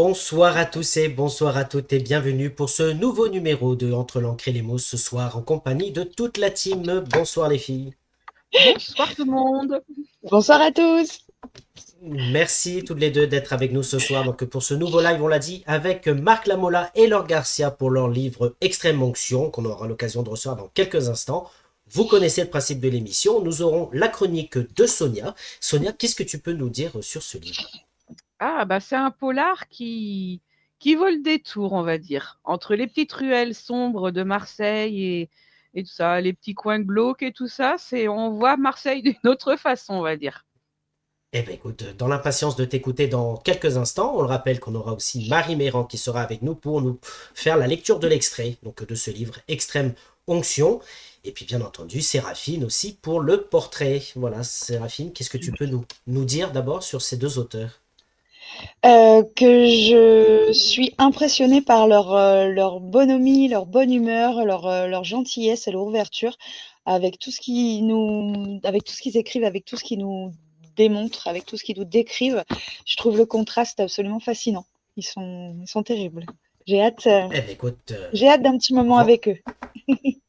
Bonsoir à tous et bonsoir à toutes et bienvenue pour ce nouveau numéro de Entre l'encre et les mots ce soir en compagnie de toute la team. Bonsoir les filles. Bonsoir tout le monde. Bonsoir à tous. Merci toutes les deux d'être avec nous ce soir. Donc pour ce nouveau live, on l'a dit, avec Marc Lamola et Laure Garcia pour leur livre Extrême Onction qu'on aura l'occasion de recevoir dans quelques instants. Vous connaissez le principe de l'émission. Nous aurons la chronique de Sonia. Sonia, qu'est-ce que tu peux nous dire sur ce livre? C'est un polar qui vaut le détour, on va dire, entre les petites ruelles sombres de Marseille et tout ça, les petits coins glauques et tout ça, on voit Marseille d'une autre façon, on va dire. Eh bien, écoute, dans l'impatience de t'écouter dans quelques instants, on le rappelle qu'on aura aussi Marie Méran qui sera avec nous pour nous faire la lecture de l'extrait, donc de ce livre Extrême Onction. Et puis, bien entendu, Séraphine aussi pour le portrait. Voilà, Séraphine, qu'est-ce que tu peux nous dire d'abord sur ces deux auteurs? Que je suis impressionnée par leur bonhomie, leur bonne humeur, leur gentillesse et leur ouverture avec tout ce avec tout ce qu'ils écrivent, avec tout ce qu'ils nous démontrent, avec tout ce qu'ils nous décrivent. Je trouve le contraste absolument fascinant. Ils sont terribles. J'ai hâte, euh, Eh bien, écoute, j'ai hâte d'un petit moment ren- avec eux.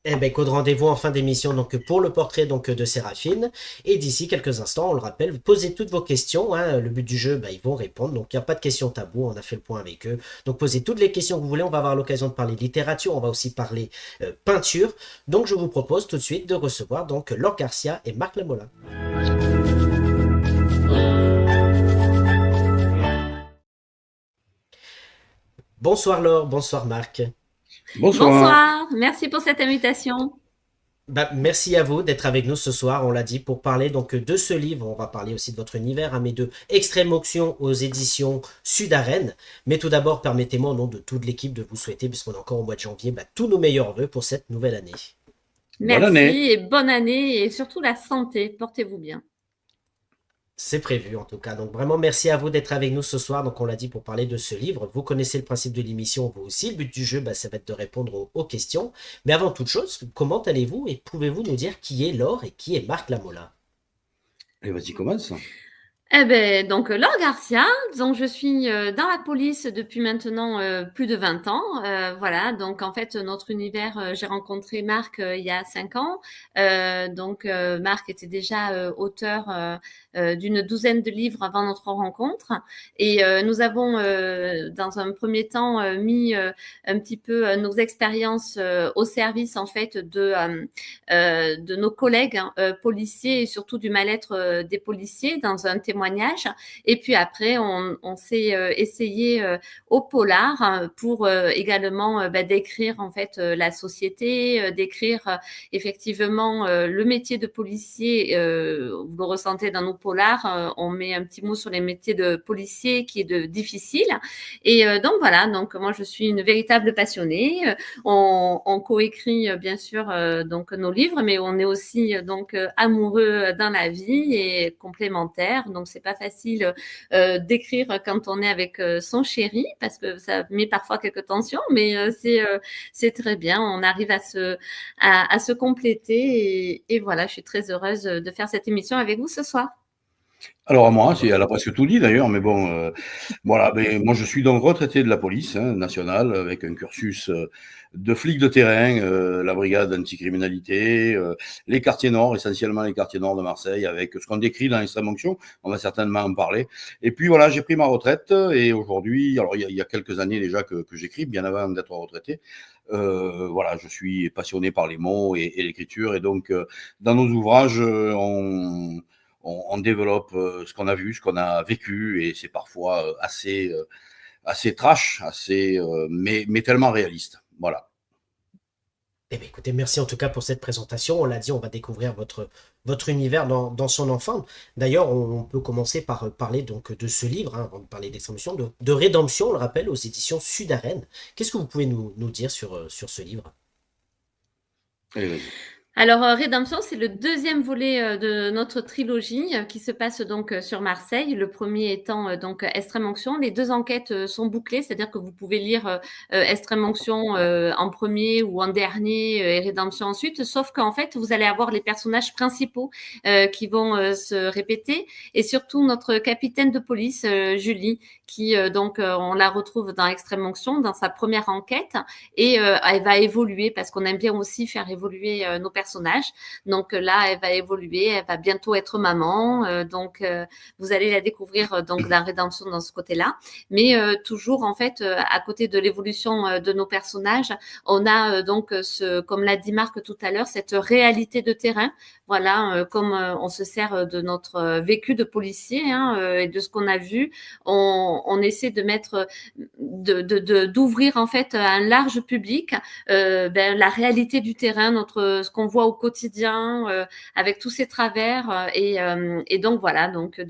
eh ben, écoute, rendez-vous en fin d'émission donc pour le portrait donc de Séraphine. Et d'ici quelques instants, on le rappelle, vous posez toutes vos questions. Hein. Le but du jeu, ils vont répondre. Donc il n'y a pas de questions taboues. On a fait le point avec eux. Donc posez toutes les questions que vous voulez. On va avoir l'occasion de parler littérature. On va aussi parler peinture. Donc je vous propose tout de suite de recevoir donc Laure Garcia et Marc Lamola. Bonsoir Laure, bonsoir Marc. Bonsoir. Bonsoir, merci pour cette invitation. Merci à vous d'être avec nous ce soir, on l'a dit, pour parler donc de ce livre. On va parler aussi de votre univers, hein, mais de Extrême Onction aux éditions Sud-Arène. Mais tout d'abord, permettez-moi au nom de toute l'équipe de vous souhaiter, puisqu'on est encore au mois de janvier, tous nos meilleurs vœux pour cette nouvelle année. Bonne Merci année. et bonne année et surtout la santé. Portez-vous bien. C'est prévu en tout cas. Donc vraiment merci à vous d'être avec nous ce soir. Donc on l'a dit pour parler de ce livre. Vous connaissez le principe de l'émission, vous aussi. Le but du jeu, ça va être de répondre aux questions. Mais avant toute chose, comment allez-vous et pouvez-vous nous dire qui est Laure et qui est Marc Lamola? Allez, vas-y, commence. Donc Laure Garcia, donc je suis dans la police depuis maintenant plus de 20 ans. Voilà, donc en fait notre univers, j'ai rencontré Marc il y a 5 ans. Marc était déjà auteur d'une douzaine de livres avant notre rencontre, et nous avons dans un premier temps mis un petit peu nos expériences au service en fait de nos collègues policiers et surtout du mal-être des policiers dans un témoignage. Et puis après, on s'est essayé au polar pour également décrire en fait la société, décrire effectivement le métier de policier. Vous le ressentez dans nos polars, on met un petit mot sur les métiers de policier qui est difficile. Et donc voilà, donc moi je suis une véritable passionnée. On coécrit bien sûr donc nos livres, mais on est aussi donc amoureux dans la vie et complémentaires. Donc c'est pas facile d'écrire quand on est avec son chéri parce que ça met parfois quelques tensions, mais c'est très bien. On arrive à se compléter et voilà, je suis très heureuse de faire cette émission avec vous ce soir. Alors à moi, elle a presque tout dit d'ailleurs, mais bon, voilà. Moi, je suis donc retraité de la police nationale avec un cursus de flic de terrain, la brigade anticriminalité, les quartiers nord, essentiellement les quartiers nord de Marseille, avec ce qu'on décrit dans Extrême Onction. On va certainement en parler. Et puis voilà, j'ai pris ma retraite et aujourd'hui, alors il y a quelques années déjà que j'écris, bien avant d'être retraité. Voilà, je suis passionné par les mots et l'écriture, et donc dans nos ouvrages, on développe ce qu'on a vu, ce qu'on a vécu, et c'est parfois assez trash, mais tellement réaliste. Voilà. Eh bien, écoutez, merci en tout cas pour cette présentation. On l'a dit, on va découvrir votre univers dans son enfant. D'ailleurs, on peut commencer par parler donc de ce livre, hein, avant de parler d'extraction, de Rédemption, on le rappelle, aux éditions Sud-Arène. Qu'est-ce que vous pouvez nous dire sur ce livre? Allez, vas-y. Alors, Rédemption, c'est le deuxième volet de notre trilogie qui se passe donc sur Marseille. Le premier étant donc Extrême Onction. Les deux enquêtes sont bouclées, c'est-à-dire que vous pouvez lire Extrême Onction en premier ou en dernier et Rédemption ensuite, sauf qu'en fait, vous allez avoir les personnages principaux qui vont se répéter et surtout notre capitaine de police, Julie, qui donc on la retrouve dans Extrême Onction, dans sa première enquête et elle va évoluer parce qu'on aime bien aussi faire évoluer nos personnages. Donc là, elle va évoluer, elle va bientôt être maman. Donc vous allez la découvrir donc dans Rédemption dans ce côté-là. Mais toujours en fait, à côté de l'évolution de nos personnages, on a donc comme l'a dit Marc tout à l'heure, cette réalité de terrain. Voilà, comme on se sert de notre vécu de policier et de ce qu'on a vu, on essaie de mettre, d'ouvrir en fait à un large public la réalité du terrain, ce qu'on voit au quotidien, avec tous ces travers, et donc voilà. Donc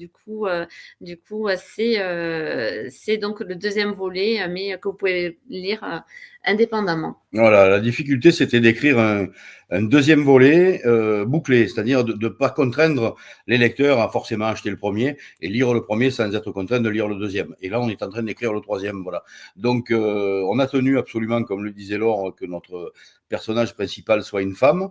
c'est donc le deuxième volet, mais que vous pouvez lire indépendamment. Voilà, la difficulté, c'était d'écrire un deuxième volet bouclé, c'est-à-dire de ne pas contraindre les lecteurs à forcément acheter le premier et lire le premier sans être contraint de lire le deuxième. Et là, on est en train d'écrire le troisième, voilà. Donc, on a tenu absolument, comme le disait Laure, que notre personnage principal soit une femme.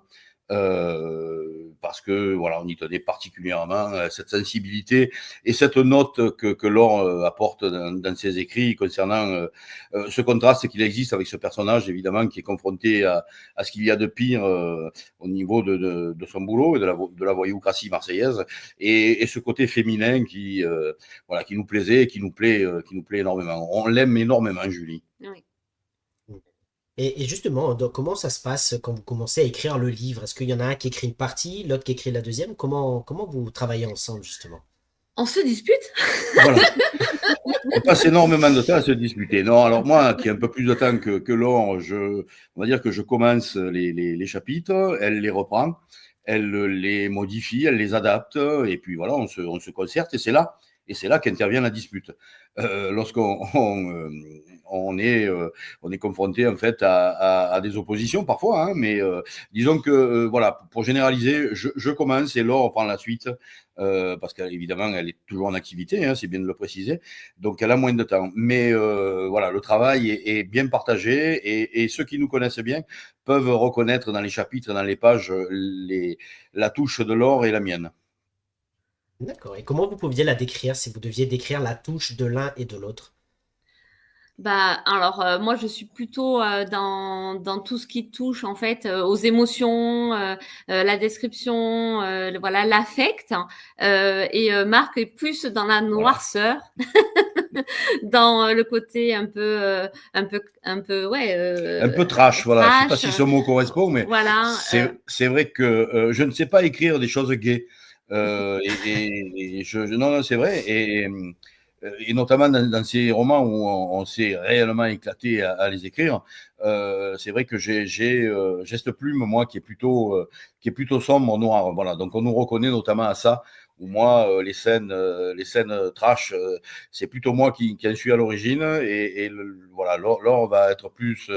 Parce que voilà, on y tenait particulièrement cette sensibilité et cette note que Laure apporte dans ses écrits concernant ce contraste qu'il existe avec ce personnage, évidemment, qui est confronté à ce qu'il y a de pire au niveau de son boulot et de la voyoucratie marseillaise, et ce côté féminin qui nous plaisait et qui nous plaît énormément. On l'aime énormément, Julie. Oui. Et justement, donc, comment ça se passe quand vous commencez à écrire le livre? Est-ce qu'il y en a un qui écrit une partie, l'autre qui écrit la deuxième? Comment vous travaillez ensemble, justement? On se dispute. Voilà. On passe énormément de temps à se disputer. Non, alors moi, qui ai un peu plus de temps que Laure, on va dire que je commence les chapitres, elle les reprend, elle les modifie, elle les adapte, et puis voilà, on se concerte, et c'est là qu'intervient la dispute. Lorsqu'on on est confronté en fait à des oppositions parfois, mais disons que voilà, pour généraliser, je commence et Laure prend la suite parce qu'évidemment elle est toujours en activité, c'est bien de le préciser, donc elle a moins de temps. Mais voilà, le travail est bien partagé et ceux qui nous connaissent bien peuvent reconnaître dans les chapitres, dans les pages, la touche de Laure et la mienne. D'accord. Et comment vous pouviez la décrire si vous deviez décrire la touche de l'un et de l'autre? Alors moi je suis plutôt dans tout ce qui touche en fait aux émotions, la description, voilà l'affect, et Marc est plus dans la noirceur, dans le côté un peu ouais, un peu trash, voilà. Je sais pas trash, si ce mot correspond, mais voilà. c'est vrai que je ne sais pas écrire des choses gaies. Non, c'est vrai. Et notamment dans ces romans où on s'est réellement éclaté à les écrire, c'est vrai que j'ai Geste Plume, moi, qui est plutôt sombre, noir. Voilà. Donc on nous reconnaît notamment à ça. Où moi, les scènes trash, c'est plutôt moi qui en suis à l'origine. Voilà, Laure va être plus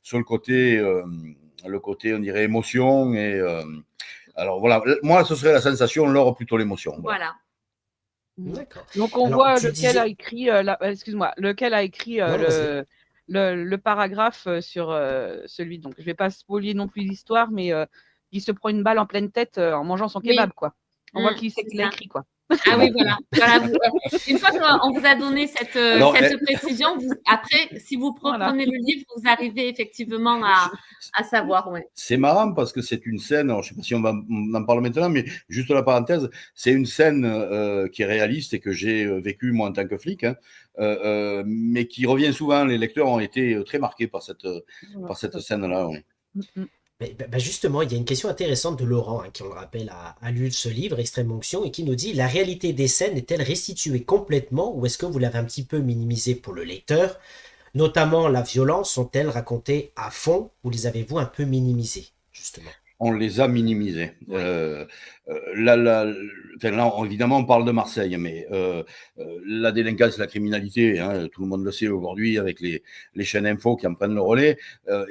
sur le côté, on dirait émotion. Alors voilà, moi, ce serait la sensation, Laure plutôt l'émotion. Voilà. D'accord. Donc on Alors, voit tu lequel disais... a écrit, lequel a écrit Non, vas-y. le paragraphe sur celui. Donc je vais pas spoiler non plus l'histoire, mais il se prend une balle en pleine tête en mangeant son Oui. kebab, quoi. On voit qui c'est c'est qui l'a ça. écrit, quoi. Ah oui, voilà. Une fois qu'on vous a donné cette précision, après, si vous reprenez le livre, vous arrivez effectivement à savoir. Ouais. C'est marrant parce que c'est une scène, alors je ne sais pas si on en parle maintenant, mais juste la parenthèse, c'est une scène qui est réaliste et que j'ai vécue moi en tant que flic, mais qui revient souvent. Les lecteurs ont été très marqués par cette scène-là. Ouais. Mais, justement, il y a une question intéressante de Laurent, qui, on le rappelle, a lu ce livre, Extrême Onction, et qui nous dit: la réalité des scènes est-elle restituée complètement, ou est-ce que vous l'avez un petit peu minimisée pour le lecteur? Notamment, la violence, sont-elles racontées à fond, ou les avez-vous un peu minimisées, justement? on les a minimisés. Ouais. Là, évidemment, on parle de Marseille, mais la délinquance et la criminalité, hein, tout le monde le sait aujourd'hui avec les chaînes info qui en prennent le relais,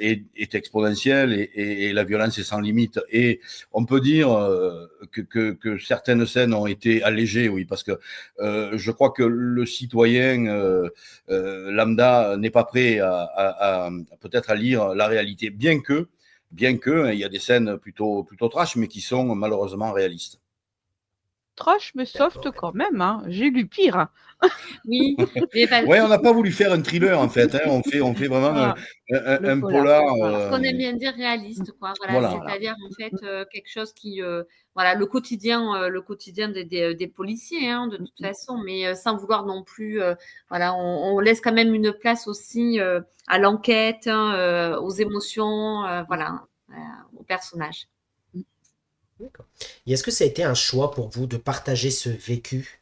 est exponentielle et la violence est sans limite. Et on peut dire que certaines scènes ont été allégées, oui, parce que je crois que le citoyen lambda n'est pas prêt à peut-être à lire la réalité, bien que il y a des scènes plutôt trash, mais qui sont malheureusement réalistes. Trash, mais soft D'accord. quand même. Hein. J'ai lu pire. Hein. Oui, mais Ouais, on n'a pas voulu faire un thriller en fait. Hein. On fait vraiment Ah, le un polar. polar. Voilà. ce qu'on aime bien dire réaliste, quoi. Voilà, Voilà. c'est-à-dire en fait quelque chose qui, voilà, le quotidien des policiers, hein, de toute façon, mais sans vouloir non plus, voilà, on laisse quand même une place aussi à l'enquête, hein, aux émotions, voilà, aux personnages. D'accord. Et est-ce que ça a été un choix pour vous de partager ce vécu?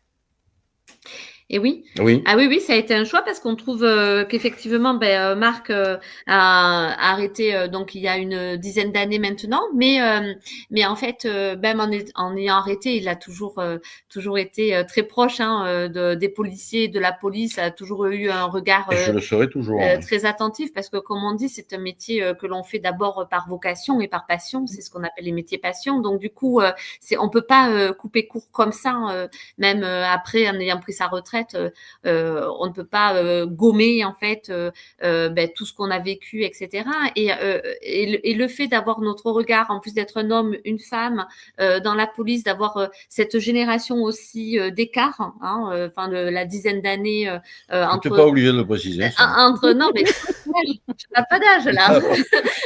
Et oui. Oui. Ah oui, oui, ça a été un choix parce qu'on trouve qu'effectivement, Marc a arrêté donc il y a une dizaine d'années maintenant, mais en fait, même en ayant arrêté, il a toujours été très proche hein, des policiers, de la police, a toujours eu un regard Et je le serai toujours. Oui. très attentif parce que, comme on dit, c'est un métier que l'on fait d'abord par vocation et par passion. C'est ce qu'on appelle les métiers passion. Donc, du coup, on peut pas couper court comme ça, même après en ayant pris sa retraite. On ne peut pas gommer en fait tout ce qu'on a vécu, etc. Et le fait d'avoir notre regard, en plus d'être un homme, une femme dans la police, d'avoir cette génération aussi d'écart, hein, enfin de la dizaine d'années Tu n'es pas obligé de le préciser. entre non mais je parle pas d'âge là,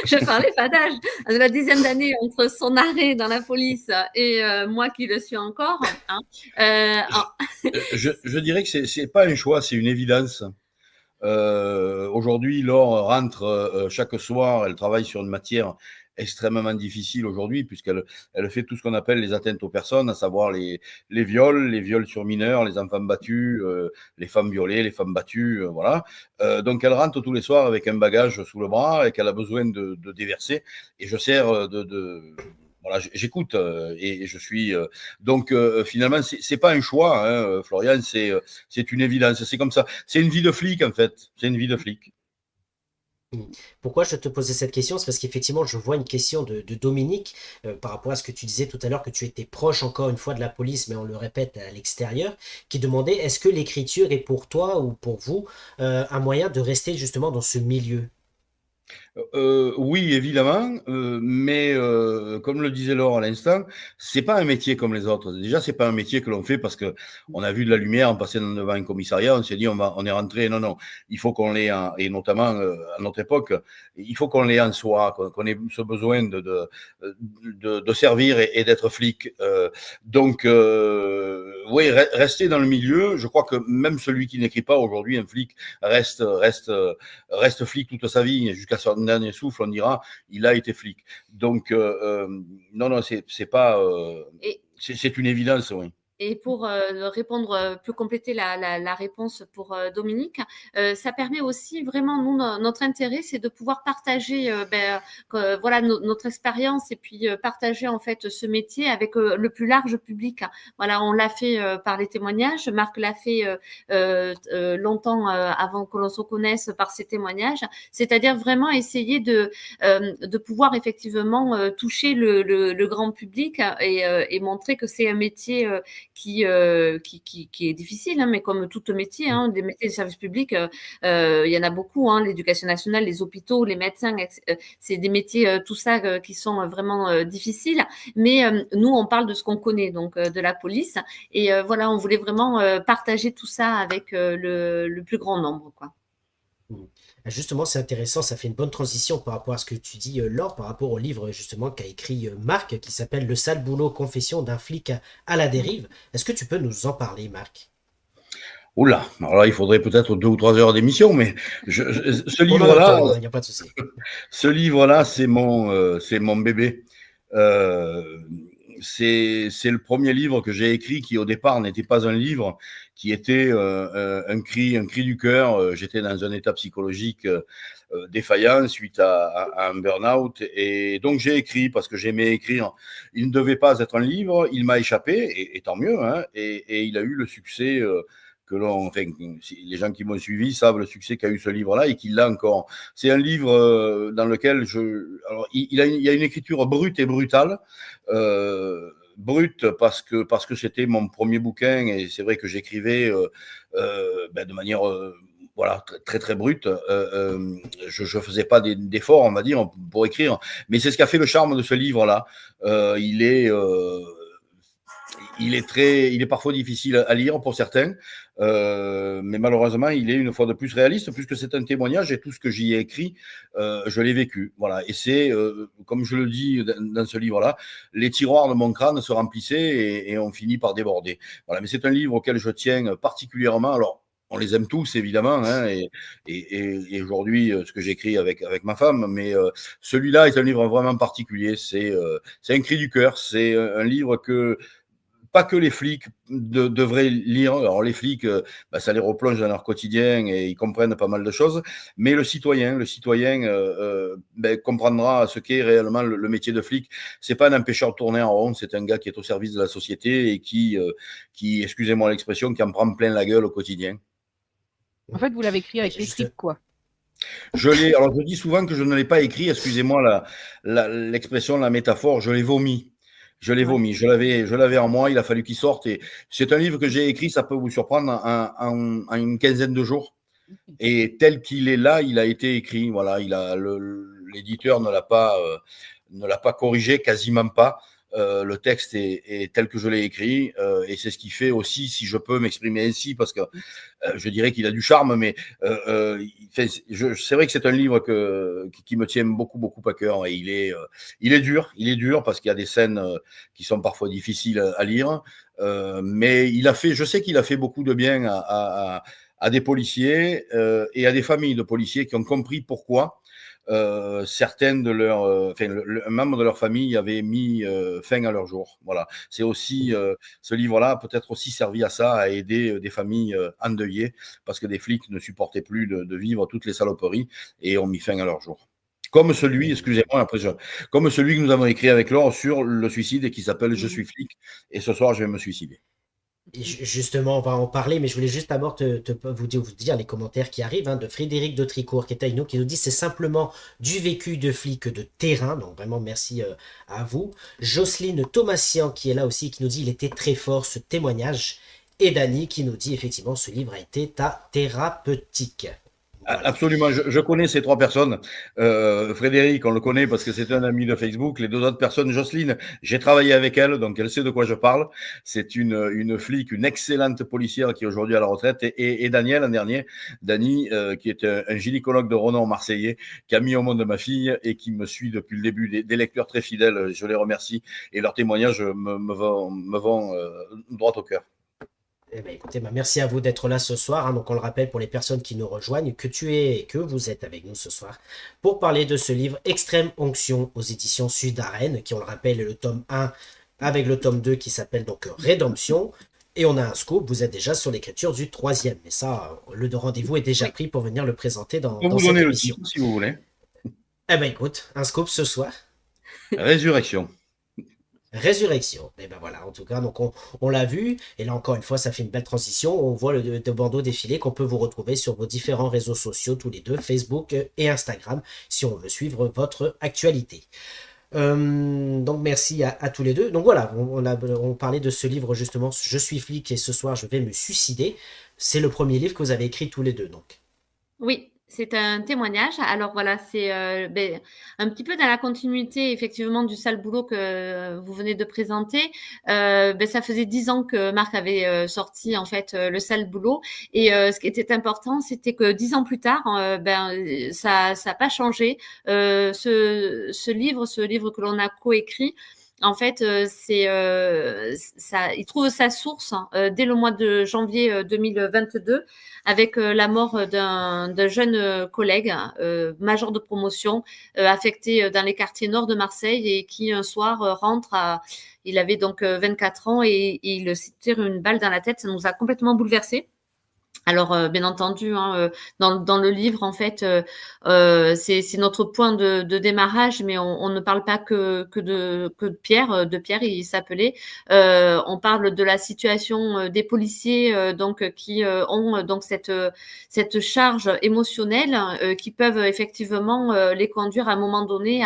je parlais pas d'âge, de la dizaine d'années entre son arrêt dans la police et moi qui le suis encore. Hein, je dirais que c'est pas un choix, c'est une évidence. Aujourd'hui, Laure rentre chaque soir, elle travaille sur une matière extrêmement difficile aujourd'hui, puisqu'elle fait tout ce qu'on appelle les atteintes aux personnes, à savoir les viols sur mineurs, les enfants battus, les femmes violées, les femmes battues, voilà. Donc elle rentre tous les soirs avec un bagage sous le bras et qu'elle a besoin de déverser. Et je sers voilà, j'écoute et je suis donc finalement c'est pas un choix, hein, Florian, c'est une évidence, c'est comme ça, c'est une vie de flic en fait, c'est une vie de flic. Pourquoi je te posais cette question? C'est parce qu'effectivement, je vois une question de Dominique par rapport à ce que tu disais tout à l'heure, que tu étais proche encore une fois de la police, mais on le répète à l'extérieur, qui demandait est-ce que l'écriture est pour toi ou pour vous un moyen de rester justement dans ce milieu? Oui, évidemment, mais comme le disait Laure à l'instant, c'est pas un métier comme les autres. Déjà, c'est pas un métier que l'on fait parce que on a vu de la lumière, on passait devant un commissariat, on s'est dit on est rentré. Non, non, il faut qu'on l'ait, et notamment à notre époque, il faut qu'on l'ait en soi, qu'on ait ce besoin de servir et d'être flic. Donc, oui, rester dans le milieu. Je crois que même celui qui n'écrit pas aujourd'hui, un flic reste flic toute sa vie jusqu'à son dernier souffle, on dira il a été flic. Donc non, c'est pas c'est une évidence, oui. Et pour répondre, plus compléter la réponse pour Dominique, ça permet aussi vraiment, nous, notre intérêt, c'est de pouvoir partager voilà, notre expérience et puis partager en fait ce métier avec le plus large public. Voilà, on l'a fait par les témoignages. Marc l'a fait longtemps avant que l'on se connaisse par ses témoignages. C'est-à-dire vraiment essayer de pouvoir effectivement toucher le grand public et montrer que c'est un métier qui est difficile, hein, mais comme tout métier, hein, des métiers de service public, il y en a beaucoup, hein, l'éducation nationale, les hôpitaux, les médecins, c'est des métiers, tout ça, qui sont vraiment difficiles. Mais nous, on parle de ce qu'on connaît, donc de la police. Et voilà, on voulait vraiment partager tout ça avec le plus grand nombre, quoi. Justement, c'est intéressant, ça fait une bonne transition par rapport à ce que tu dis, Laure, par rapport au livre justement qu'a écrit Marc, qui s'appelle Le sale boulot, confession d'un flic à la dérive. Est-ce que tu peux nous en parler, Marc? Oula, alors là, il faudrait peut-être 2 ou 3 heures d'émission, mais ce On en a livre-là, le temps, il n'y a pas de souci. ce livre-là, c'est mon bébé. c'est le premier livre que j'ai écrit qui, au départ, n'était pas un livre, qui était un cri du cœur. J'étais dans un état psychologique défaillant suite à un burn-out. Et donc, j'ai écrit parce que j'aimais écrire. Il ne devait pas être un livre. Il m'a échappé, et tant mieux. Hein, et il a eu le succès enfin, les gens qui m'ont suivi savent le succès qu'a eu ce livre-là et qu'il l'a encore. C'est un livre dans lequel alors, il y a une écriture brute et brutale. Brute parce que c'était mon premier bouquin et c'est vrai que j'écrivais de manière voilà, très très brute. Je faisais pas d'efforts, on va dire, pour écrire, mais c'est ce qui a fait le charme de ce livre-là. Il est parfois difficile à lire pour certains, mais malheureusement, il est une fois de plus réaliste, puisque c'est un témoignage et tout ce que j'y ai écrit, je l'ai vécu. Voilà. Et c'est, comme je le dis dans ce livre-là, les tiroirs de mon crâne se remplissaient et on finit par déborder. Voilà. Mais c'est un livre auquel je tiens particulièrement. Alors, on les aime tous, évidemment, hein, et aujourd'hui, ce que j'écris avec ma femme, mais celui-là est un livre vraiment particulier. C'est un cri du cœur. C'est un livre que pas que les flics devraient lire. Alors les flics, ça les replonge dans leur quotidien et ils comprennent pas mal de choses. Mais le citoyen comprendra ce qu'est réellement le métier de flic. C'est pas un empêcheur de tourner en rond, c'est un gars qui est au service de la société et qui excusez-moi l'expression, qui en prend plein la gueule au quotidien. En fait, vous l'avez écrit avec les tripes, quoi. Alors je dis souvent que je ne l'ai pas écrit, excusez-moi l'expression, la métaphore, je l'ai vomi. Je l'ai vomi, je l'avais en moi, il a fallu qu'il sorte. Et c'est un livre que j'ai écrit, ça peut vous surprendre, en une quinzaine de jours. Et tel qu'il est là, il a été écrit. Voilà, l'éditeur ne l'a pas corrigé, quasiment pas. Le texte est tel que je l'ai écrit, et c'est ce qui fait aussi, si je peux m'exprimer ainsi, parce que je dirais qu'il a du charme, mais c'est vrai que c'est un livre qui me tient beaucoup, beaucoup à cœur, et il est dur parce qu'il y a des scènes qui sont parfois difficiles à lire, mais je sais qu'il a fait beaucoup de bien à des policiers et à des familles de policiers qui ont compris pourquoi certaines de un membre de leur famille avait mis fin à leur jour. Voilà. C'est aussi ce livre-là a peut-être aussi servi à ça, à aider des familles endeuillées parce que des flics ne supportaient plus de vivre toutes les saloperies et ont mis fin à leur jour. Comme celui, excusez-moi, comme celui que nous avons écrit avec Laure sur le suicide et qui s'appelle Je suis flic et ce soir je vais me suicider. Et justement, on va en parler, mais je voulais juste d'abord vous dire les commentaires qui arrivent de Frédéric de Tricourt qui est avec nous, qui nous dit c'est simplement du vécu de flic de terrain, donc vraiment merci à vous. Jocelyne Thomasian qui est là aussi, qui nous dit il était très fort ce témoignage, et Dany qui nous dit effectivement ce livre a été thérapeutique. Voilà. Absolument, je connais ces trois personnes. Frédéric, on le connaît parce que c'est un ami de Facebook. Les deux autres personnes, Jocelyne, j'ai travaillé avec elle, donc elle sait de quoi je parle. C'est une flic, une excellente policière qui est aujourd'hui à la retraite. Et Daniel, Dany, qui est un gynécologue de renom marseillais, qui a mis au monde ma fille et qui me suit depuis le début, des lecteurs très fidèles. Je les remercie et leurs témoignages me vont droit au cœur. Eh bien, écoutez, merci à vous d'être là ce soir. Donc, on le rappelle pour les personnes qui nous rejoignent, que vous êtes avec nous ce soir pour parler de ce livre Extrême Onction aux éditions Sud-Arène, qui, on le rappelle, est le tome 1 avec le tome 2 qui s'appelle donc Rédemption. Et on a un scoop, vous êtes déjà sur l'écriture du 3e. Mais ça, le rendez-vous est déjà pris pour venir le présenter dans cette émission. Le titre, si vous voulez. Eh bien, écoute, un scoop ce soir. Résurrection. Et ben voilà, en tout cas, donc on l'a vu, et là encore une fois, ça fait une belle transition. On voit le bandeau défiler qu'on peut vous retrouver sur vos différents réseaux sociaux, tous les deux, Facebook et Instagram, si on veut suivre votre actualité. Donc merci à tous les deux. Donc voilà, on parlait de ce livre justement, Je suis flic et ce soir je vais me suicider. C'est le premier livre que vous avez écrit tous les deux, donc. Oui. C'est un témoignage. Alors voilà, c'est un petit peu dans la continuité effectivement du sale boulot que vous venez de présenter. Ça faisait 10 ans que Marc avait sorti en fait le sale boulot. Et ce qui était important, c'était que 10 ans plus tard, ça n'a pas changé. Ce livre que l'on a coécrit, en fait, il trouve sa source dès le mois de janvier 2022 avec la mort d'un jeune collègue, major de promotion, affecté dans les quartiers nord de Marseille et qui un soir il avait donc 24 ans et il se tire une balle dans la tête. Ça nous a complètement bouleversés. Alors, bien entendu, dans le livre, en fait, c'est notre point de démarrage, mais on ne parle pas que de Pierre. De Pierre, il s'appelait. On parle de la situation des policiers, donc qui ont donc cette charge émotionnelle, qui peuvent effectivement les conduire à un moment donné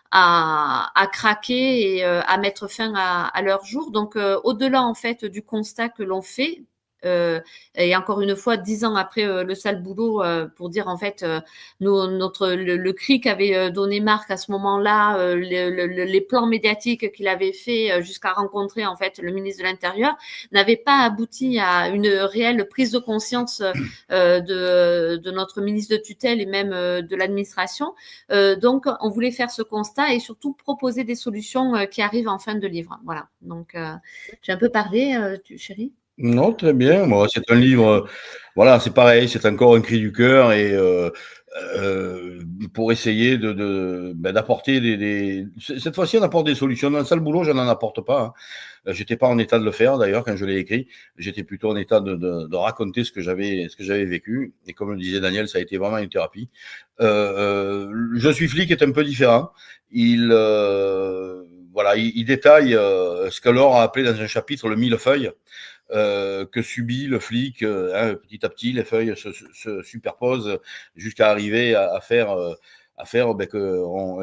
à craquer et à mettre fin à leur jour. Donc, au-delà en fait du constat que l'on fait. Et encore une fois, 10 ans après le sale boulot, pour dire en fait, le cri qu'avait donné Marc à ce moment-là, les plans médiatiques qu'il avait fait jusqu'à rencontrer en fait le ministre de l'Intérieur, n'avaient pas abouti à une réelle prise de conscience de notre ministre de tutelle et même de l'administration. Donc, on voulait faire ce constat et surtout proposer des solutions qui arrivent en fin de livre. Voilà. Donc, j'ai un peu parlé, chérie. Non, très bien. Moi, c'est un livre, voilà, c'est pareil, c'est encore un cri du cœur et pour essayer d'apporter cette fois-ci, on apporte des solutions. Dans le sale boulot, je n'en apporte pas. J'étais pas en état de le faire d'ailleurs quand je l'ai écrit. J'étais plutôt en état de raconter ce que j'avais vécu. Et comme le disait Daniel, ça a été vraiment une thérapie. Je suis flic est un peu différent. Il détaille ce que Laure a appelé dans un chapitre le millefeuille. Que subit le flic, petit à petit, les feuilles se superposent jusqu'à arriver à faire un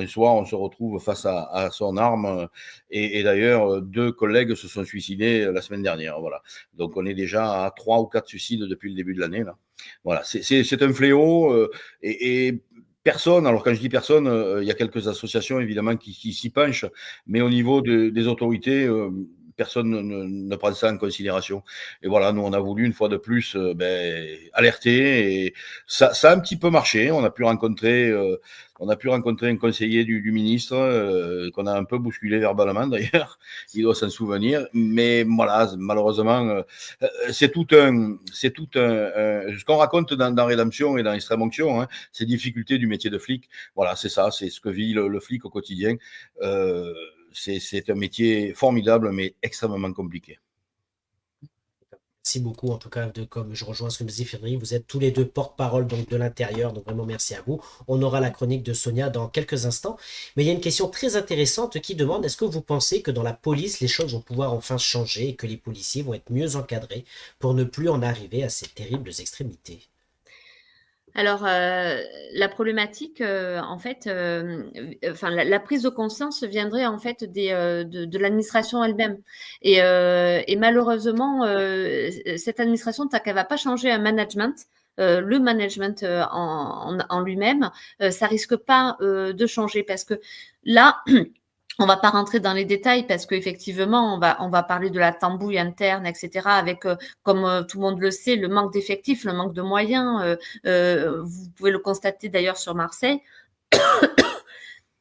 soir on se retrouve face à son arme et d'ailleurs 2 collègues se sont suicidés la semaine dernière. Voilà. Donc on est déjà à 3 ou 4 suicides depuis le début de l'année là. Voilà, c'est un fléau et personne, alors quand je dis personne, il y a quelques associations évidemment qui s'y penchent, mais au niveau des autorités, personne ne prend ça en considération. Et voilà, nous, on a voulu une fois de plus alerter et ça a un petit peu marché. On a pu rencontrer un conseiller du ministre qu'on a un peu bousculé verbalement d'ailleurs. Il doit s'en souvenir. Mais voilà, malheureusement, c'est tout un ce qu'on raconte dans Rédemption et dans Extrême Onction, ces difficultés du métier de flic. Voilà, c'est ça, c'est ce que vit le flic au quotidien. C'est un métier formidable, mais extrêmement compliqué. Merci beaucoup, en tout cas, comme je rejoins ce que nous dit Frédéric, vous êtes tous les deux porte-parole donc de l'intérieur, donc vraiment merci à vous. On aura la chronique de Sonia dans quelques instants, mais il y a une question très intéressante qui demande, est-ce que vous pensez que dans la police, les choses vont pouvoir enfin changer et que les policiers vont être mieux encadrés pour ne plus en arriver à ces terribles extrémités? Alors, la problématique, en fait, la prise de conscience viendrait en fait de l'administration elle-même. Et malheureusement, cette administration, tant qu'elle va pas changer un management, le management en lui-même, ça risque pas de changer parce que là. On va pas rentrer dans les détails parce qu'effectivement, on va parler de la tambouille interne, etc. Avec, comme tout le monde le sait, le manque d'effectifs, le manque de moyens. Vous pouvez le constater d'ailleurs sur Marseille.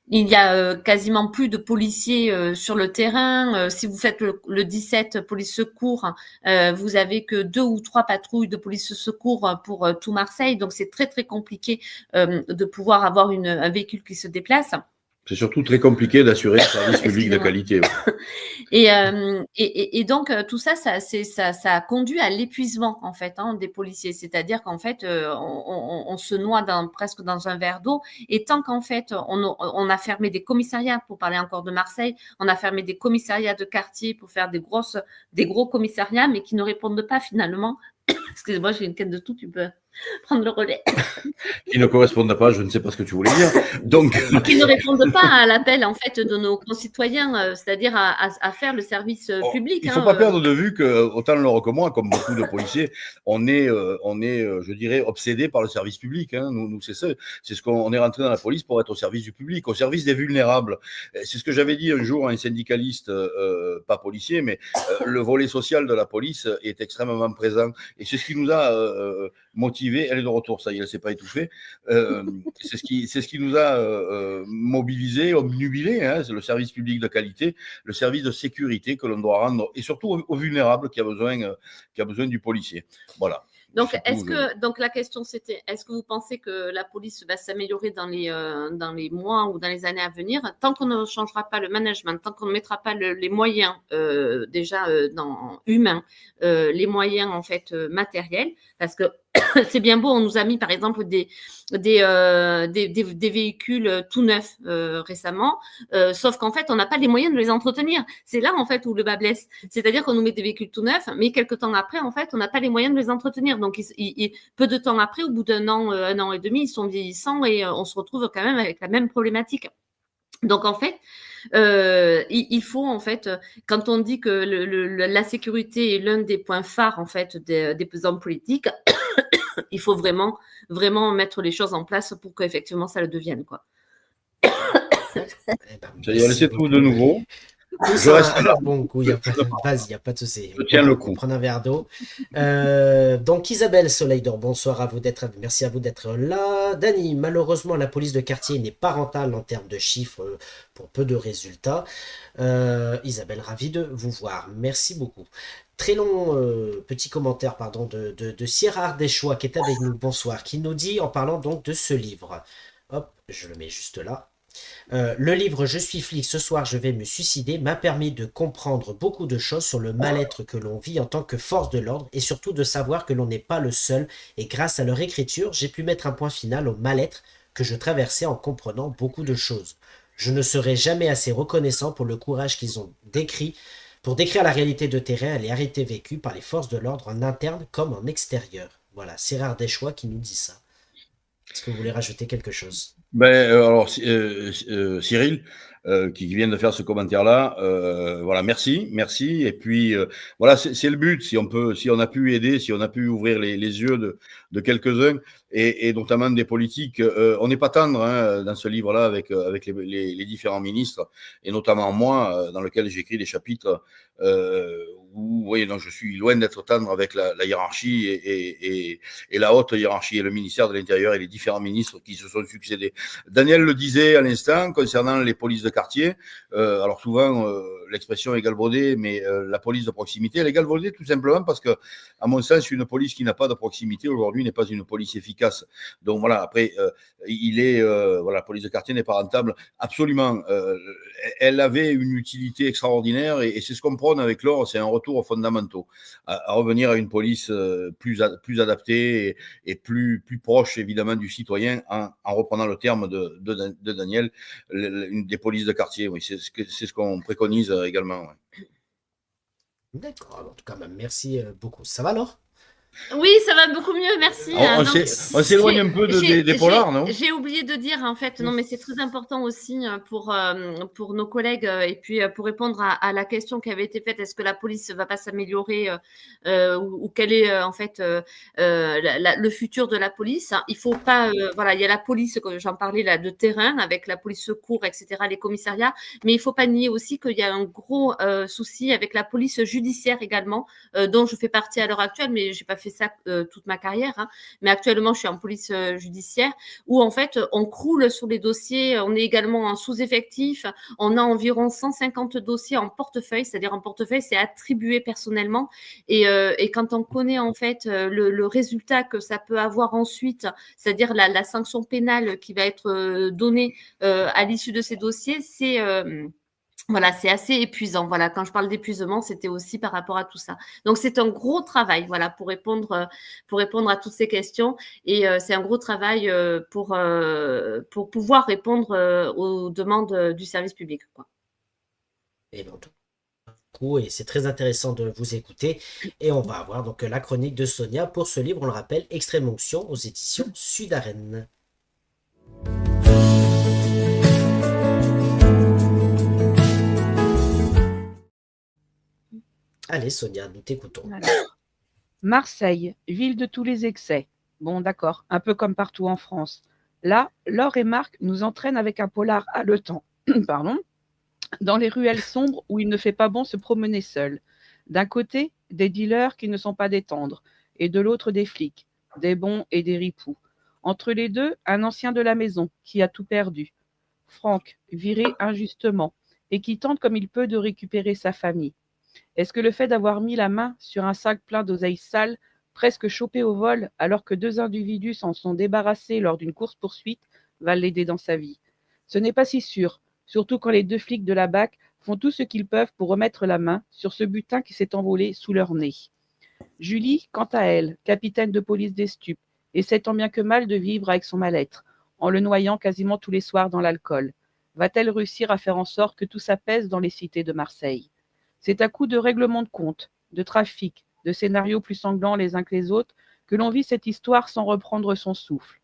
Il y a quasiment plus de policiers sur le terrain. Si vous faites le 17 police secours, vous avez que 2 ou 3 patrouilles de police secours pour tout Marseille. Donc c'est très très compliqué de pouvoir avoir un véhicule qui se déplace. C'est surtout très compliqué d'assurer un service public de qualité. Et donc tout ça a conduit à l'épuisement en fait des policiers. C'est-à-dire qu'en fait on se noie presque dans un verre d'eau. Et tant qu'en fait on a fermé des commissariats, pour parler encore de Marseille, on a fermé des commissariats de quartier pour faire des gros commissariats, mais qui ne répondent pas finalement. Excusez-moi, j'ai une quête de tout, tu peux prendre le relais. Qui ne correspondent pas, je ne sais pas ce que tu voulais dire. Donc, qui ne répondent pas à l'appel en fait de nos concitoyens, c'est-à-dire à faire le service public. Il ne faut pas perdre de vue que autant Laure que moi, comme beaucoup de policiers, on est, je dirais, obsédés par le service public. Nous, c'est ça, c'est ce qu'on est rentré dans la police pour être au service du public, au service des vulnérables. C'est ce que j'avais dit un jour à un syndicaliste, pas policier, mais le volet social de la police est extrêmement présent. Et c'est ce qui nous a motivés. Elle est de retour, ça y est, elle s'est pas étouffée. C'est ce qui nous a mobilisés, obnubilés. Hein, c'est le service public de qualité, le service de sécurité que l'on doit rendre, et surtout aux vulnérables qui a besoin du policier. Voilà. Donc, donc la question c'était, est-ce que vous pensez que la police va s'améliorer dans les mois ou dans les années à venir, tant qu'on ne changera pas le management, tant qu'on ne mettra pas les moyens humains, les moyens en fait matériels, parce que c'est bien beau, on nous a mis par exemple des véhicules tout neufs récemment, sauf qu'en fait on n'a pas les moyens de les entretenir. C'est là en fait où le bas blesse. C'est-à-dire qu'on nous met des véhicules tout neufs, mais quelques temps après en fait on n'a pas les moyens de les entretenir. Donc peu de temps après, au bout d'un an, 1 an et demi, ils sont vieillissants et on se retrouve quand même avec la même problématique. Donc en fait, il faut en fait, quand on dit que la sécurité est l'un des points phares en fait des hommes politiques, il faut vraiment mettre les choses en place pour qu'effectivement ça le devienne, quoi. Ça y est, laissez tout de nouveau. Je reste là. Bon coup, vas-y, il n'y a pas de souci. Je tiens le coup. Prendre un verre d'eau. Donc Isabelle Soleil d'Or, bonsoir à vous merci à vous d'être là. Dany, malheureusement la police de quartier n'est pas rentable en termes de chiffres pour peu de résultats. Isabelle, ravie de vous voir. Merci beaucoup. Très long petit commentaire de Sierra Ardéchois qui est avec nous, bonsoir, qui nous dit en parlant donc de ce livre. Hop, je le mets juste là. Le livre Je suis flic, ce soir je vais me suicider m'a permis de comprendre beaucoup de choses sur le mal-être que l'on vit en tant que force de l'ordre et surtout de savoir que l'on n'est pas le seul, et grâce à leur écriture j'ai pu mettre un point final au mal-être que je traversais en comprenant beaucoup de choses. Je ne serai jamais assez reconnaissant pour le courage qu'ils ont décrit pour décrire la réalité de terrain et les réalités vécues par les forces de l'ordre en interne comme en extérieur. Voilà, c'est rare des choix qui nous dit ça. Est-ce que vous voulez rajouter quelque chose? Alors, Cyril, qui vient de faire ce commentaire-là, voilà, merci. Et puis, voilà, c'est le but. Si on a pu aider, si on a pu ouvrir les yeux de quelques-uns, et notamment des politiques, on n'est pas tendre hein, dans ce livre-là avec les différents ministres, et notamment moi, dans lequel j'écris des chapitres où, oui, non, je suis loin d'être tendre avec la hiérarchie et la haute hiérarchie et le ministère de l'Intérieur et les différents ministres qui se sont succédés. Daniel le disait à l'instant concernant les polices de quartier. Alors souvent, l'expression est galvaudée, mais la police de proximité, elle est galvaudée tout simplement parce que, à mon sens, une police qui n'a pas de proximité aujourd'hui n'est pas une police efficace. Donc voilà, après, la police de quartier n'est pas rentable. Absolument. Elle avait une utilité extraordinaire et c'est ce qu'on prône avec l'or, c'est un retour aux fondamentaux, à revenir à une police plus adaptée et plus proche évidemment du citoyen, en reprenant le terme de Daniel, des polices de quartier. Oui, c'est ce qu'on préconise également. Ouais. D'accord, en tout cas, merci beaucoup. Ça va alors? Oui, ça va beaucoup mieux, merci. On s'éloigne un peu des polars, non? J'ai oublié de dire, en fait, non, mais c'est très important aussi pour nos collègues et puis pour répondre à la question qui avait été faite, est-ce que la police ne va pas s'améliorer ou quel est en fait le futur de la police? Il faut pas, voilà, il y a la police, comme j'en parlais là, de terrain, avec la police secours, etc., les commissariats, mais il ne faut pas nier aussi qu'il y a un gros souci avec la police judiciaire également, dont je fais partie à l'heure actuelle, mais j'ai pas fait ça toute ma carrière, hein. Mais actuellement je suis en police judiciaire où en fait on croule sur les dossiers, on est également en sous-effectif, on a environ 150 dossiers en portefeuille, c'est-à-dire en portefeuille c'est attribué personnellement et quand on connaît en fait le résultat que ça peut avoir ensuite, c'est-à-dire la sanction pénale qui va être donnée à l'issue de ces dossiers, voilà, c'est assez épuisant. Voilà, quand je parle d'épuisement, c'était aussi par rapport à tout ça. Donc, c'est un gros travail, voilà, pour répondre à toutes ces questions. Et c'est un gros travail pour pouvoir répondre aux demandes du service public, quoi. Et donc, et c'est très intéressant de vous écouter. Et on va avoir donc la chronique de Sonia pour ce livre, on le rappelle, Extrême Onction aux éditions Sud-Arène. Allez Sonia, nous t'écoutons. Alors, Marseille, ville de tous les excès. Bon, d'accord, un peu comme partout en France. Là, Laure et Marc nous entraînent avec un polar haletant, pardon, dans les ruelles sombres où il ne fait pas bon se promener seul. D'un côté, des dealers qui ne sont pas détendres, et de l'autre des flics, des bons et des ripoux. Entre les deux, un ancien de la maison qui a tout perdu. Franck, viré injustement, et qui tente comme il peut de récupérer sa famille. Est-ce que le fait d'avoir mis la main sur un sac plein d'oseilles sales, presque chopé au vol, alors que deux individus s'en sont débarrassés lors d'une course-poursuite, va l'aider dans sa vie? Ce n'est pas si sûr, surtout quand les deux flics de la BAC font tout ce qu'ils peuvent pour remettre la main sur ce butin qui s'est envolé sous leur nez. Julie, quant à elle, capitaine de police des stupes, essaie tant bien que mal de vivre avec son mal-être, en le noyant quasiment tous les soirs dans l'alcool. Va-t-elle réussir à faire en sorte que tout s'apaise dans les cités de Marseille? C'est à coup de règlements de compte, de trafic, de scénarios plus sanglants les uns que les autres, que l'on vit cette histoire sans reprendre son souffle.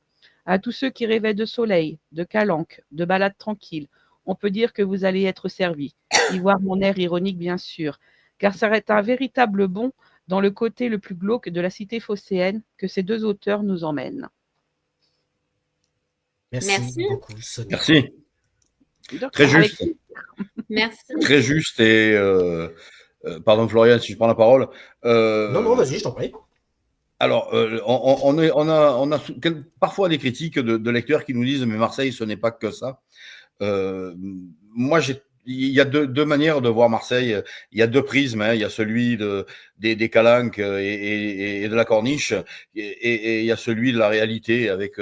À tous ceux qui rêvaient de soleil, de calanques, de balades tranquilles, on peut dire que vous allez être servis. Y voir mon air ironique, bien sûr, car ça est un véritable bond dans le côté le plus glauque de la cité phocéenne que ces deux auteurs nous emmènent. Merci beaucoup, Sonia. Merci. Donc, Très juste. Merci. Très juste et pardon Florian si je prends la parole. Non, vas-y, je t'en prie. Alors, on a parfois des critiques de lecteurs qui nous disent mais Marseille ce n'est pas que ça. Moi il y a deux manières de voir Marseille. Il y a deux prismes. Il y a celui des calanques et de la corniche, et il y a celui de la réalité avec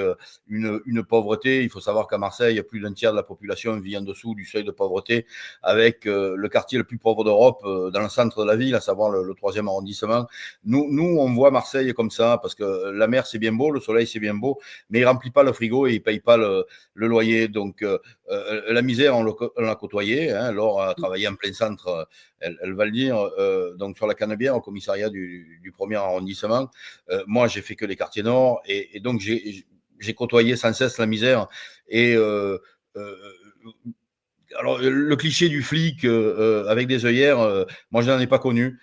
une pauvreté. Il faut savoir qu'à Marseille, plus d'un tiers de la population vit en dessous du seuil de pauvreté, avec le quartier le plus pauvre d'Europe dans le centre de la ville, à savoir le 3e arrondissement. Nous, on voit Marseille comme ça parce que la mer c'est bien beau, le soleil c'est bien beau, mais il remplit pas le frigo et il paye pas le loyer. Donc la misère, on l'a côtoyée. Laure a travaillé en plein centre, elle va le dire, donc sur la Canebière, au commissariat du 1er arrondissement. Moi, j'ai fait que les quartiers nord, et donc j'ai côtoyé sans cesse la misère. Et alors, le cliché du flic avec des œillères, moi, je n'en ai pas connu.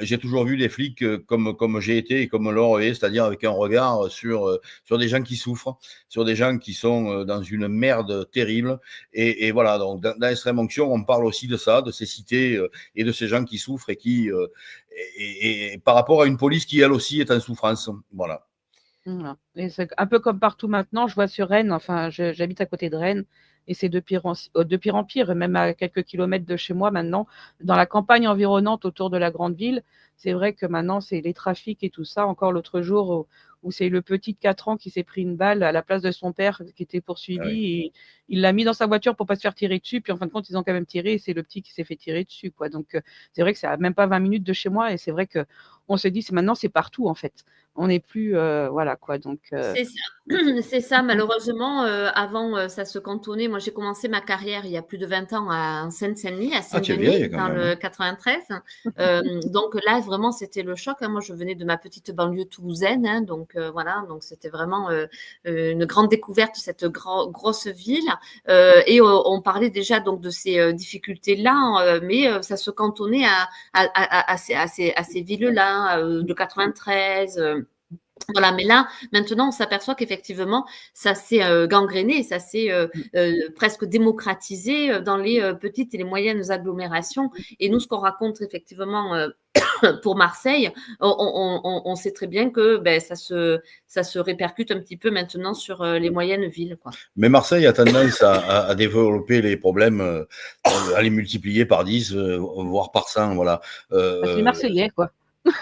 J'ai toujours vu des flics comme j'ai été et comme Laure est, c'est-à-dire avec un regard sur des gens qui souffrent, sur des gens qui sont dans une merde terrible. Et voilà, donc dans Extrême Onction, on parle aussi de ça, de ces cités et de ces gens qui souffrent et par rapport à une police qui, elle aussi, est en souffrance. Voilà. Voilà. Et c'est un peu comme partout maintenant, je vois sur Rennes, enfin j'habite à côté de Rennes, et c'est de pire en pire, même à quelques kilomètres de chez moi maintenant, dans la campagne environnante autour de la grande ville. C'est vrai que maintenant c'est les trafics et tout ça. Encore l'autre jour où c'est le petit de 4 ans qui s'est pris une balle à la place de son père qui était poursuivi, et il l'a mis dans sa voiture pour pas se faire tirer dessus, puis en fin de compte ils ont quand même tiré et c'est le petit qui s'est fait tirer dessus, quoi. Donc c'est vrai que c'est à même pas 20 minutes de chez moi, et c'est vrai que on se dit maintenant c'est partout en fait. On n'est plus voilà quoi, donc c'est ça malheureusement. Avant ça se cantonnait. Moi j'ai commencé ma carrière il y a plus de 20 ans en Seine-Saint-Denis, à Saint-Denis, dans le 93. Donc là vraiment c'était le choc. Moi je venais de ma petite banlieue toulousaine, donc voilà, donc c'était vraiment une grande découverte, cette grosse ville. Et on parlait déjà donc de ces difficultés là, mais ça se cantonnait à ces villes là, de 93. Voilà, mais là, maintenant, on s'aperçoit qu'effectivement, ça s'est gangréné, ça s'est presque démocratisé dans les petites et les moyennes agglomérations. Et nous, ce qu'on raconte effectivement pour Marseille, on sait très bien que ça se répercute un petit peu maintenant sur les moyennes villes, quoi. Mais Marseille a tendance à développer les problèmes, à les multiplier par 10, voire par 100. Voilà. C'est les Marseillais, quoi.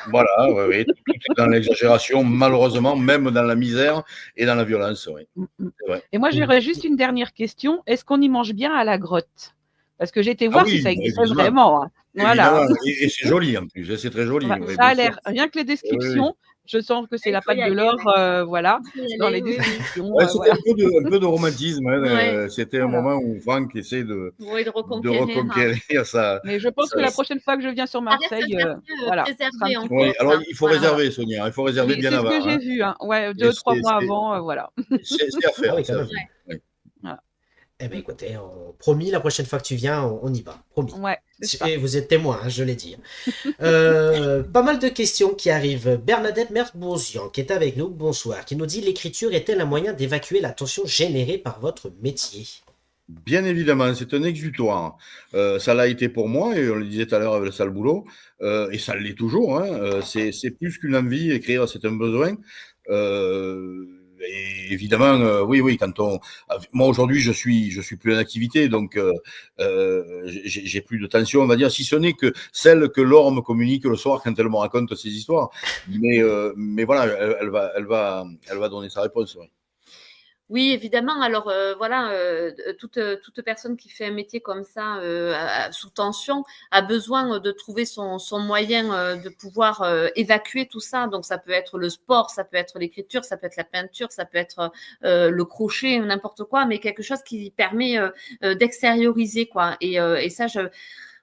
Voilà, oui, tout est dans l'exagération, malheureusement, même dans la misère et dans la violence. Oui. Et moi, j'aurais juste une dernière question. Est-ce qu'on y mange bien à la grotte? Parce que j'ai été voir si ça existait vraiment. Hein. Voilà. Et c'est joli en plus, c'est très joli. Enfin, ça a l'air, rien que les descriptions, je sens que c'est la pâte de l'or, voilà, dans les descriptions. C'était un peu de romantisme. C'était un moment où Franck essaie de reconquérir ça. Mais je pense que la prochaine fois que je viens sur Marseille, voilà. Oui, alors il faut réserver, Sonia. Il faut réserver bien avant. C'est ce que j'ai vu. 2-3 mois avant, voilà. C'est à faire. Eh bien, écoutez, promis, la prochaine fois que tu viens, on y va. Promis. Ouais, et vous êtes témoin, je l'ai dit. Pas mal de questions qui arrivent. Bernadette Merbourzian, qui est avec nous, bonsoir, qui nous dit: l'écriture est-elle un moyen d'évacuer la tension générée par votre métier? Bien évidemment, c'est un exutoire. Ça l'a été pour moi, et on le disait tout à l'heure avec le sale boulot, et ça l'est toujours, hein. C'est plus qu'une envie, écrire, c'est un besoin. Et évidemment, oui, quand moi aujourd'hui, je suis plus en activité, donc j'ai plus de tension, on va dire, si ce n'est que celle que Laure me communique le soir quand elle me raconte ses histoires. Mais voilà, elle va donner sa réponse. Ouais. Oui, évidemment. Alors voilà, toute personne qui fait un métier comme ça, sous tension, a besoin de trouver son moyen de pouvoir évacuer tout ça. Donc ça peut être le sport, ça peut être l'écriture, ça peut être la peinture, ça peut être le crochet, n'importe quoi, mais quelque chose qui permet d'extérioriser, quoi. Et ça,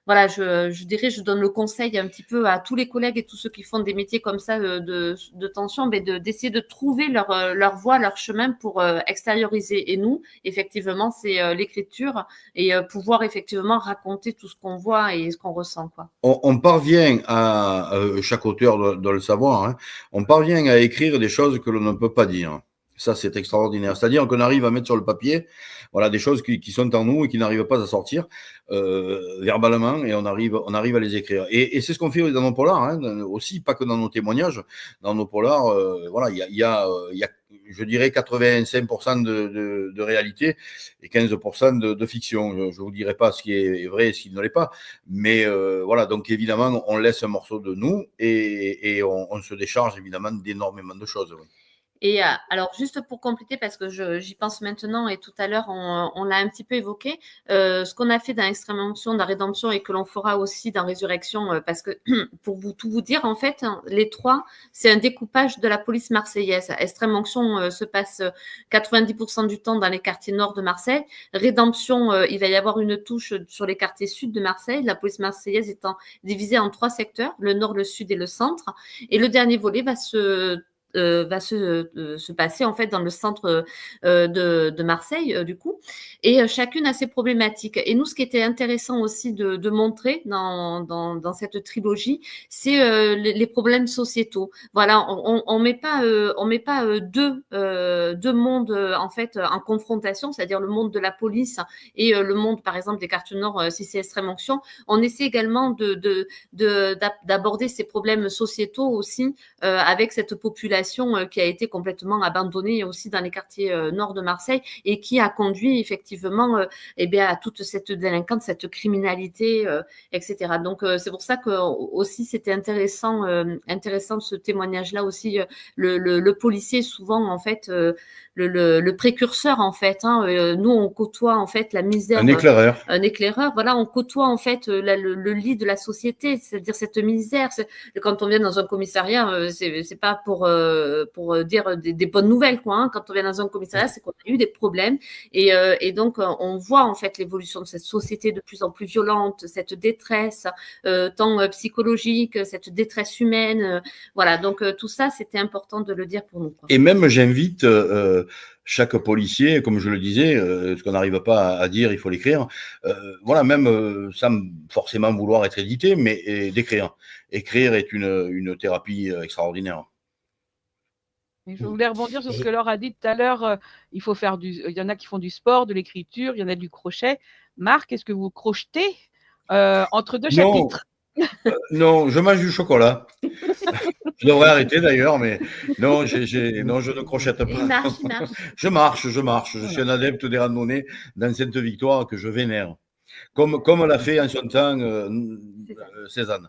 voilà, je dirais, je donne le conseil un petit peu à tous les collègues et tous ceux qui font des métiers comme ça de tension, mais d'essayer de trouver leur voie, leur chemin pour extérioriser. Et nous, effectivement, c'est l'écriture et pouvoir effectivement raconter tout ce qu'on voit et ce qu'on ressent, quoi. On parvient à, chaque auteur doit le savoir, hein, on parvient à écrire des choses que l'on ne peut pas dire. Ça, c'est extraordinaire. C'est-à-dire qu'on arrive à mettre sur le papier, voilà, des choses qui sont en nous et qui n'arrivent pas à sortir verbalement, et on arrive à les écrire. Et c'est ce qu'on fait dans nos polars, hein, aussi, pas que dans nos témoignages. Dans nos polars, voilà, il y a, je dirais, 85% de réalité et 15% de fiction. Je vous dirai pas ce qui est vrai et ce qui ne l'est pas, mais voilà. Donc évidemment, on laisse un morceau de nous et on se décharge évidemment d'énormément de choses. Oui. Et alors, juste pour compléter, parce que j'y pense maintenant et tout à l'heure, on l'a un petit peu évoqué, ce qu'on a fait dans Extrême Onction, dans Rédemption, et que l'on fera aussi dans Résurrection, parce que pour tout vous dire, en fait, les trois, c'est un découpage de la police marseillaise. Extrême Onction se passe 90% du temps dans les quartiers nord de Marseille. Rédemption, il va y avoir une touche sur les quartiers sud de Marseille, la police marseillaise étant divisée en 3 secteurs, le nord, le sud et le centre. Et le dernier volet va se passer en fait dans le centre de Marseille du coup, et chacune a ses problématiques. Et nous, ce qui était intéressant aussi de montrer dans cette trilogie, c'est les problèmes sociétaux. Voilà, on met pas deux mondes en fait en confrontation, c'est-à-dire le monde de la police et le monde par exemple des quartiers nord si c'est Extrême Onction. On essaie également d'aborder ces problèmes sociétaux aussi avec cette population qui a été complètement abandonnée aussi dans les quartiers nord de Marseille, et qui a conduit effectivement à toute cette délinquance, cette criminalité, etc. Donc c'est pour ça que aussi c'était intéressant ce témoignage-là aussi. Le policier souvent en fait le précurseur en fait. Nous on côtoie en fait la misère. Un éclaireur. Un éclaireur. Voilà, on côtoie en fait le lit de la société, c'est-à-dire cette misère. Quand on vient dans un commissariat, c'est pas pour dire des bonnes nouvelles, quoi. Hein. Quand on vient dans un commissariat, c'est qu'on a eu des problèmes, et donc on voit en fait l'évolution de cette société de plus en plus violente, cette détresse tant psychologique, cette détresse humaine. Voilà, donc tout ça, c'était important de le dire pour nous, quoi. Et même, j'invite chaque policier, comme je le disais, ce qu'on n'arrive pas à dire, il faut l'écrire. Voilà, même sans forcément vouloir être édité, mais d'écrire. Écrire est une thérapie extraordinaire. Et je voulais rebondir sur ce que Laure a dit tout à l'heure. Il y en a qui font du sport, de l'écriture, il y en a du crochet. Marc, est-ce que vous crochetez entre deux chapitres? Non, je mange du chocolat. Je devrais arrêter d'ailleurs, mais non, non, je ne crochette pas. Il marche. Je marche. Je suis un adepte des randonnées dans Sainte-Victoire que je vénère. Comme l'a fait en son temps Cézanne.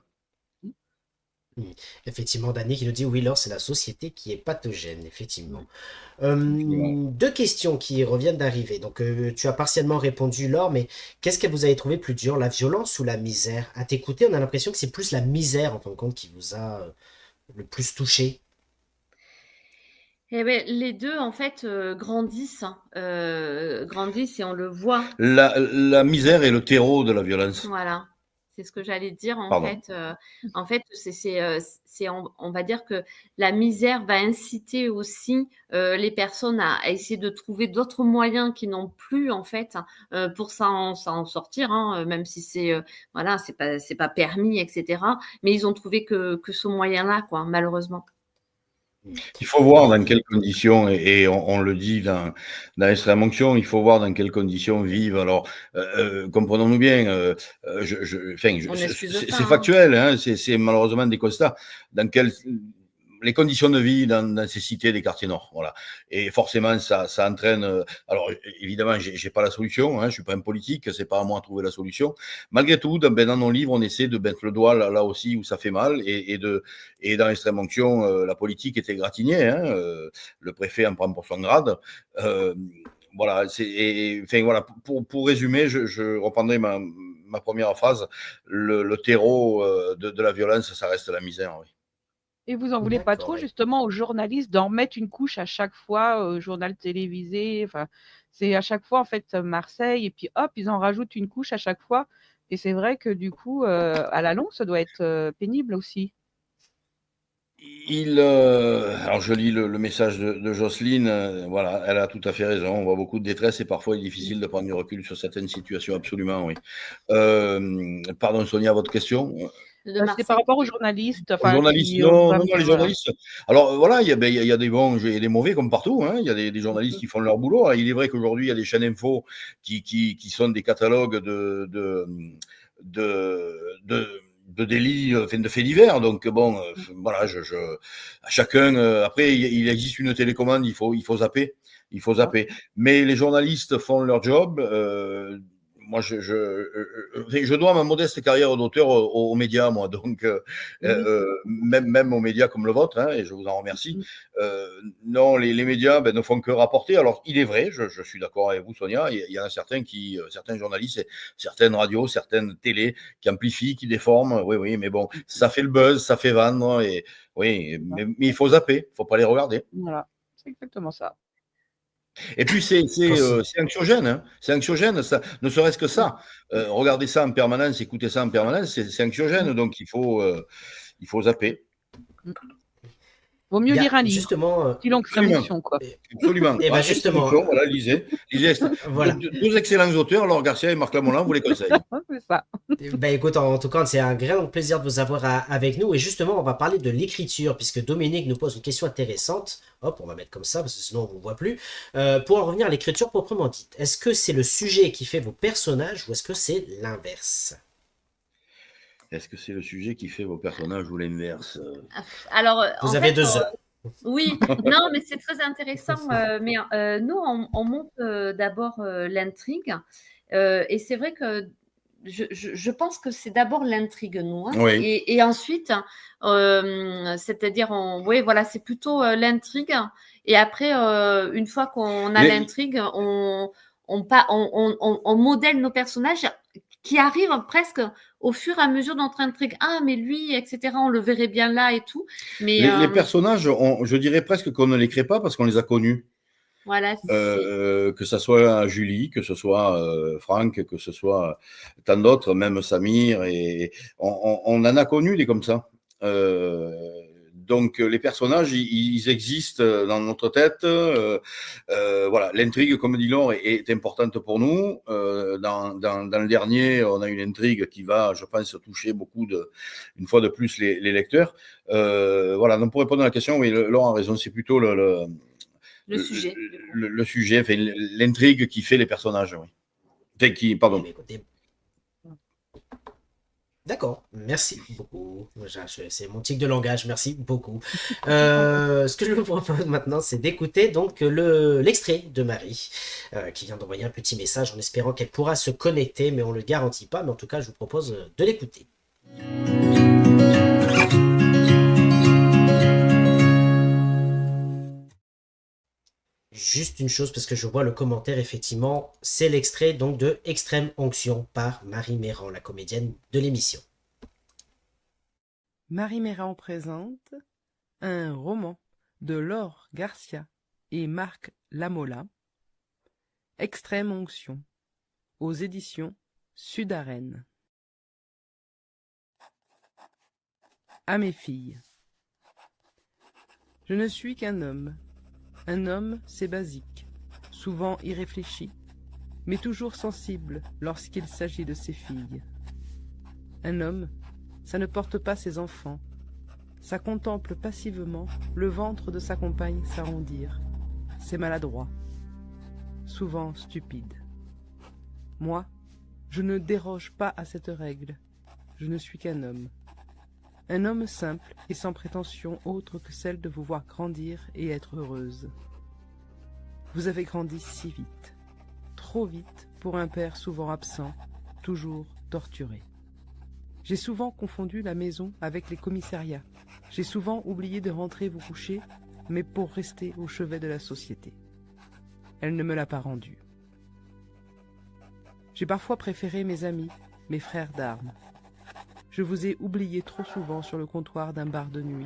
Effectivement, Dany qui nous dit oui, Laure, c'est la société qui est pathogène, effectivement. Deux questions qui reviennent d'arriver. Donc, tu as partiellement répondu, Laure, mais qu'est-ce que vous avez trouvé plus dur, la violence ou la misère? À t'écouter, on a l'impression que c'est plus la misère, en fin de compte, qui vous a le plus touché. Eh ben, les deux, en fait, grandissent et on le voit. La misère est le terreau de la violence. Voilà. C'est ce que j'allais dire, en Pardon. fait. En fait, on va dire que la misère va inciter aussi les personnes à essayer de trouver d'autres moyens qui n'ont plus, en fait, pour s'en sortir, hein, même si voilà, c'est pas permis, etc. Mais ils ont trouvé que ce moyen-là, quoi, malheureusement. Il faut voir dans quelles conditions, et on le dit dans Extrême Onction, il faut voir dans quelles conditions vivent. Alors, comprenons-nous bien, On n'excuse c'est pas, hein. factuel, hein, c'est malheureusement des constats. Dans quelles les conditions de vie dans ces cités des quartiers nord, voilà. Et forcément, ça entraîne. Alors, évidemment, j'ai pas la solution. Je suis pas un politique, c'est pas à moi de trouver la solution. Malgré tout, dans nos livres, on essaie de mettre le doigt là aussi où ça fait mal, et dans Extrême Onction, la politique est égratignée. Le préfet en prend pour son grade. Voilà. Voilà. Pour résumer, je reprendrai ma première phrase. Le terreau de la violence, ça reste la misère. Oui. Et vous en voulez pas trop, D'accord, oui. justement, aux journalistes d'en mettre une couche à chaque fois, au journal télévisé. Enfin, c'est à chaque fois, en fait, Marseille, et puis hop, ils en rajoutent une couche à chaque fois. Et c'est vrai que du coup, à la longue, ça doit être pénible aussi. Alors je lis le message de Jocelyne, voilà, elle a tout à fait raison. On voit beaucoup de détresse et parfois il est difficile de prendre du recul sur certaines situations, absolument, oui. Pardon Sonia, votre question? De C'était Marseille. par rapport aux journalistes, Aux enfin, journalistes, qui non, vraiment, les journalistes. Alors voilà, il y a des bons et des mauvais comme partout. Il y a des journalistes qui font leur boulot. Il est vrai qu'aujourd'hui, il y a des chaînes info qui sont des catalogues de délits, de faits divers. Donc bon, voilà, à chacun. Après, il existe une télécommande, il faut zapper. Il faut zapper. Mais les journalistes font leur job. Moi, je dois ma modeste carrière d'auteur aux médias, moi. Donc, même aux médias comme le vôtre, et je vous en remercie. Non, les médias ne font que rapporter. Alors, il est vrai, je suis d'accord avec vous, Sonia, il y en a certains journalistes, certaines radios, certaines télés qui amplifient, qui déforment. Oui, mais bon, ça fait le buzz, ça fait vendre. Et, oui, mais il faut zapper, il ne faut pas les regarder. Voilà, c'est exactement ça. Et puis c'est anxiogène, c'est anxiogène, ça, ne serait-ce que ça. Regarder ça en permanence, écouter ça en permanence, c'est anxiogène, donc il faut zapper. Vaut mieux lire un livre, Justement, style Extrême Onction, quoi. Absolument. Et justement, voilà, lisez. voilà. Deux excellents auteurs, Laure Garcia et Marc Lamolan, vous les conseille. C'est ça. Écoute, en tout cas, c'est un grand plaisir de vous avoir avec nous. Et justement, on va parler de l'écriture, puisque Dominique nous pose une question intéressante. Hop, on va mettre comme ça, parce que sinon on ne vous voit plus. Pour en revenir à l'écriture proprement dite, est-ce que c'est le sujet qui fait vos personnages ou est-ce que c'est l'inverse? Est-ce que c'est le sujet qui fait vos personnages ou l'inverse? Alors, Vous avez 2 heures. Oui, non, mais c'est très intéressant. Mais nous, on monte d'abord l'intrigue. Et c'est vrai que je pense que c'est d'abord l'intrigue, nous. Oui. Et ensuite, c'est-à-dire, oui, voilà, c'est plutôt l'intrigue. Et après, une fois qu'on a l'intrigue, on modèle nos personnages qui arrivent presque au fur et à mesure de notre intrigue. Ah, mais lui, etc., on le verrait bien là et tout. Mais, les personnages, je dirais presque qu'on ne les crée pas parce qu'on les a connus. Voilà. Que ce soit Julie, que ce soit Franck, que ce soit tant d'autres, même Samir, et on en a connu des comme ça. Donc les personnages, ils existent dans notre tête. Voilà, l'intrigue, comme dit Laure, est importante pour nous. Dans le dernier, on a une intrigue qui va, je pense, toucher beaucoup une fois de plus les lecteurs. Voilà, donc pour répondre à la question, oui, Laure a raison, c'est plutôt le sujet. Le sujet, enfin, l'intrigue qui fait les personnages, oui. Enfin, pardon. D'accord, merci beaucoup. C'est mon tic de langage, merci beaucoup. Ce que je vous propose maintenant, c'est d'écouter donc l'extrait de Marie, qui vient d'envoyer un petit message en espérant qu'elle pourra se connecter, mais on ne le garantit pas. Mais en tout cas, je vous propose de l'écouter. Juste une chose, parce que je vois le commentaire, effectivement, c'est l'extrait donc de Extrême Onction par Marie Méran, la comédienne de l'émission. Marie Méran présente un roman de Laure Garcia et Marc Lamola, Extrême Onction, aux éditions Sud-Arène. À mes filles. Je ne suis qu'un homme. Un homme, c'est basique, souvent irréfléchi, mais toujours sensible lorsqu'il s'agit de ses filles. Un homme, ça ne porte pas ses enfants, Ça contemple passivement le ventre de sa compagne s'arrondir. C'est maladroit, souvent stupide. Moi, je ne déroge pas à cette règle. Je ne suis qu'un homme. Un homme simple et sans prétention autre que celle de vous voir grandir et être heureuse. Vous avez grandi si vite, trop vite pour un père souvent absent, toujours torturé. J'ai souvent confondu la maison avec les commissariats. J'ai souvent oublié de rentrer vous coucher, mais pour rester au chevet de la société. Elle ne me l'a pas rendu. J'ai parfois préféré mes amis, mes frères d'armes. Je vous ai oublié trop souvent sur le comptoir d'un bar de nuit,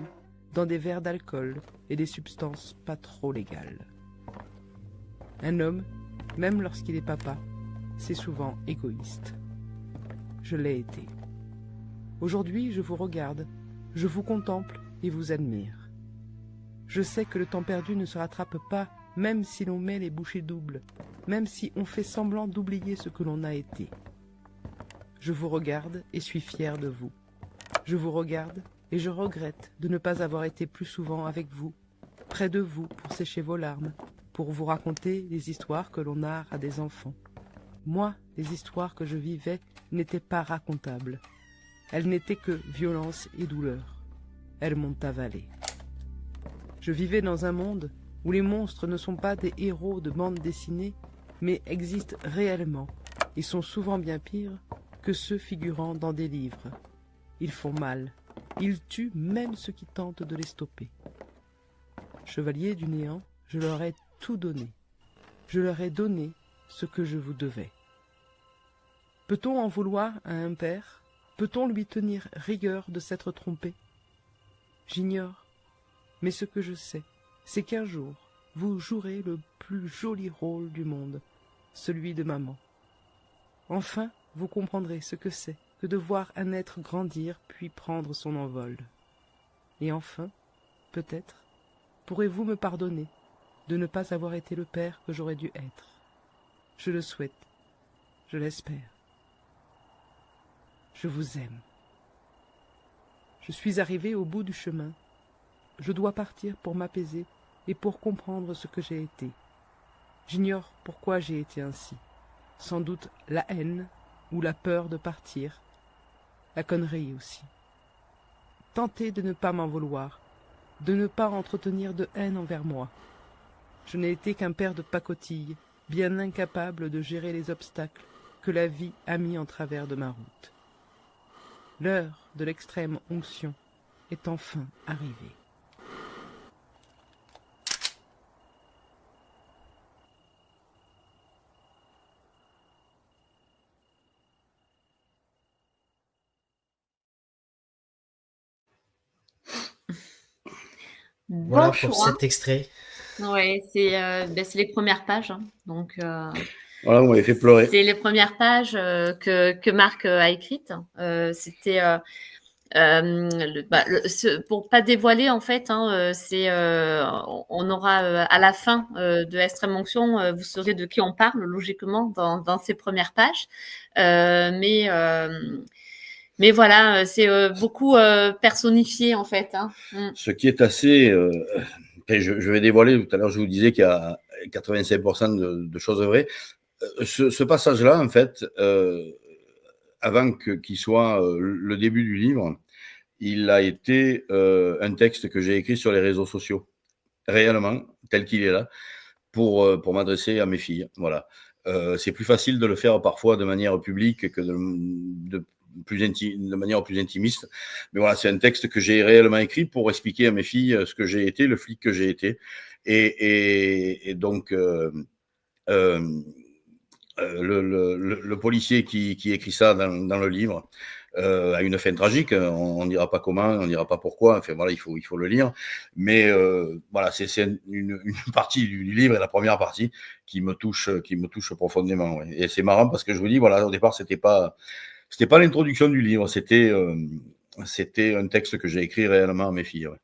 dans des verres d'alcool et des substances pas trop légales. Un homme, même lorsqu'il est papa, c'est souvent égoïste. Je l'ai été. Aujourd'hui, je vous regarde, je vous contemple et vous admire. Je sais que le temps perdu ne se rattrape pas, même si l'on met les bouchées doubles, même si on fait semblant d'oublier ce que l'on a été. Je vous regarde et suis fier de vous. Je vous regarde et je regrette de ne pas avoir été plus souvent avec vous, près de vous pour sécher vos larmes, pour vous raconter les histoires que l'on narre à des enfants. Moi, les histoires que je vivais n'étaient pas racontables. Elles n'étaient que violence et douleur. Elles m'ont avalé. Je vivais dans un monde où les monstres ne sont pas des héros de bande dessinée, mais existent réellement et sont souvent bien pires que ceux figurant dans des livres. Ils font mal. Ils tuent même ceux qui tentent de les stopper. Chevaliers du néant, je leur ai tout donné. Je leur ai donné ce que je vous devais. Peut-on en vouloir à un père? Peut-on lui tenir rigueur de s'être trompé? J'ignore, mais ce que je sais, c'est qu'un jour, vous jouerez le plus joli rôle du monde, celui de maman. Enfin, vous comprendrez ce que c'est que de voir un être grandir puis prendre son envol. Et enfin, peut-être, pourrez-vous me pardonner de ne pas avoir été le père que j'aurais dû être. Je le souhaite, je l'espère. Je vous aime. Je suis arrivé au bout du chemin. Je dois partir pour m'apaiser et pour comprendre ce que j'ai été. J'ignore pourquoi j'ai été ainsi. Sans doute la haine ou la peur de partir. La connerie aussi. Tentez de ne pas m'en vouloir, de ne pas entretenir de haine envers moi. Je n'ai été qu'un père de pacotille, bien incapable de gérer les obstacles que la vie a mis en travers de ma route. L'heure de l'extrême onction est enfin arrivée. Voilà Bon pour choix. cet extrait. Ouais, c'est les premières pages, hein. Donc, Voilà, vous m'avez fait pleurer. c'est les premières pages que Marc a écrites. C'était pour pas dévoiler en fait, hein, on aura à la fin de Extrême Onction, vous saurez de qui on parle logiquement dans ces premières pages. Mais voilà, c'est beaucoup personnifié en fait, hein. Ce qui est assez... je vais dévoiler, tout à l'heure je vous disais qu'il y a 85% de choses vraies. Ce passage-là, en fait, avant qu'il soit le début du livre, il a été un texte que j'ai écrit sur les réseaux sociaux, réellement, tel qu'il est là, pour m'adresser à mes filles. Voilà. C'est plus facile de le faire parfois de manière publique que de manière plus intimiste. Mais voilà, c'est un texte que j'ai réellement écrit pour expliquer à mes filles ce que j'ai été, le flic que j'ai été. Et donc, le policier qui écrit ça dans le livre a une fin tragique. On ne dira pas comment, on ne dira pas pourquoi. Enfin voilà, il faut le lire. Mais voilà, c'est une partie du livre et la première partie qui me touche profondément. Ouais. Et c'est marrant parce que je vous dis, voilà, au départ, c'était pas l'introduction du livre, c'était un texte que j'ai écrit réellement à mes filles. Ouais.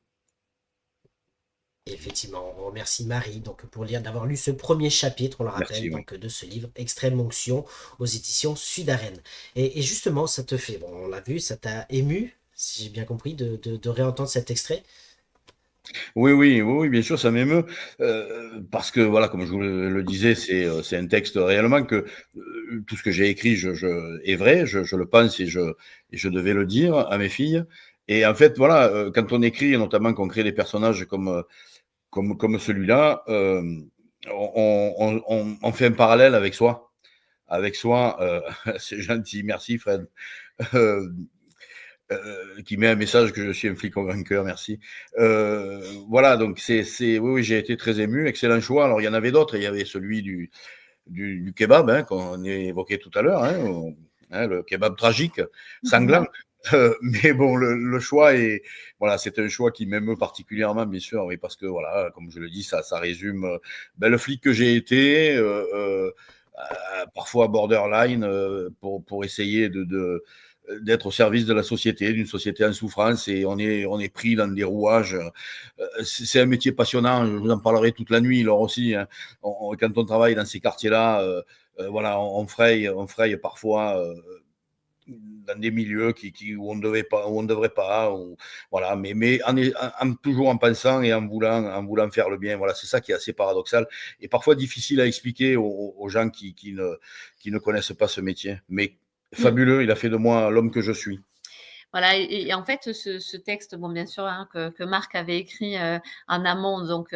Effectivement, on remercie Marie donc, d'avoir lu ce premier chapitre, on le rappelle, Merci, donc, de ce livre Extrême Onction aux éditions Sud-Arène. Et justement, ça te fait, bon, on l'a vu, ça t'a ému, si j'ai bien compris, de réentendre cet extrait. Oui, bien sûr, ça m'émeut, parce que voilà, comme je vous le disais, c'est un texte réellement que tout ce que j'ai écrit est vrai, je le pense et je devais le dire à mes filles. Et en fait, voilà, quand on écrit, et notamment qu'on crée des personnages comme celui-là, on fait un parallèle avec soi. Avec soi, c'est gentil, merci Fred. Euh, qui met un message que je suis un flic au grand cœur, merci. Voilà, donc oui, j'ai été très ému, excellent choix. Alors il y en avait d'autres, il y avait celui du kebab hein, qu'on évoquait tout à l'heure, le kebab tragique, sanglant. Mais bon, le choix est, voilà, c'est un choix qui m'émeut particulièrement, bien sûr, oui, parce que voilà, comme je le dis, ça résume le flic que j'ai été, parfois borderline, pour essayer d'être au service de la société, d'une société en souffrance, et on est pris dans des rouages. C'est un métier passionnant, je vous en parlerai toute la nuit, là aussi. Hein. Quand on travaille dans ces quartiers-là, voilà, on fraye parfois dans des milieux où on ne devrait pas, voilà, mais toujours en pensant et en voulant faire le bien. Voilà, c'est ça qui est assez paradoxal et parfois difficile à expliquer aux gens qui ne connaissent pas ce métier. Mais fabuleux, il a fait de moi l'homme que je suis. Voilà, et en fait, ce texte, bon, bien sûr, hein, que Marc avait écrit en amont, donc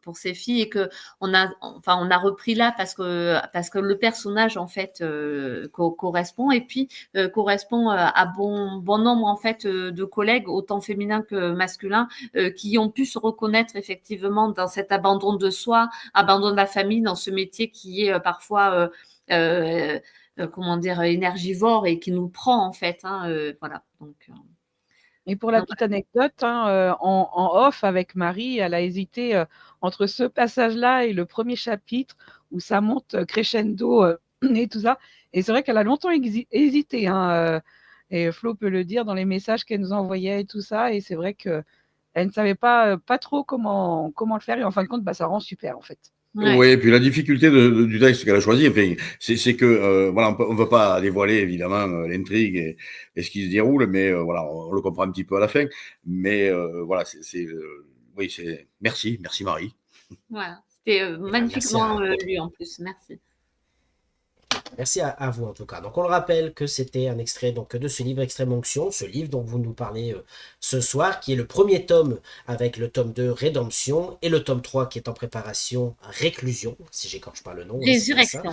pour ses filles, et que on a repris là parce que le personnage en fait correspond, et puis correspond à bon nombre en fait de collègues, autant féminins que masculins, qui ont pu se reconnaître effectivement dans cet abandon de soi, abandon de la famille, dans ce métier qui est parfois comment dire, énergivore et qui nous prend en fait. Voilà. Et pour la petite anecdote, hein, en off avec Marie, elle a hésité entre ce passage-là et le premier chapitre où ça monte crescendo et tout ça. Et c'est vrai qu'elle a longtemps hésité. Hein, et Flo peut le dire dans les messages qu'elle nous envoyait et tout ça. Et c'est vrai qu'elle ne savait pas trop comment le faire. Et en fin de compte, ça rend super en fait. Ouais. Oui, et puis la difficulté du texte qu'elle a choisi, enfin, c'est que voilà, on ne veut pas dévoiler évidemment l'intrigue et ce qui se déroule, mais voilà, on le comprend un petit peu à la fin. Mais voilà, oui, c'est merci Marie. Voilà, c'était magnifiquement lu en plus, merci. Merci à vous en tout cas. Donc on le rappelle que c'était un extrait donc, de ce livre Extrême Onction, ce livre dont vous nous parlez ce soir, qui est le premier tome avec le tome 2 Rédemption et le tome 3 qui est en préparation Réclusion, si j'écorche pas le nom. Résurrection.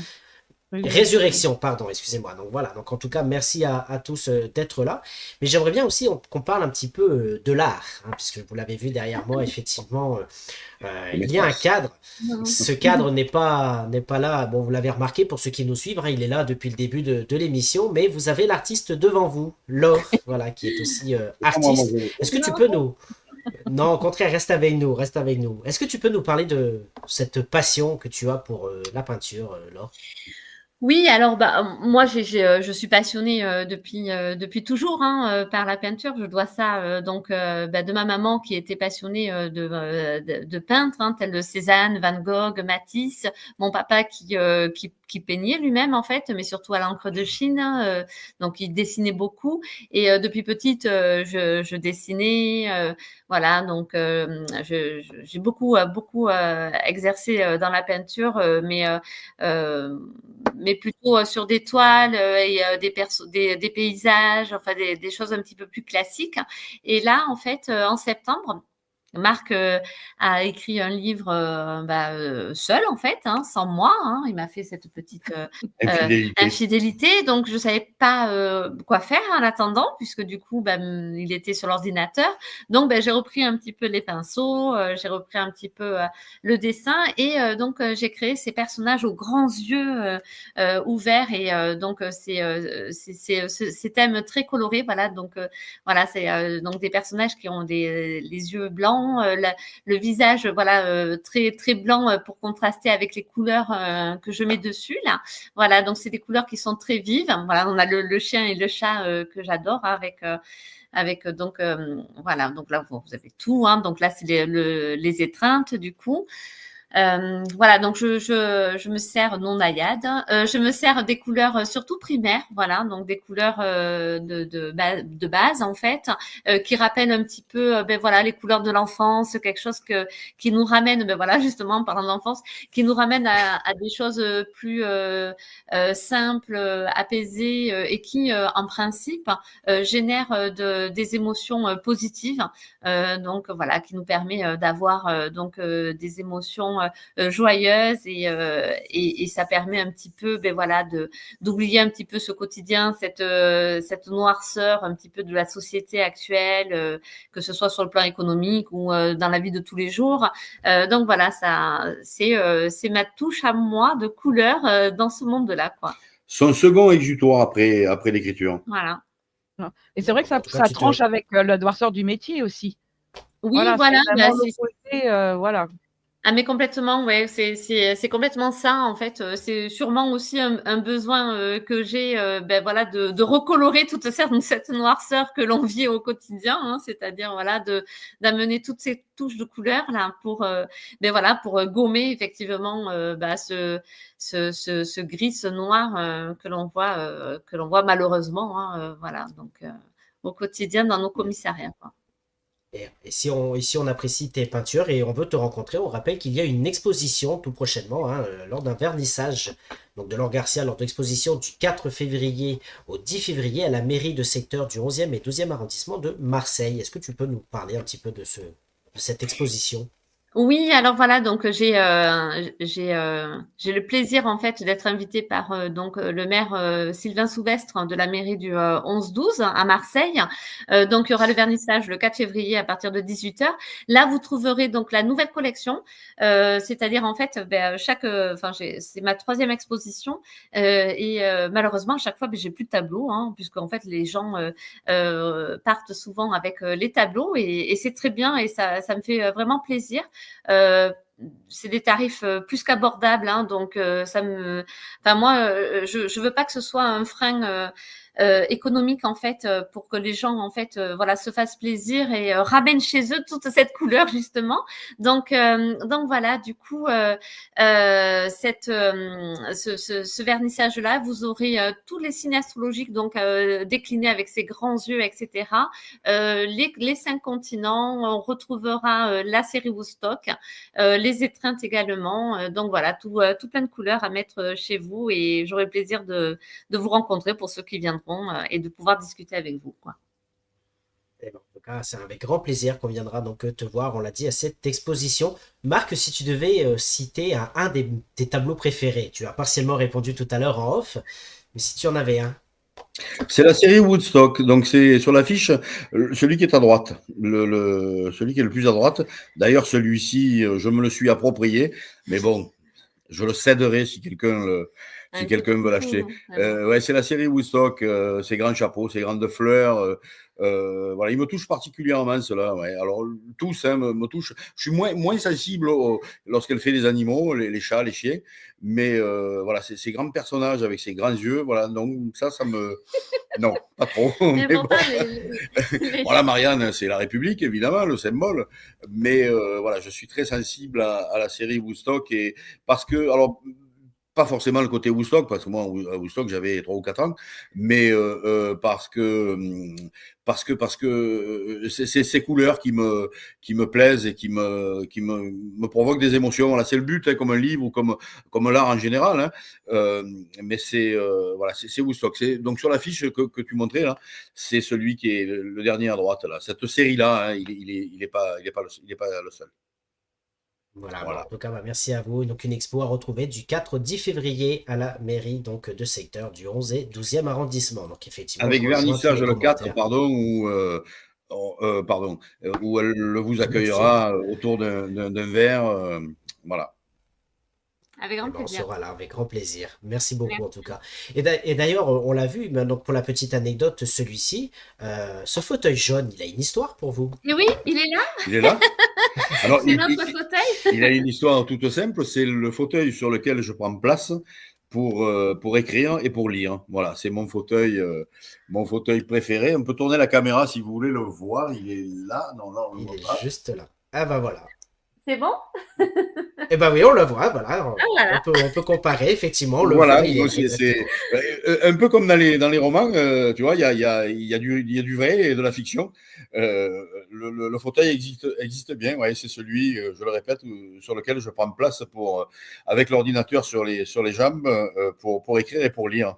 Résurrection, pardon, excusez-moi. Donc voilà, donc en tout cas, merci à tous d'être là. Mais j'aimerais bien aussi qu'on parle un petit peu de l'art, hein, puisque vous l'avez vu derrière moi, effectivement, il y a un cadre. Ce cadre n'est pas là, bon, vous l'avez remarqué pour ceux qui nous suivent, hein, il est là depuis le début de l'émission, mais vous avez l'artiste devant vous, Laure, voilà, qui est aussi artiste. Est-ce que tu peux nous... Non, au contraire, reste avec nous, reste avec nous. Est-ce que tu peux nous parler de cette passion que tu as pour la peinture, Laure ? Oui, alors moi je suis passionnée depuis toujours par la peinture. Je dois ça donc de ma maman qui était passionnée de peintre, tel Cézanne, Van Gogh, Matisse. Mon papa qui peignait lui-même en fait, mais surtout à l'encre de Chine. Donc il dessinait beaucoup et depuis petite je dessinais. Voilà, donc j'ai beaucoup exercé dans la peinture, mais plutôt sur des toiles et des paysages, enfin des choses un petit peu plus classiques. Et là, en fait, en septembre, Marc a écrit un livre seul en fait, sans moi. Il m'a fait cette petite infidélité, donc je savais pas quoi faire en attendant, puisque du coup il était sur l'ordinateur. Donc j'ai repris un petit peu les pinceaux, j'ai repris un petit peu le dessin et donc j'ai créé ces personnages aux grands yeux ouverts et donc ces thèmes très colorés. Voilà, donc voilà, c'est donc des personnages qui ont les yeux blancs. Le visage très très blanc pour contraster avec les couleurs que je mets dessus là. Voilà, donc c'est des couleurs qui sont très vives. Voilà, on a le chien et le chat que j'adore avec donc voilà, donc là vous avez tout donc là c'est les étreintes du coup. Voilà, donc je me sers non naïade. Je me sers des couleurs surtout primaires, voilà, donc des couleurs de base en fait, qui rappellent un petit peu, ben voilà, les couleurs de l'enfance, quelque chose qui nous ramène, ben voilà, justement, en parlant d'enfance, qui nous ramène à des choses plus simples, apaisées, et qui, en principe, génèrent des émotions positives. Donc voilà, qui nous permet d'avoir donc des émotions joyeuses et ça permet un petit peu, ben voilà, d'oublier un petit peu ce quotidien, cette noirceur un petit peu de la société actuelle, que ce soit sur le plan économique ou dans la vie de tous les jours. Donc voilà, ça, c'est ma touche à moi de couleur dans ce monde-là, quoi. Son second exutoire après l'écriture. Voilà. Et c'est vrai que En tout cas, ça tranche avec la noirceur du métier aussi. Oui, Voilà, voilà, c'est bah, vraiment l'opposé, voilà. Ah mais complètement, ouais, c'est complètement ça en fait. C'est sûrement aussi un besoin que j'ai, ben voilà, de recolorer toute cette noirceur que l'on vit au quotidien, hein, c'est-à-dire voilà d'amener toutes ces touches de couleur là pour ben voilà pour gommer effectivement bah, ce gris, ce noir que l'on voit malheureusement, hein, voilà donc au quotidien dans nos commissariats, quoi. Et si on apprécie tes peintures et on veut te rencontrer, on rappelle qu'il y a une exposition tout prochainement, hein, lors d'un vernissage donc de Laure Garcia, lors de l'exposition du 4 février au 10 février à la mairie de secteur du 11e et 12e arrondissement de Marseille. Est-ce que tu peux nous parler un petit peu de cette exposition? Oui, alors voilà, donc j'ai le plaisir en fait d'être invitée par donc le maire Sylvain Souvestre de la mairie du 11-12 à Marseille. Donc il y aura le vernissage le 4 février à partir de 18h. Là, vous trouverez donc la nouvelle collection, c'est-à-dire en fait c'est ma 3e exposition et malheureusement à chaque fois j'ai plus de tableau, hein, puisque en fait les gens partent souvent avec les tableaux et c'est très bien et ça me fait vraiment plaisir. Euh, c'est des tarifs plus qu'abordables, hein, donc moi, je veux pas que ce soit un frein économique en fait pour que les gens en fait voilà se fassent plaisir et ramènent chez eux toute cette couleur justement. Donc voilà, du coup ce vernissage là, vous aurez tous les signes astrologiques donc déclinés avec ses grands yeux, etc. Les 5 continents, on retrouvera la série Woodstock, les étreintes également. Donc voilà, tout plein de couleurs à mettre chez vous et j'aurai le plaisir de vous rencontrer pour ceux qui viendront et de pouvoir discuter avec vous, quoi. Eh ben, en tout cas, c'est avec grand plaisir qu'on viendra donc te voir, on l'a dit, à cette exposition. Marc, si tu devais citer un des tableaux préférés, tu as partiellement répondu tout à l'heure en off, mais si tu en avais un. C'est la série Woodstock, donc c'est sur l'affiche celui qui est à droite, celui qui est le plus à droite. D'ailleurs, celui-ci, je me le suis approprié, mais bon, je le céderai si quelqu'un veut l'acheter. Ouais, c'est la série Woodstock, ces grands chapeaux, ces grandes fleurs. Voilà, il me touche particulièrement cela. Ouais. Alors tous me touchent. Je suis moins sensible lorsqu'elle fait des animaux, les chats, les chiens. Mais voilà, ces grands personnages avec ces grands yeux, voilà. Donc ça me non, pas trop. Mais bon. Voilà, Marianne, c'est la République évidemment, le symbole. Mais voilà, je suis très sensible à la série Woodstock et parce que alors. Pas forcément le côté Woodstock, parce que moi, à Woodstock, j'avais 3 ou 4 ans, mais parce que c'est ces couleurs qui me plaisent et qui me provoquent des émotions. Voilà, c'est le but, hein, comme un livre ou comme l'art en général. Hein. Mais c'est voilà, c'est Woodstock. Donc sur l'affiche que tu montrais là, c'est celui qui est le dernier à droite là. Cette série-là, hein, il est pas le seul. Voilà, bon, en tout cas, merci à vous. Donc, une expo à retrouver du 4 au 10 février à la mairie donc, de secteur du 11 et 12e arrondissement. Donc, effectivement, avec vernissage le 4, pardon, où elle vous accueillera autour d'un verre. Voilà. Avec grand plaisir. On sera là avec grand plaisir. Merci beaucoup en tout cas. Et d'ailleurs, on l'a vu, donc pour la petite anecdote, celui-ci, ce fauteuil jaune, il a une histoire pour vous. Et oui, il est là. Il est là. Alors, c'est notre fauteuil. Il a une histoire toute simple. C'est le fauteuil sur lequel je prends place pour écrire et pour lire. Voilà, c'est mon fauteuil préféré. On peut tourner la caméra si vous voulez le voir. Il est là. Non, là, on le voit pas. Juste là. Ah bah voilà. C'est bon? Eh ben oui, on le voit, voilà. Ah, voilà. On peut comparer, effectivement, on le Voilà, voit. Il donc est c'est un peu comme dans les romans, tu vois, il y a du vrai et de la fiction. Le fauteuil existe bien, ouais, c'est celui, je le répète, sur lequel je prends place avec l'ordinateur sur les jambes pour écrire et pour lire.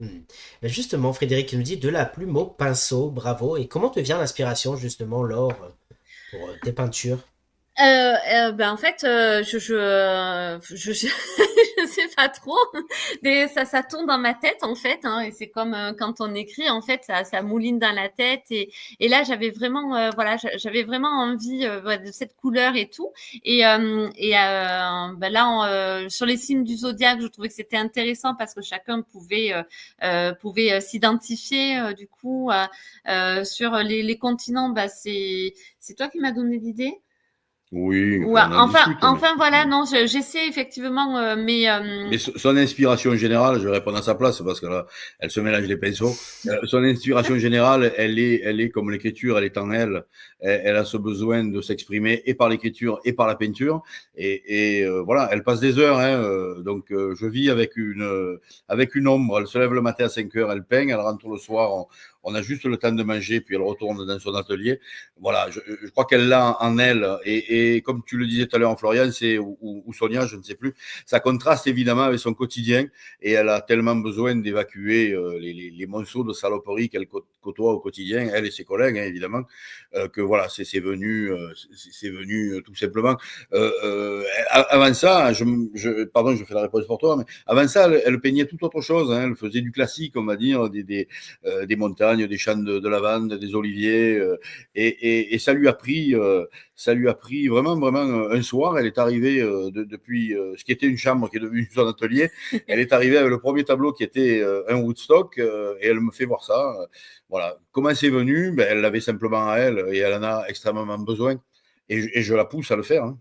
Ben justement, Frédéric nous dit de la plume au pinceau, bravo. Et comment te vient l'inspiration, justement, Laure, pour tes peintures? Ben en fait, je sais pas trop, mais ça tourne dans ma tête en fait, hein, et c'est comme quand on écrit en fait, ça mouline dans la tête et là j'avais vraiment voilà, j'avais vraiment envie ouais, de cette couleur et tout ben là sur les signes du zodiaque, je trouvais que c'était intéressant parce que chacun pouvait s'identifier du coup sur les continents. Bah c'est toi qui m'as donné l'idée. Oui, Ouais, on en discute. enfin voilà, non, j'essaie effectivement, Mais son inspiration générale, je vais répondre à sa place parce que là, elle se mélange les pinceaux. Son inspiration générale, elle est comme l'écriture, elle est en elle. Elle a ce besoin de s'exprimer et par l'écriture et par la peinture. Voilà, elle passe des heures. Hein, donc, je vis avec une ombre. Elle se lève le matin à 5 heures, elle peint, elle rentre le soir. On a juste le temps de manger, puis elle retourne dans son atelier. Voilà, je crois qu'elle l'a en elle. Et comme tu le disais tout à l'heure en Florian, ou Sonia, je ne sais plus, ça contraste évidemment avec son quotidien et elle a tellement besoin d'évacuer les monceaux de saloperies qu'elle côtoie au quotidien, elle et ses collègues, hein, évidemment, que voilà, c'est venu tout simplement. Avant ça, pardon, je fais la réponse pour toi, mais avant ça, elle peignait tout autre chose. Hein, elle faisait du classique, on va dire, des montagnes, des champs de lavande, des oliviers, et ça lui a pris vraiment, vraiment un soir. Elle est arrivée depuis ce qui était une chambre qui est devenue son atelier. Elle est arrivée avec le premier tableau qui était un Woodstock et elle me fait voir ça. Voilà. Comment c'est venu? Ben, elle l'avait simplement à elle et elle en a extrêmement besoin. Et je la pousse à le faire. Hein.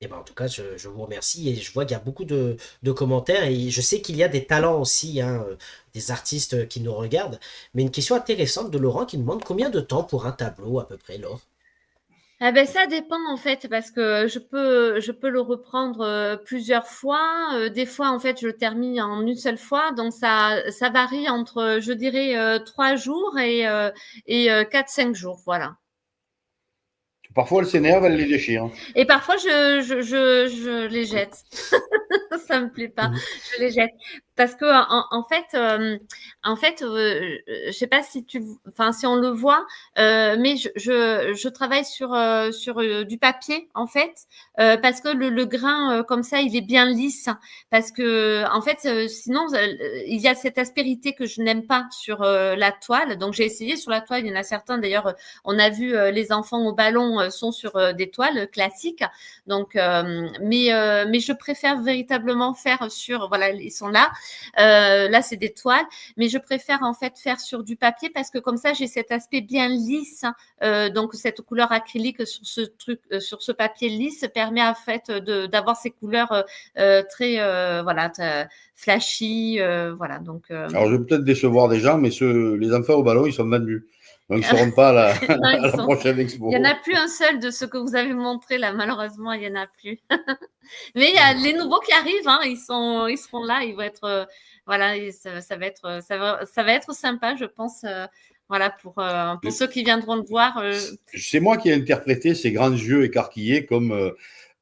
Eh ben, en tout cas, je vous remercie et je vois qu'il y a beaucoup de commentaires et je sais qu'il y a des talents aussi, hein, des artistes qui nous regardent. Mais une question intéressante de Laurent qui nous demande combien de temps pour un tableau à peu près, Laure? ah ben ça dépend en fait parce que je peux le reprendre plusieurs fois. Des fois en fait je le termine en une seule fois, donc ça varie entre je dirais 3 jours et 4-5 jours, voilà. Parfois, elle s'énerve, elle les déchire. Et parfois je les jette. Ça me plaît pas, je les jette parce que en fait, je sais pas si on le voit, mais je travaille sur du papier en fait, parce que le grain comme ça, il est bien lisse. Parce que en fait, sinon, il y a cette aspérité que je n'aime pas sur la toile. Donc j'ai essayé sur la toile. Il y en a certains d'ailleurs. On a vu les enfants au ballon sont sur des toiles classiques. Donc, mais je préfère véritablement faire sur, voilà, ils sont là. Là, c'est des toiles, mais je préfère en fait faire sur du papier parce que comme ça, j'ai cet aspect bien lisse. Donc, cette couleur acrylique sur ce truc, sur ce papier lisse permet en fait d'avoir ces couleurs très, voilà, flashy, voilà. Donc, Alors, je vais peut-être décevoir des gens, mais les enfants au ballon, ils sont vendus. Donc, ils ne seront pas non, à la prochaine expo. Il n'y en a plus un seul de ce que vous avez montré là, malheureusement, il n'y en a plus. Mais il y a les nouveaux qui arrivent, hein, ils seront là, ils vont être, voilà, ça va être sympa, je pense, voilà, pour ceux qui viendront le voir. C'est moi qui ai interprété ces grands yeux écarquillés comme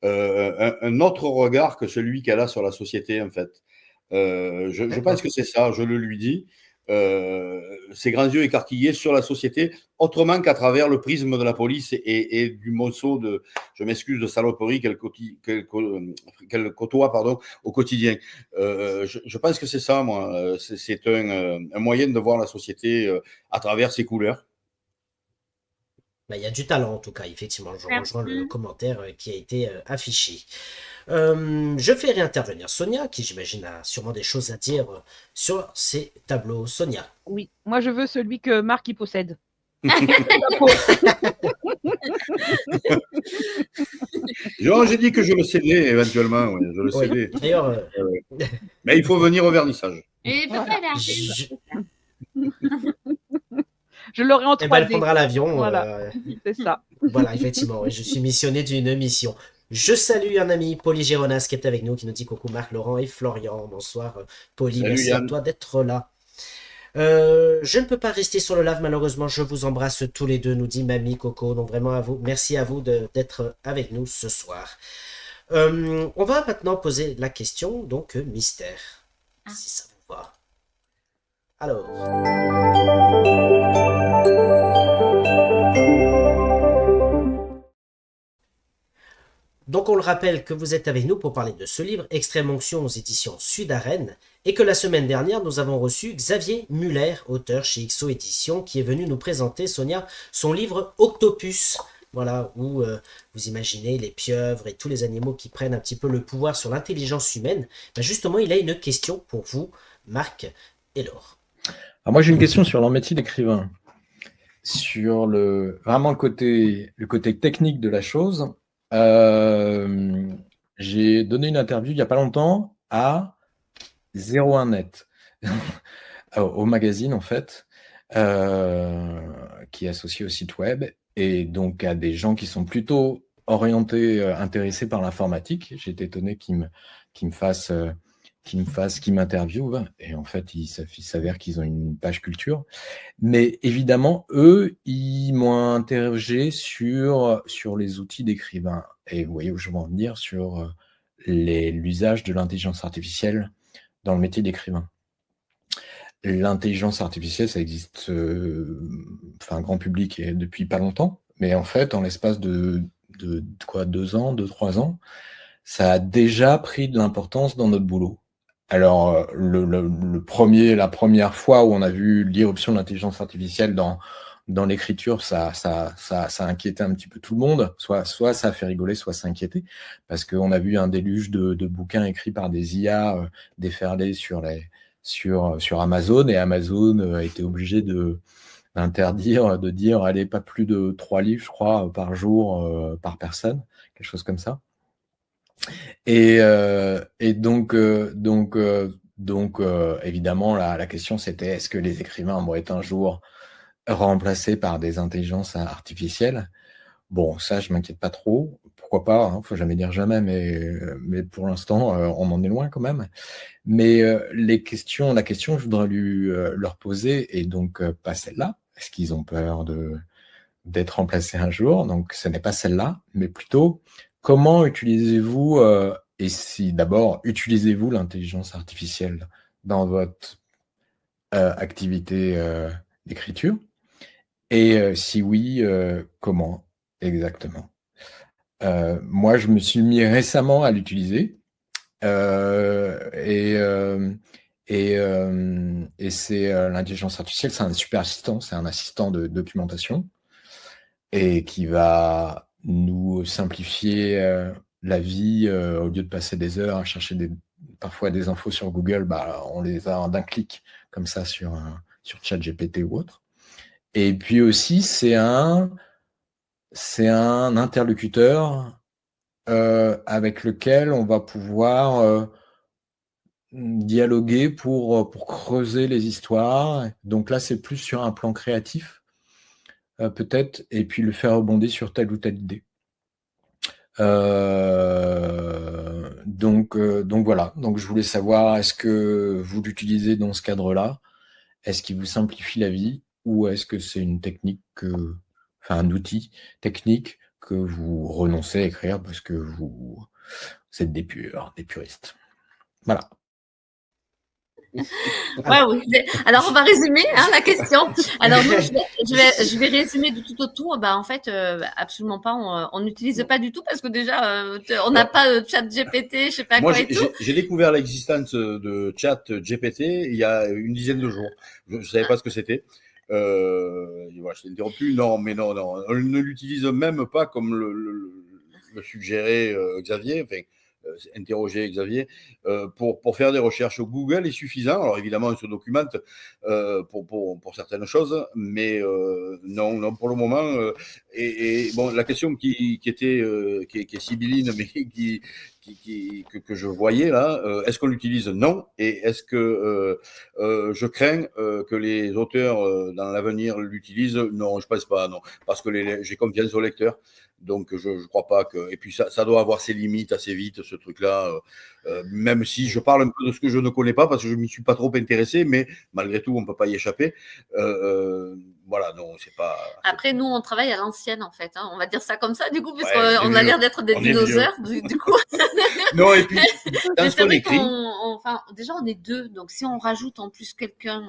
un autre regard que celui qu'elle a sur la société, en fait. Je pense que c'est ça, je le lui dis. Ces grands yeux écarquillés sur la société, autrement qu'à travers le prisme de la police et du monceau je m'excuse, de saloperie qu'elle côtoie au quotidien. Je pense que c'est ça, moi. C'est un moyen de voir la société à travers ses couleurs. Ben, il y a du talent en tout cas, effectivement. Je rejoins le commentaire qui a été affiché. Je fais réintervenir Sonia, qui j'imagine a sûrement des choses à dire sur ces tableaux. Sonia. Oui, moi je veux celui que Marc y possède. J'ai dit que je le cédais éventuellement, ouais, je le cédais. D'ailleurs, mais il faut venir au vernissage. Et voilà. Je l'aurai en Eh ben, elle 3D. prendra l'avion. Voilà, c'est ça. Voilà, effectivement, oui, je suis missionné d'une mission. Je salue un ami, Paulie Géronas, qui est avec nous, qui nous dit coucou Marc, Laurent et Florian. Bonsoir, Paulie, Salut merci à Yann. toi d'être là. Je ne peux pas rester sur le live, malheureusement, je vous embrasse tous les deux, nous dit Mamie Coco. Donc vraiment à vous, merci à vous d'être avec nous ce soir. On va maintenant poser la question, donc mystère, si ça vous va. Alors. Donc on le rappelle que vous êtes avec nous pour parler de ce livre, Extrême Onction aux éditions Sud-Arène, et que la semaine dernière, nous avons reçu Xavier Muller, auteur chez XO Éditions, qui est venu nous présenter, Sonia, son livre Octopus. Voilà, où vous imaginez les pieuvres et tous les animaux qui prennent un petit peu le pouvoir sur l'intelligence humaine. Ben justement, il a une question pour vous, Marc et Laure. Alors moi, j'ai une question sur leur métier d'écrivain, sur vraiment le côté technique de la chose. J'ai donné une interview il n'y a pas longtemps à 01net, au magazine en fait, qui est associé au site web, et donc à des gens qui sont plutôt orientés, intéressés par l'informatique. J'étais étonné qu'ils m'interviewent, et en fait il s'avère qu'ils ont une page culture. Mais évidemment, eux, ils m'ont interrogé sur les outils d'écrivain. Et vous voyez où je veux en venir, sur l'usage de l'intelligence artificielle dans le métier d'écrivain. L'intelligence artificielle, ça existe, grand public depuis pas longtemps, mais en fait, en l'espace de 2 ans, 3 ans, ça a déjà pris de l'importance dans notre boulot. Alors, la première fois où on a vu l'irruption de l'intelligence artificielle dans l'écriture, ça a inquiété un petit peu tout le monde. Soit ça a fait rigoler, soit ça a inquiété, parce qu'on a vu un déluge de bouquins écrits par des IA déferler sur Amazon, et Amazon a été obligé d'interdire, de dire, allez, pas plus de 3 livres, je crois, par jour, par personne, quelque chose comme ça. Et donc, évidemment, la question c'était, est-ce que les écrivains vont être un jour remplacés par des intelligences artificielles? Bon, ça, je m'inquiète pas trop. Pourquoi pas, hein, faut jamais dire jamais, mais pour l'instant, on en est loin quand même. Mais la question que je voudrais leur poser est donc pas celle-là. Est-ce qu'ils ont peur d'être remplacés un jour? Donc, ce n'est pas celle-là, mais plutôt, comment utilisez-vous, et si d'abord, utilisez-vous l'intelligence artificielle dans votre activité d'écriture? Et si oui, comment exactement? Moi, je me suis mis récemment à l'utiliser, et c'est l'intelligence artificielle, c'est un super assistant, c'est un assistant de documentation, et qui va nous simplifier la vie. Au lieu de passer des heures à chercher parfois des infos sur Google, on les a d'un clic comme ça sur ChatGPT ou autre. Et puis aussi, c'est un interlocuteur avec lequel on va pouvoir dialoguer pour creuser les histoires. Donc là, c'est plus sur un plan créatif, peut-être, et puis le faire rebondir sur telle ou telle idée. Donc voilà. Donc je voulais savoir, est-ce que vous l'utilisez dans ce cadre-là? Est-ce qu'il vous simplifie la vie, ou est-ce que c'est une technique un outil technique que vous renoncez à écrire parce que vous êtes des puristes? Voilà. Ouais, oui. Alors, on va résumer la question. Alors, nous, je vais résumer du tout au tout. En fait, absolument pas. On n'utilise pas du tout, parce que déjà, on n'a pas de chat GPT, je sais pas quoi et tout. J'ai découvert l'existence de chat GPT il y a une dizaine de jours. Je ne savais pas ce que c'était. Voilà, je t'ai interrompu. Non. On ne l'utilise même pas comme le suggérait Xavier. Enfin, interroger Xavier, pour faire des recherches. Google est suffisant. Alors évidemment, on se documente pour certaines choses, mais non, pour le moment. Et bon, la question qui est sibylline, mais que je voyais là, est-ce qu'on l'utilise? Non. Et est-ce que je crains que les auteurs dans l'avenir l'utilisent? Non, je pense pas, non. Parce que j'ai confiance aux lecteurs. Donc je crois pas que. Et puis ça doit avoir ses limites assez vite, ce truc-là. Même si je parle un peu de ce que je ne connais pas, parce que je m'y suis pas trop intéressé, mais malgré tout, on peut pas y échapper. Voilà, non, c'est pas. Après, nous, on travaille à l'ancienne, en fait. Hein. On va dire ça comme ça, du coup, Ouais, puisqu'on a l'air d'être des on est vieux. dinosaures, du coup. Non, et puis, dans Mais ce c'est qu'on vrai écrit, enfin, déjà, on est 2. Donc, si on rajoute en plus quelqu'un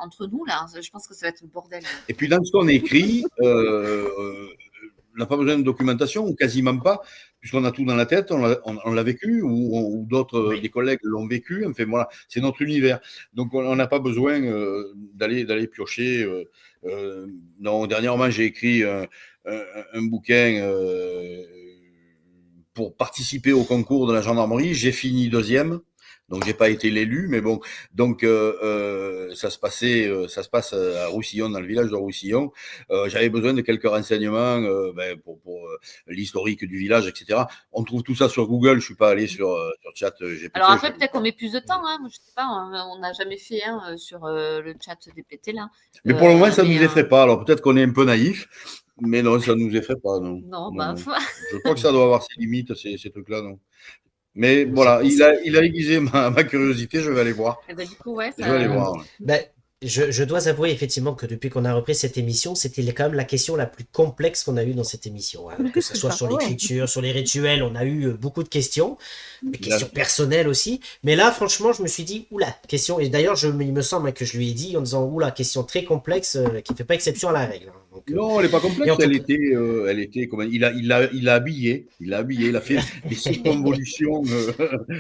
entre nous, là, je pense que ça va être le bordel. et puis dans ce qu'on écrit, on n'a pas besoin de documentation, ou quasiment pas, puisqu'on a tout dans la tête, on l'a vécu, ou d'autres, Oui. des collègues l'ont vécu. Enfin voilà, c'est notre univers. Donc on n'a pas besoin d'aller piocher. Non, dernièrement, j'ai écrit un bouquin pour participer au concours de la gendarmerie. J'ai fini 2e. Donc j'ai pas été l'élu, mais bon. Donc ça se passe à Roussillon, dans le village de Roussillon. J'avais besoin de quelques renseignements pour l'historique du village, etc. On trouve tout ça sur Google. Je suis pas allé sur chat GPT. Alors après, peut-être qu'on met plus de temps. Hein. Je sais pas, on n'a jamais fait sur le chat GPT là. Mais pour le moment, ça nous effraie pas. Alors peut-être qu'on est un peu naïf, mais non, ça nous effraie pas. Non. Non, non. Je crois que ça doit avoir ses limites, ces trucs-là, non. Mais Oui, voilà, c'est- il a aiguisé ma curiosité, je vais aller voir. Et ben, du coup, ouais, Je vais aller voir. Ouais. Ben, je dois avouer effectivement que depuis qu'on a repris cette émission, c'était quand même la question la plus complexe qu'on a eue dans cette émission. Hein. Que ce soit sur l'écriture, sur les rituels, on a eu beaucoup de questions, des questions personnelles aussi. Mais là, franchement, je me suis dit, oula, question. Et d'ailleurs, il me semble que je lui ai dit en disant, oula, question très complexe qui ne fait pas exception à la règle. Hein. Donc, non, elle n'est pas complexe. Elle était comment il a habillé, il a fait des circonvolutions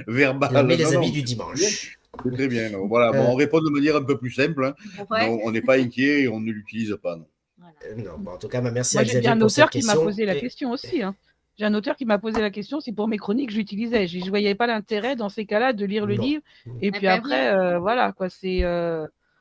verbales. Il a mis les habits du dimanche. C'est très bien. Non. Voilà, bon, on répond de manière un peu plus simple. Hein. Ouais. Non, on n'est pas inquiet et on ne l'utilise pas. Non. Voilà. Non, bon, en tout cas, merci Moi, à j'ai Xavier un pour cette auteur qui m'a question. posé la question aussi. Hein. J'ai un auteur qui m'a posé la question, c'est pour mes chroniques que j'utilisais. Je ne voyais pas l'intérêt dans ces cas-là de lire le livre. Et puis après, voilà, quoi, c'est.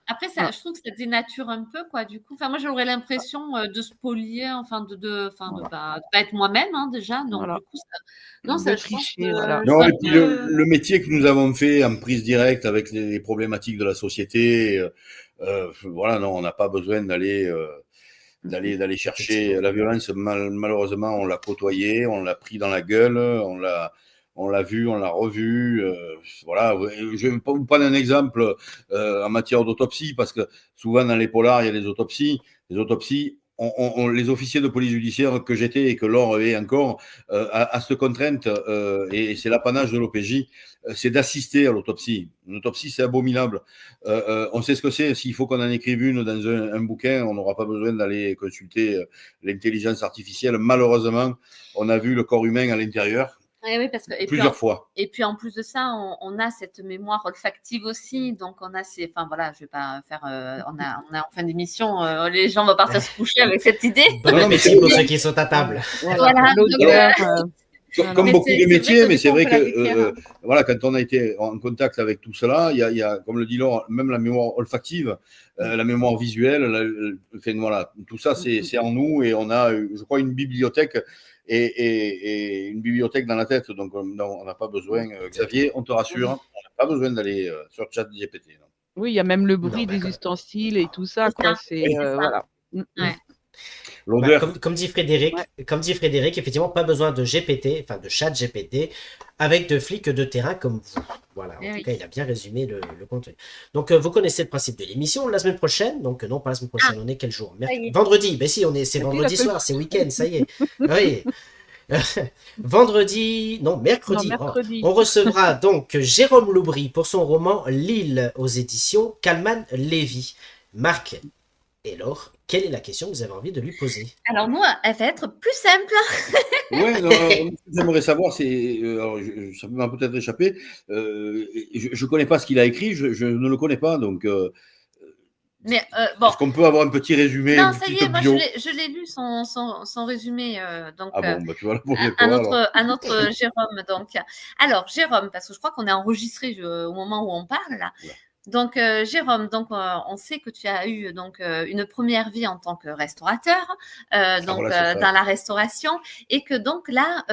Après, ça, je trouve que ça dénature un peu, quoi, du coup. Enfin, moi, j'aurais l'impression de spolier, enfin, de pas être moi-même, hein, déjà. Donc, du coup, ça tricher, voilà. Non, et puis le métier que nous avons fait en prise directe avec les problématiques de la société, voilà, non, on n'a pas besoin d'aller chercher la violence. Malheureusement, on l'a côtoyé, on l'a pris dans la gueule, on l'a vu, on l'a revu. Voilà. Je vais vous prendre un exemple en matière d'autopsie, parce que souvent dans les polars, il y a des autopsies. Les autopsies, les officiers de police judiciaire que j'étais et que Laure est encore, à cette contrainte, et c'est l'apanage de l'OPJ, c'est d'assister à l'autopsie. Une autopsie, c'est abominable. On sait ce que c'est. S'il faut qu'on en écrive une dans un bouquin, on n'aura pas besoin d'aller consulter l'intelligence artificielle. Malheureusement, on a vu le corps humain à l'intérieur. Oui, parce que, plusieurs fois. Et puis en plus de ça, on a cette mémoire olfactive aussi. Donc on a ces. Enfin voilà, je vais pas faire. On a en fin d'émission, les gens vont partir se coucher avec cette idée. Bon appétit pour ceux qui sont à table. Voilà. Comme beaucoup de métiers, mais c'est vrai que voilà, quand on a été en contact avec tout cela, il y a, comme le dit Laure, même la mémoire olfactive, la mémoire visuelle, voilà, tout ça c'est en nous, et on a, je crois, une bibliothèque et une bibliothèque dans la tête. Donc non, on n'a pas besoin, Xavier, on te rassure, on n'a pas besoin d'aller sur ChatGPT. Oui, il y a même le bruit des ustensiles et tout ça, quoi. C'est voilà. Ouais. Bah, comme dit Frédéric, effectivement, pas besoin de GPT, enfin de chat GPT, avec de flics de terrain comme vous. Voilà, en tout cas, il a bien résumé le contenu. Donc, vous connaissez le principe de l'émission. La semaine prochaine, donc non, pas la semaine prochaine, on est quel jour? Vendredi, ben si, c'est vendredi soir, c'est week-end, ça y est. Oui. Mercredi. On recevra donc Jérôme Loubry pour son roman L'île aux éditions Kalman Levy. Marc et Laure, quelle est la question que vous avez envie de lui poser? Alors moi, elle va être plus simple. Oui, j'aimerais savoir, ça m'a peut-être échappé, je ne connais pas ce qu'il a écrit, je ne le connais pas, donc mais bon. Est-ce qu'on peut avoir un petit résumé? Non, ça y est, moi je l'ai lu son résumé. Donc, tu vois, un autre Jérôme. Donc. Alors, Jérôme, parce que je crois qu'on est enregistré au moment où on parle là. Donc, Jérôme, donc, on sait que tu as eu donc une première vie en tant que restaurateur, donc voilà, c'est ça. dans la restauration, et que donc là,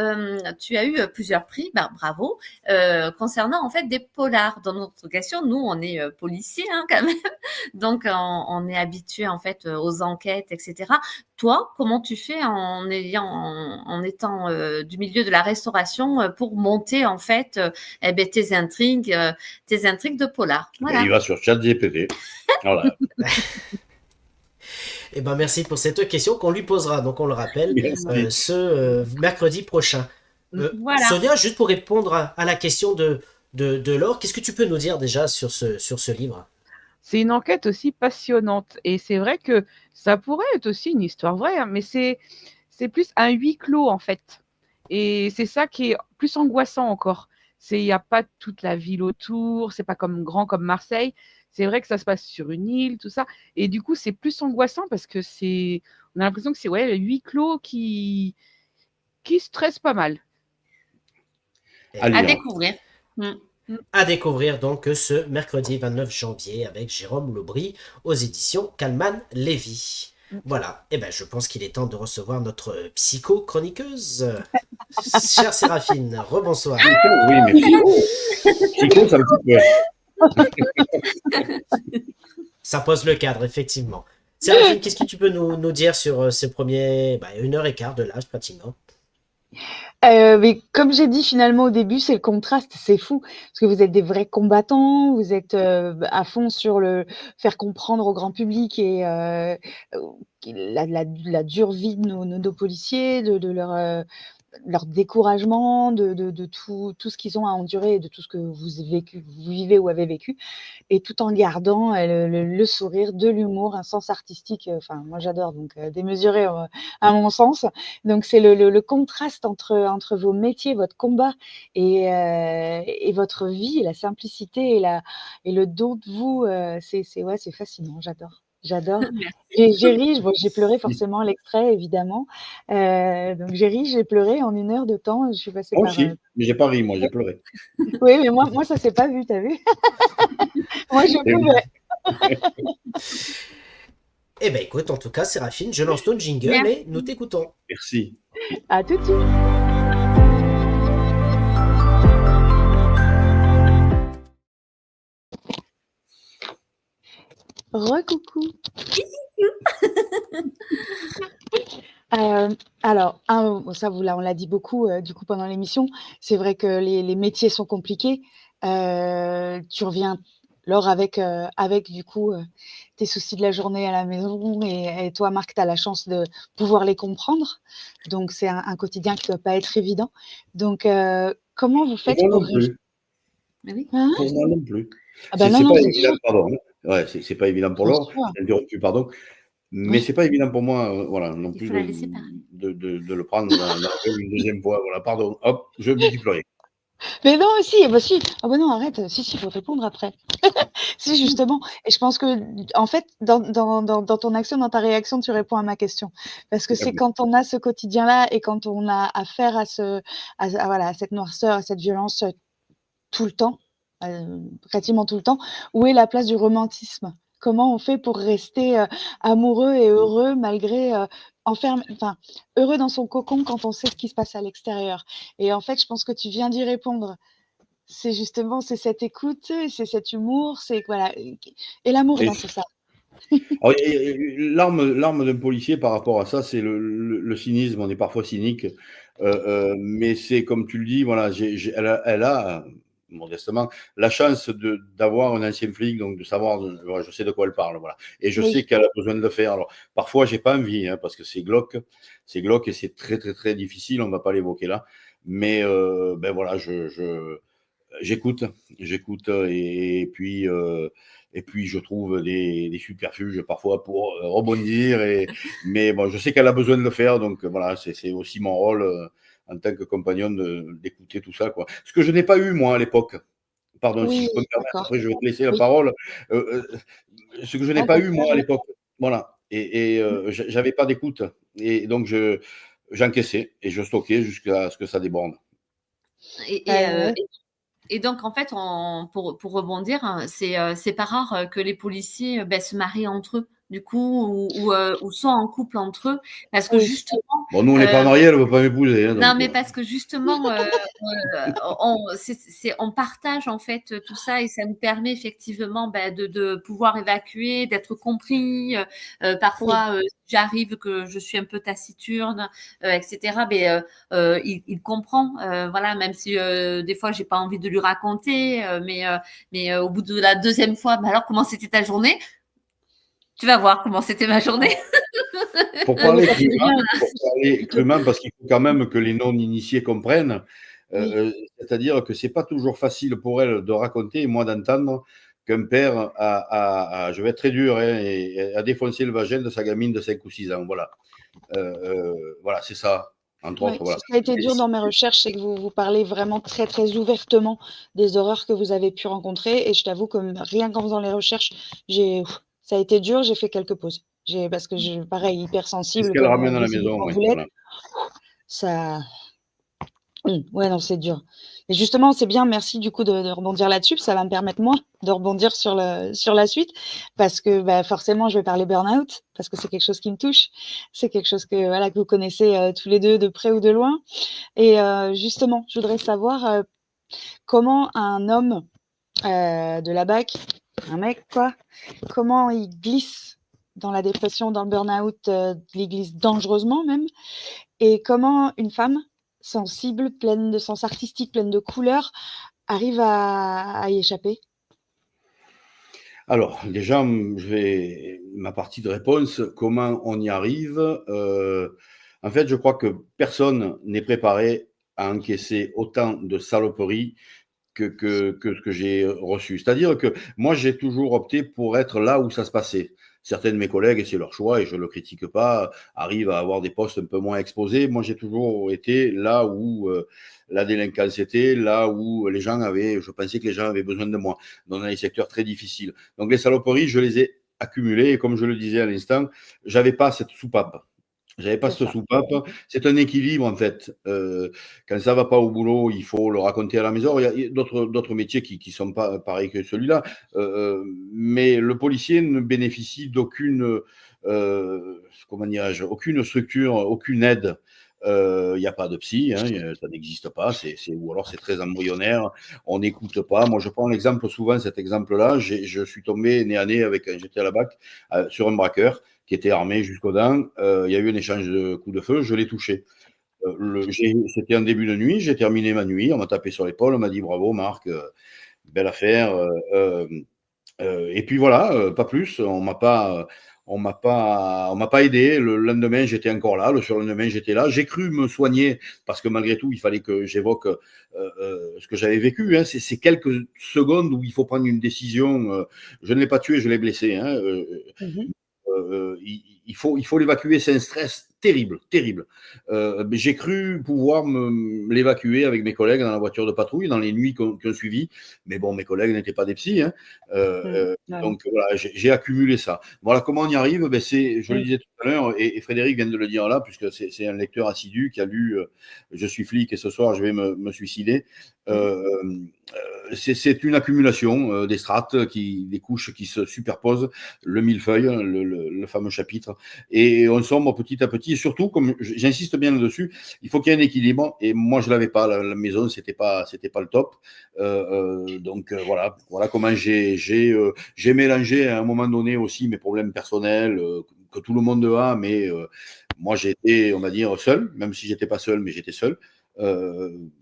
tu as eu plusieurs prix, bravo, concernant en fait des polars. Dans notre question, nous, on est policiers hein, quand même, donc on est habitué en fait aux enquêtes, etc. Toi, comment tu fais en étant du milieu de la restauration pour monter en fait tes intrigues de polar. Voilà. Il va sur ChatGPT. Voilà. Eh ben, merci pour cette question qu'on lui posera. Donc, on le rappelle, Merci. ce mercredi prochain. Voilà. Sonia, juste pour répondre à la question de Laure, qu'est-ce que tu peux nous dire déjà sur ce livre? C'est une enquête aussi passionnante. Et c'est vrai que ça pourrait être aussi une histoire vraie, hein, mais c'est plus un huis clos, en fait. Et c'est ça qui est plus angoissant encore. Il n'y a pas toute la ville autour, c'est pas grand comme Marseille. C'est vrai que ça se passe sur une île, tout ça. Et du coup, c'est plus angoissant parce que on a l'impression que c'est le huis clos qui stresse pas mal. À découvrir. À découvrir donc ce mercredi 29 janvier avec Jérôme Laubry aux éditions Calman Lévy. Voilà, et ben je pense qu'il est temps de recevoir notre psycho-chroniqueuse. Chère Séraphine, rebonsoir. Oui, mais Psycho, ça me fait peur. Ça pose le cadre, effectivement. Séraphine, qu'est-ce que tu peux nous dire sur ces premiers 1h15 de l'âge pratiquement? Mais comme j'ai dit finalement au début, c'est le contraste, c'est fou, parce que vous êtes des vrais combattants, vous êtes à fond sur le faire comprendre au grand public et la dure vie de nos policiers, de leur découragement, de tout ce qu'ils ont à endurer et de tout ce que vous vivez ou avez vécu, et tout en gardant le sourire, de l'humour, un sens artistique, enfin moi j'adore, donc démesuré à mon sens. Donc c'est le contraste entre vos métiers, votre combat et votre vie, la simplicité et le don de vous, c'est fascinant, j'adore. J'ai ri, j'ai pleuré forcément l'extrait évidemment. Donc j'ai ri, j'ai pleuré en 1 heure de temps. Je suis passée Moi par. aussi, mais j'ai pas ri, moi, j'ai pleuré. Oui, mais moi ça s'est pas vu, t'as vu? Moi je pleurais. Eh ben écoute, en tout cas, Séraphine, je lance ton jingle Merci. et nous t'écoutons. Merci. À tout de suite. Recoucou. Alors, ça, on l'a dit beaucoup du coup pendant l'émission. C'est vrai que les métiers sont compliqués. Tu reviens, Laure, avec du coup tes soucis de la journée à la maison, et toi, Marc, tu as la chance de pouvoir les comprendre. Donc, c'est un quotidien qui ne doit pas être évident. Donc, comment vous faites Pour moi pour. non plus. Oui. Hein? Pour moi non plus. Ah ben C'est non, pas c'est évident, sûr. pardon. Ouais, c'est pas évident pour Bien Laure. sûr. J'ai interrompu, pardon. Mais Oui. c'est pas évident pour moi, voilà, non Il plus faut la laisser parler. de le prendre dans la gueule une deuxième fois. Voilà, pardon. Hop, je me dis plus rien. Mais non, si, bah si. Ah bah non, arrête. Si, il faut répondre après. Si, justement. Et je pense que, en fait, dans ton action, dans ta réaction, tu réponds à ma question. Parce que c'est quand on a ce quotidien-là et quand on a affaire voilà, à cette noirceur, à cette violence tout le temps, pratiquement tout le temps, où est la place du romantisme? Comment on fait pour rester amoureux et heureux malgré heureux dans son cocon quand on sait ce qui se passe à l'extérieur? Et en fait, je pense que tu viens d'y répondre. C'est justement, c'est cette écoute, c'est cet humour, c'est voilà, et l'amour Et dans tout ça. alors, l'arme d'un policier par rapport à ça, c'est le cynisme. On est parfois cynique, mais c'est comme tu le dis, voilà, elle a modestement la chance d'avoir un ancien flic, donc de savoir, voilà, je sais de quoi elle parle, voilà. Et je Oui. sais qu'elle a besoin de le faire. Alors parfois, j'ai pas envie, hein, parce que c'est glauque et c'est très très très difficile. On va pas l'évoquer là, mais ben voilà, j'écoute, et puis je trouve des subterfuges parfois pour rebondir. Mais bon, je sais qu'elle a besoin de le faire, donc voilà, c'est aussi mon rôle en tant que compagnon d'écouter tout ça, quoi. Ce que je n'ai pas eu moi à l'époque. Pardon, si Oui, je peux me permettre, d'accord. après je vais te laisser la Oui. parole. Ce que je n'ai Ah, pas bah, eu moi à l'époque, voilà. Et j'avais pas d'écoute, et donc j'encaissais et je stockais jusqu'à ce que ça déborde. Et, ouais. Et donc, en fait, pour rebondir, c'est pas rare que les policiers se marient entre eux, du coup, ou sont en couple entre eux, parce que Oui. justement. Bon, nous, on n'est pas mariés, elle ne veut pas m'épouser. Hein, Non, donc, mais parce que justement, on partage en fait tout ça et ça nous permet effectivement de pouvoir évacuer, d'être compris. Parfois, j'arrive que je suis un peu taciturne, etc. Mais il comprend, voilà, même si des fois j'ai pas envie de lui raconter, mais au bout de la deuxième fois, bah alors comment c'était ta journée? Tu vas voir comment c'était ma journée. Pour Ah, mais parler ça fait crûment, bien. parce qu'il faut quand même que les non-initiés comprennent, Oui. c'est-à-dire que c'est pas toujours facile pour elle de raconter et moi d'entendre qu'un père je vais être très dur, hein, a défoncé le vagin de sa gamine de 5 ou 6 ans. Voilà. Voilà, c'est ça, entre Ouais, autres. ce Voilà. qui a été Et dur dans mes recherches, c'est que vous parlez vraiment très, très ouvertement des horreurs que vous avez pu rencontrer et je t'avoue que rien qu'en faisant les recherches, ça a été dur, j'ai fait quelques pauses. Parce que pareil, c'est ce hypersensible qu'elle comme, ramène à la vous y maison, oui. vous l'êtes, Voilà. ça ouais, non, c'est dur. Et justement, c'est bien, merci du coup de rebondir là-dessus, ça va me permettre moi de rebondir sur la suite parce que, forcément, je vais parler burn-out parce que c'est quelque chose qui me touche. C'est quelque chose que, voilà, que vous connaissez, tous les 2 de près ou de loin et justement, je voudrais savoir, comment un homme, de la BAC, un mec quoi, comment il glisse dans la dépression, dans le burn-out, il glisse dangereusement même et comment une femme sensible, pleine de sens artistique, pleine de couleurs, arrive à y échapper? Alors, déjà, ma partie de réponse, comment on y arrive? En fait, je crois que personne n'est préparé à encaisser autant de saloperies que ce que j'ai reçu. C'est-à-dire que moi, j'ai toujours opté pour être là où ça se passait. Certains de mes collègues, et c'est leur choix, et je ne le critique pas, arrivent à avoir des postes un peu moins exposés. Moi, j'ai toujours été là où la délinquance était, là où je pensais que les gens avaient besoin de moi, dans des secteurs très difficiles. Donc, les saloperies, je les ai accumulées, et comme je le disais à l'instant, j'avais pas cette soupape. J'avais pas C'est cette ça. soupape. C'est un équilibre, en fait. Quand ça va pas au boulot, il faut le raconter à la maison. Il y a d'autres métiers qui sont pas pareils que celui-là. Mais le policier ne bénéficie d'aucune, comment dirais-je, aucune structure, aucune aide. Il n'y a pas de psy, hein, ça n'existe pas. Ou alors c'est très embryonnaire. On n'écoute pas. Moi, je prends l'exemple souvent, cet exemple-là. Je suis tombé nez à nez j'étais à la BAC, sur un braqueur qui était armé jusqu'aux dents. Il y a eu un échange de coups de feu, je l'ai touché. C'était en début de nuit, j'ai terminé ma nuit, on m'a tapé sur l'épaule, on m'a dit bravo Marc, belle affaire. Et puis voilà, pas plus, on m'a pas aidé. Le lendemain, j'étais encore là. Le surlendemain, j'étais là. J'ai cru me soigner parce que malgré tout, il fallait que j'évoque ce que j'avais vécu. Hein. C'est quelques secondes où il faut prendre une décision. Je ne l'ai pas tué, je l'ai blessé. Hein. Mmh. Il faut l'évacuer, c'est un stress terrible, terrible. Mais j'ai cru pouvoir l'évacuer avec mes collègues dans la voiture de patrouille, dans les nuits qui ont suivi. Mais bon, mes collègues n'étaient pas des psys. Hein. Ouais. Donc voilà, j'ai accumulé ça. Voilà, comment on y arrive? Je le Mmh. disais tout à l'heure, et Frédéric vient de le dire là, puisque c'est un lecteur assidu qui a lu Je suis flic et ce soir je vais me suicider. Euh, c'est une accumulation des strates, des couches qui se superposent, le millefeuille, le fameux chapitre, et on sombre petit à petit. Et surtout, comme j'insiste bien là-dessus, il faut qu'il y ait un équilibre. Et moi, je l'avais pas. La maison, c'était pas le top. Donc voilà comment j'ai mélangé à un moment donné aussi mes problèmes personnels que tout le monde a, mais moi j'ai été, on va dire, seul, même si j'étais pas seul, mais j'étais seul.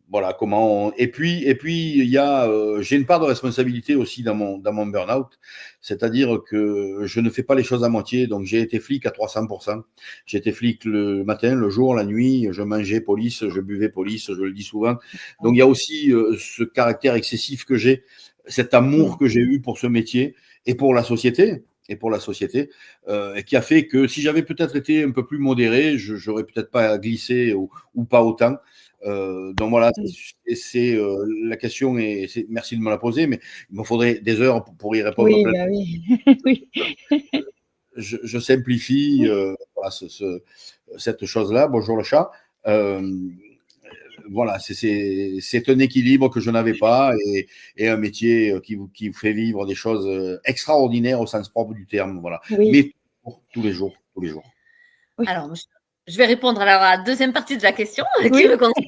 Voilà comment et puis il y a j'ai une part de responsabilité aussi dans mon burn-out, c'est-à-dire que je ne fais pas les choses à moitié. Donc j'ai été flic à 300%. J'ai été flic le matin, le jour, la nuit. Je mangeais police, je buvais police, je le dis souvent. Donc il y a aussi ce caractère excessif que j'ai, cet amour que j'ai eu pour ce métier et pour la société. Qui a fait que si j'avais peut-être été un peu plus modéré, j'aurais peut-être pas glissé ou pas autant. Donc voilà, c'est la question merci de me la poser, mais il me faudrait des heures pour y répondre Oui, plein. oui. Oui. Je simplifie voilà, cette chose-là. Bonjour le chat. voilà, c'est un équilibre que je n'avais pas et un métier qui vous fait vivre des choses extraordinaires au sens propre du terme. Voilà. Oui. Mais tous les jours, tous les jours. Oui. Alors, je vais répondre alors à la deuxième partie de la question qui Oui. me concerne.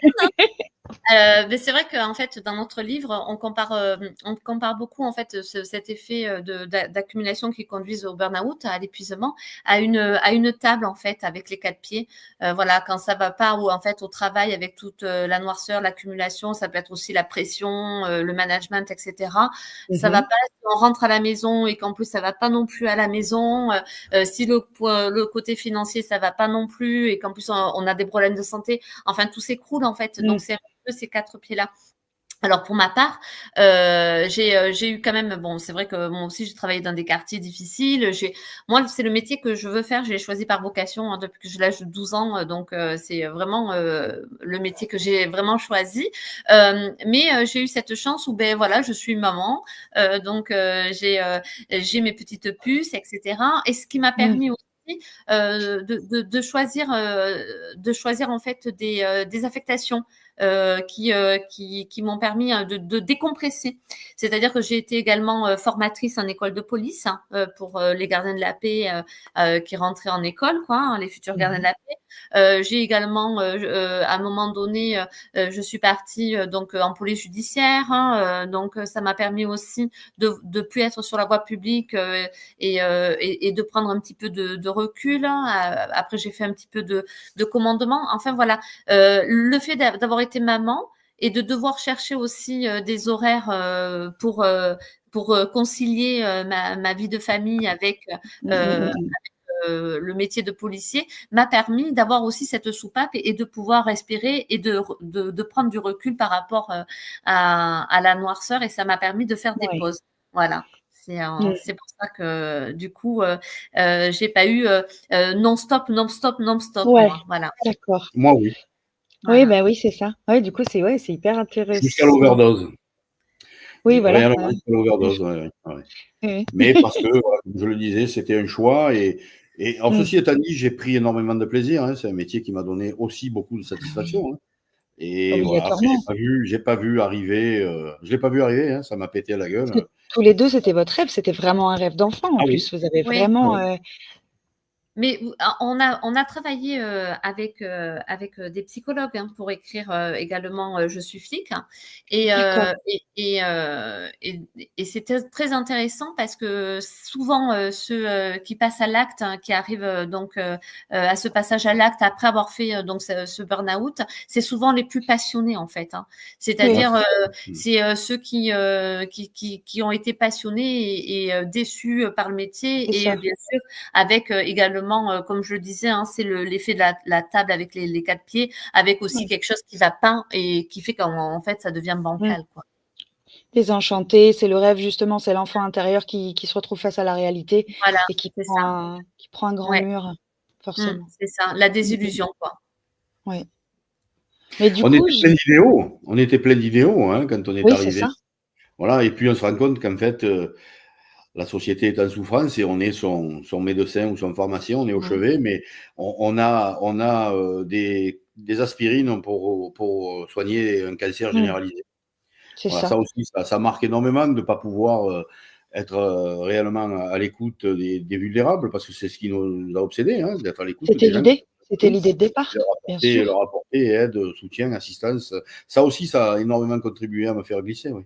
Mais c'est vrai qu'en fait, dans notre livre, on compare beaucoup en fait cet effet d'accumulation qui conduit au burn-out, à l'épuisement, à une table en fait avec les 4 pieds. Voilà, quand ça va pas ou en fait au travail avec toute la noirceur, l'accumulation, ça peut être aussi la pression, le management, etc. Ça va pas si on rentre à la maison et qu'en plus ça va pas non plus à la maison. Si le côté financier ça va pas non plus et qu'en plus on a des problèmes de santé, enfin tout s'écroule en fait. Donc c'est ces 4 pieds-là. Alors pour ma part, j'ai eu quand même, bon, c'est vrai que moi aussi j'ai travaillé dans des quartiers difficiles. Moi, c'est le métier que je veux faire. Je l'ai choisi par vocation depuis que j'ai l'âge de 12 ans. Donc c'est vraiment le métier que j'ai vraiment choisi. Mais j'ai eu cette chance où ben voilà, je suis maman, donc j'ai mes petites puces, etc. Et ce qui m'a permis aussi de choisir en fait des affectations qui m'ont permis de décompresser. C'est-à-dire que j'ai été également formatrice en école de police pour les gardiens de la paix qui rentraient en école, quoi, les futurs gardiens de la paix. J'ai également, à un moment donné, je suis partie donc en police judiciaire, donc ça m'a permis aussi de plus être sur la voie publique et de prendre un petit peu de recul. Après, j'ai fait un petit peu de commandement. Enfin voilà, le fait d'avoir été maman et de devoir chercher aussi des horaires pour concilier ma vie de famille avec le métier de policier m'a permis d'avoir aussi cette soupape et de pouvoir respirer et de prendre du recul par rapport à la noirceur, et ça m'a permis de faire des pauses. Voilà. C'est pour ça que du coup, j'ai pas eu non-stop. Ouais, Moi, voilà. d'accord. Moi, oui. Oui, bah oui, c'est ça. Ouais, du coup, c'est hyper intéressant. Jusqu'à l'overdose. Oui, voilà. Réellement, jusqu'à l'overdose, ouais. Oui. Mais parce que, voilà, comme je le disais, c'était un choix. Et alors, ceci étant dit, j'ai pris énormément de plaisir. Hein. C'est un métier qui m'a donné aussi beaucoup de satisfaction. Hein. Et voilà, après, Obligatoirement. je l'ai pas vu arriver, hein. Ça m'a pété à la gueule. Parce que tous les deux, c'était votre rêve. C'était vraiment un rêve d'enfant en Ah oui. plus. Vous avez Oui. vraiment. Mais on a travaillé avec des psychologues pour écrire également Je suis flic, et c'était très intéressant parce que souvent ceux qui passent à l'acte, qui arrivent donc à ce passage à l'acte après avoir fait donc ce burn-out, c'est souvent les plus passionnés en fait. C'est-à-dire c'est ceux qui ont été passionnés et déçus par le métier, et bien sûr avec également, comme je le disais, c'est l'effet de la table avec les 4 pieds, avec aussi quelque chose qui va pas et qui fait qu'en fait, ça devient bancal, quoi. Désenchanté, c'est le rêve justement, c'est l'enfant intérieur qui se retrouve face à la réalité, voilà, et qui prend un grand mur, forcément. C'est ça, la désillusion, quoi. Oui. Mais du on coup, était plein d'idéaux hein, quand on est arrivé. C'est ça. Voilà, et puis on se rend compte qu'en fait, la société est en souffrance et on est son médecin ou son pharmacien, on est au chevet, mais on a des aspirines pour soigner un cancer généralisé. Voilà, ça aussi, ça marque énormément de ne pas pouvoir être réellement à l'écoute des vulnérables, parce que c'est ce qui nous a obsédés, hein, d'être à l'écoute des gens. C'était l'idée de départ, bien sûr. Leur apporter aide, soutien, assistance. Ça aussi, ça a énormément contribué à me faire glisser, oui.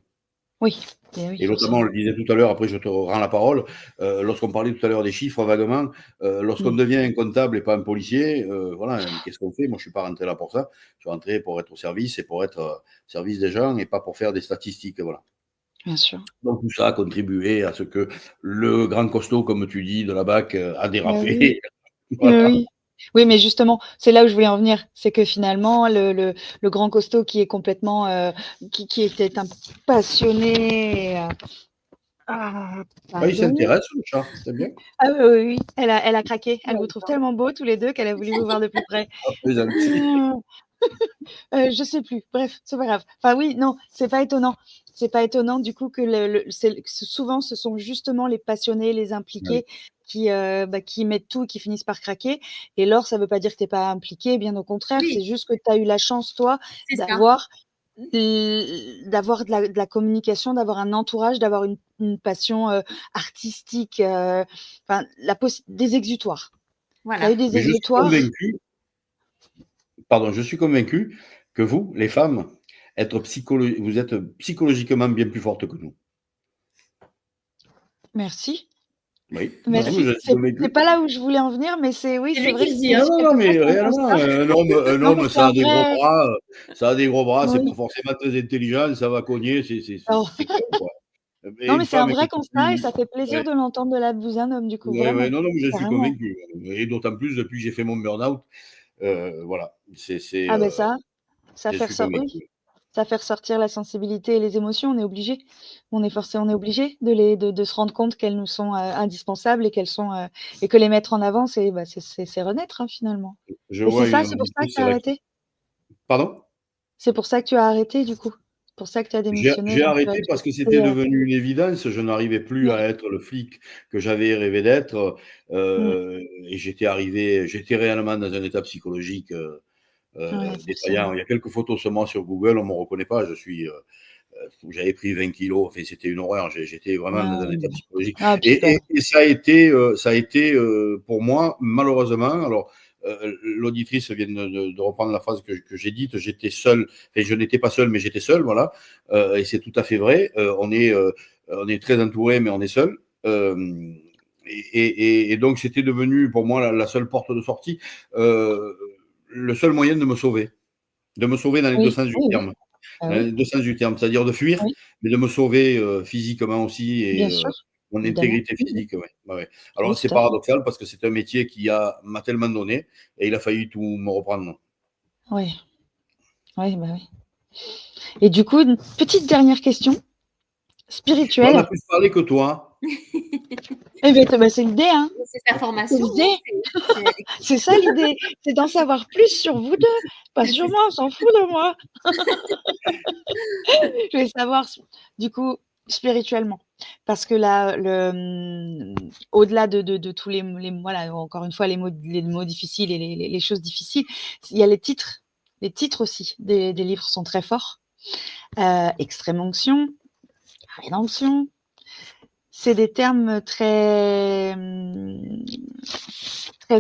Oui. Et notamment, on le disait tout à l'heure, après je te rends la parole, lorsqu'on parlait tout à l'heure des chiffres vaguement, lorsqu'on devient un comptable et pas un policier, voilà, qu'est-ce qu'on fait? Moi, je suis pas rentré là pour ça. Je suis rentré pour être au service et pour être au service des gens et pas pour faire des statistiques, voilà. Bien sûr. Donc tout ça a contribué à ce que le grand costaud, comme tu dis, de la BAC a dérapé. Voilà. Oui, mais justement, c'est là où je voulais en venir. C'est que finalement, le grand costaud qui est complètement, qui était un passionné. Il s'intéresse, le chat, c'est bien. Ah oui, elle a craqué. Elle vous trouve tellement beaux tous les deux qu'elle a voulu vous voir de plus près. Je sais plus. Bref, c'est pas grave. Enfin oui, non, c'est pas étonnant. C'est pas étonnant du coup que souvent ce sont justement les passionnés, les impliqués qui mettent tout et qui finissent par craquer. Et l'or, ça veut pas dire que tu es pas impliqué, bien au contraire. Oui. C'est juste que tu as eu la chance, toi, C'est ça. d'avoir de la communication, d'avoir un entourage, d'avoir une passion artistique, enfin, des exutoires. Tu as Voilà. eu des Mais je suis exutoires. convaincu, je suis convaincu que vous, les femmes, vous êtes psychologiquement bien plus fortes que nous. Merci. Oui, non, Merci. mais je suis C'est convaincu. pas là où je voulais en venir, mais c'est C'est vrai lui que qui le dit, c'est hein. Non, mais quelquefois, c'est un réellement, constat. un Non, mais homme, c'est ça un a des gros vrai. bras, c'est Oui. pas forcément très intelligent, ça va cogner, Alors, c'est con, quoi. Et non, une mais c'est un femme est vrai beaucoup constat et plus. ça fait plaisir Ouais, de l'entendre de la bouche d'un homme, du coup, ouais, vraiment, non, mais je suis carrément. convaincu. Et d'autant plus depuis que j'ai fait mon burn-out, voilà, Ah ben ça je fait suis convaincu. oui, ça fait ressortir la sensibilité et les émotions, on est obligé. On est obligé de se rendre compte qu'elles nous sont indispensables et qu'elles sont et que les mettre en avant, c'est renaître hein, finalement. Je Et c'est vois une ça, c'est pour ça que auditrice tu as arrêté? Pardon? C'est pour ça que tu as arrêté du coup? C'est pour ça que tu as démissionné, J'ai donc arrêté tu as parce que quitté, c'était devenu une évidence. Je n'arrivais plus ouais. à être le flic que j'avais rêvé d'être, Mmh. et j'étais réellement dans un état psychologique Ouais, défaillant. forcément. Il y a quelques photos seulement sur Google, on me reconnaît pas. J'avais pris 20 kilos. Enfin, c'était une horreur. J'étais vraiment dans un état psychologique. Ah putain. Et ça a été pour moi, malheureusement. Alors, l'auditrice vient de reprendre la phrase que j'ai dite. J'étais seul. Enfin, je n'étais pas seul, mais j'étais seul. Voilà. Et c'est tout à fait vrai. On est très entouré, mais on est seul. Et donc, c'était devenu pour moi la seule porte de sortie, le seul moyen de me sauver dans les deux Oui, sens du oui, oui. terme. Ah Dans oui, les deux sens du terme, c'est-à-dire de fuir, oui, mais de me sauver physiquement aussi et bien sûr, mon évidemment. intégrité physique. Ouais, ouais. Oui, Alors c'est tout à fait. paradoxal parce que c'est un métier m'a tellement donné et il a failli tout me reprendre. Oui, oui, bah oui. Et du coup, une petite dernière question Bon, on a spirituelle. plus parlé que toi. Eh ben, c'est l'idée, hein. C'est sa C'est formation. l'idée. Hein, C'est ça l'idée. C'est d'en savoir plus sur vous deux. Pas sur moi, on s'en fout de moi. Je vais savoir, du coup, spirituellement. Parce que là, au-delà de tous voilà, encore une fois, les mots difficiles et les choses difficiles, il y a les titres. Les titres aussi des livres sont très forts. Extrême onction, rédemption. C'est des termes très, très,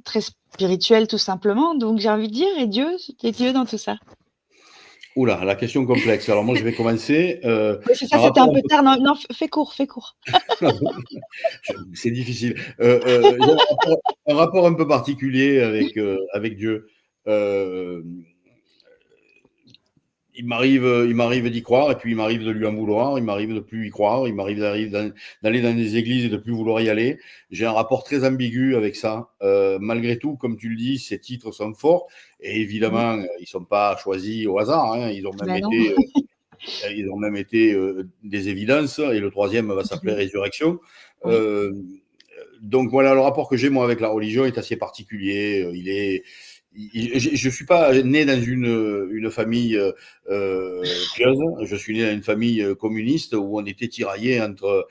très spirituels, tout simplement. Donc, j'ai envie de dire, et Dieu dans tout ça. Oula, la question complexe. Alors moi, je vais commencer. Oui, c'est ça, Un c'était un rapport peu tard. Non, non, fais court, fais court. C'est difficile. J'ai un rapport un peu particulier avec Dieu. Euh, il m'arrive d'y croire et puis il m'arrive de lui en vouloir, il m'arrive de plus y croire, il m'arrive d'aller dans des églises et de plus vouloir y aller. J'ai un rapport très ambigu avec ça. Malgré tout, comme tu le dis, ces titres sont forts et évidemment, ils sont pas choisis au hasard. Hein. Ils Ben non. ont même été des évidences et le troisième va s'appeler Résurrection. Oui. Donc voilà, le rapport que j'ai moi avec la religion est assez particulier. Je suis pas né dans une famille pieuse. Je suis né dans une famille communiste où on était tiraillé entre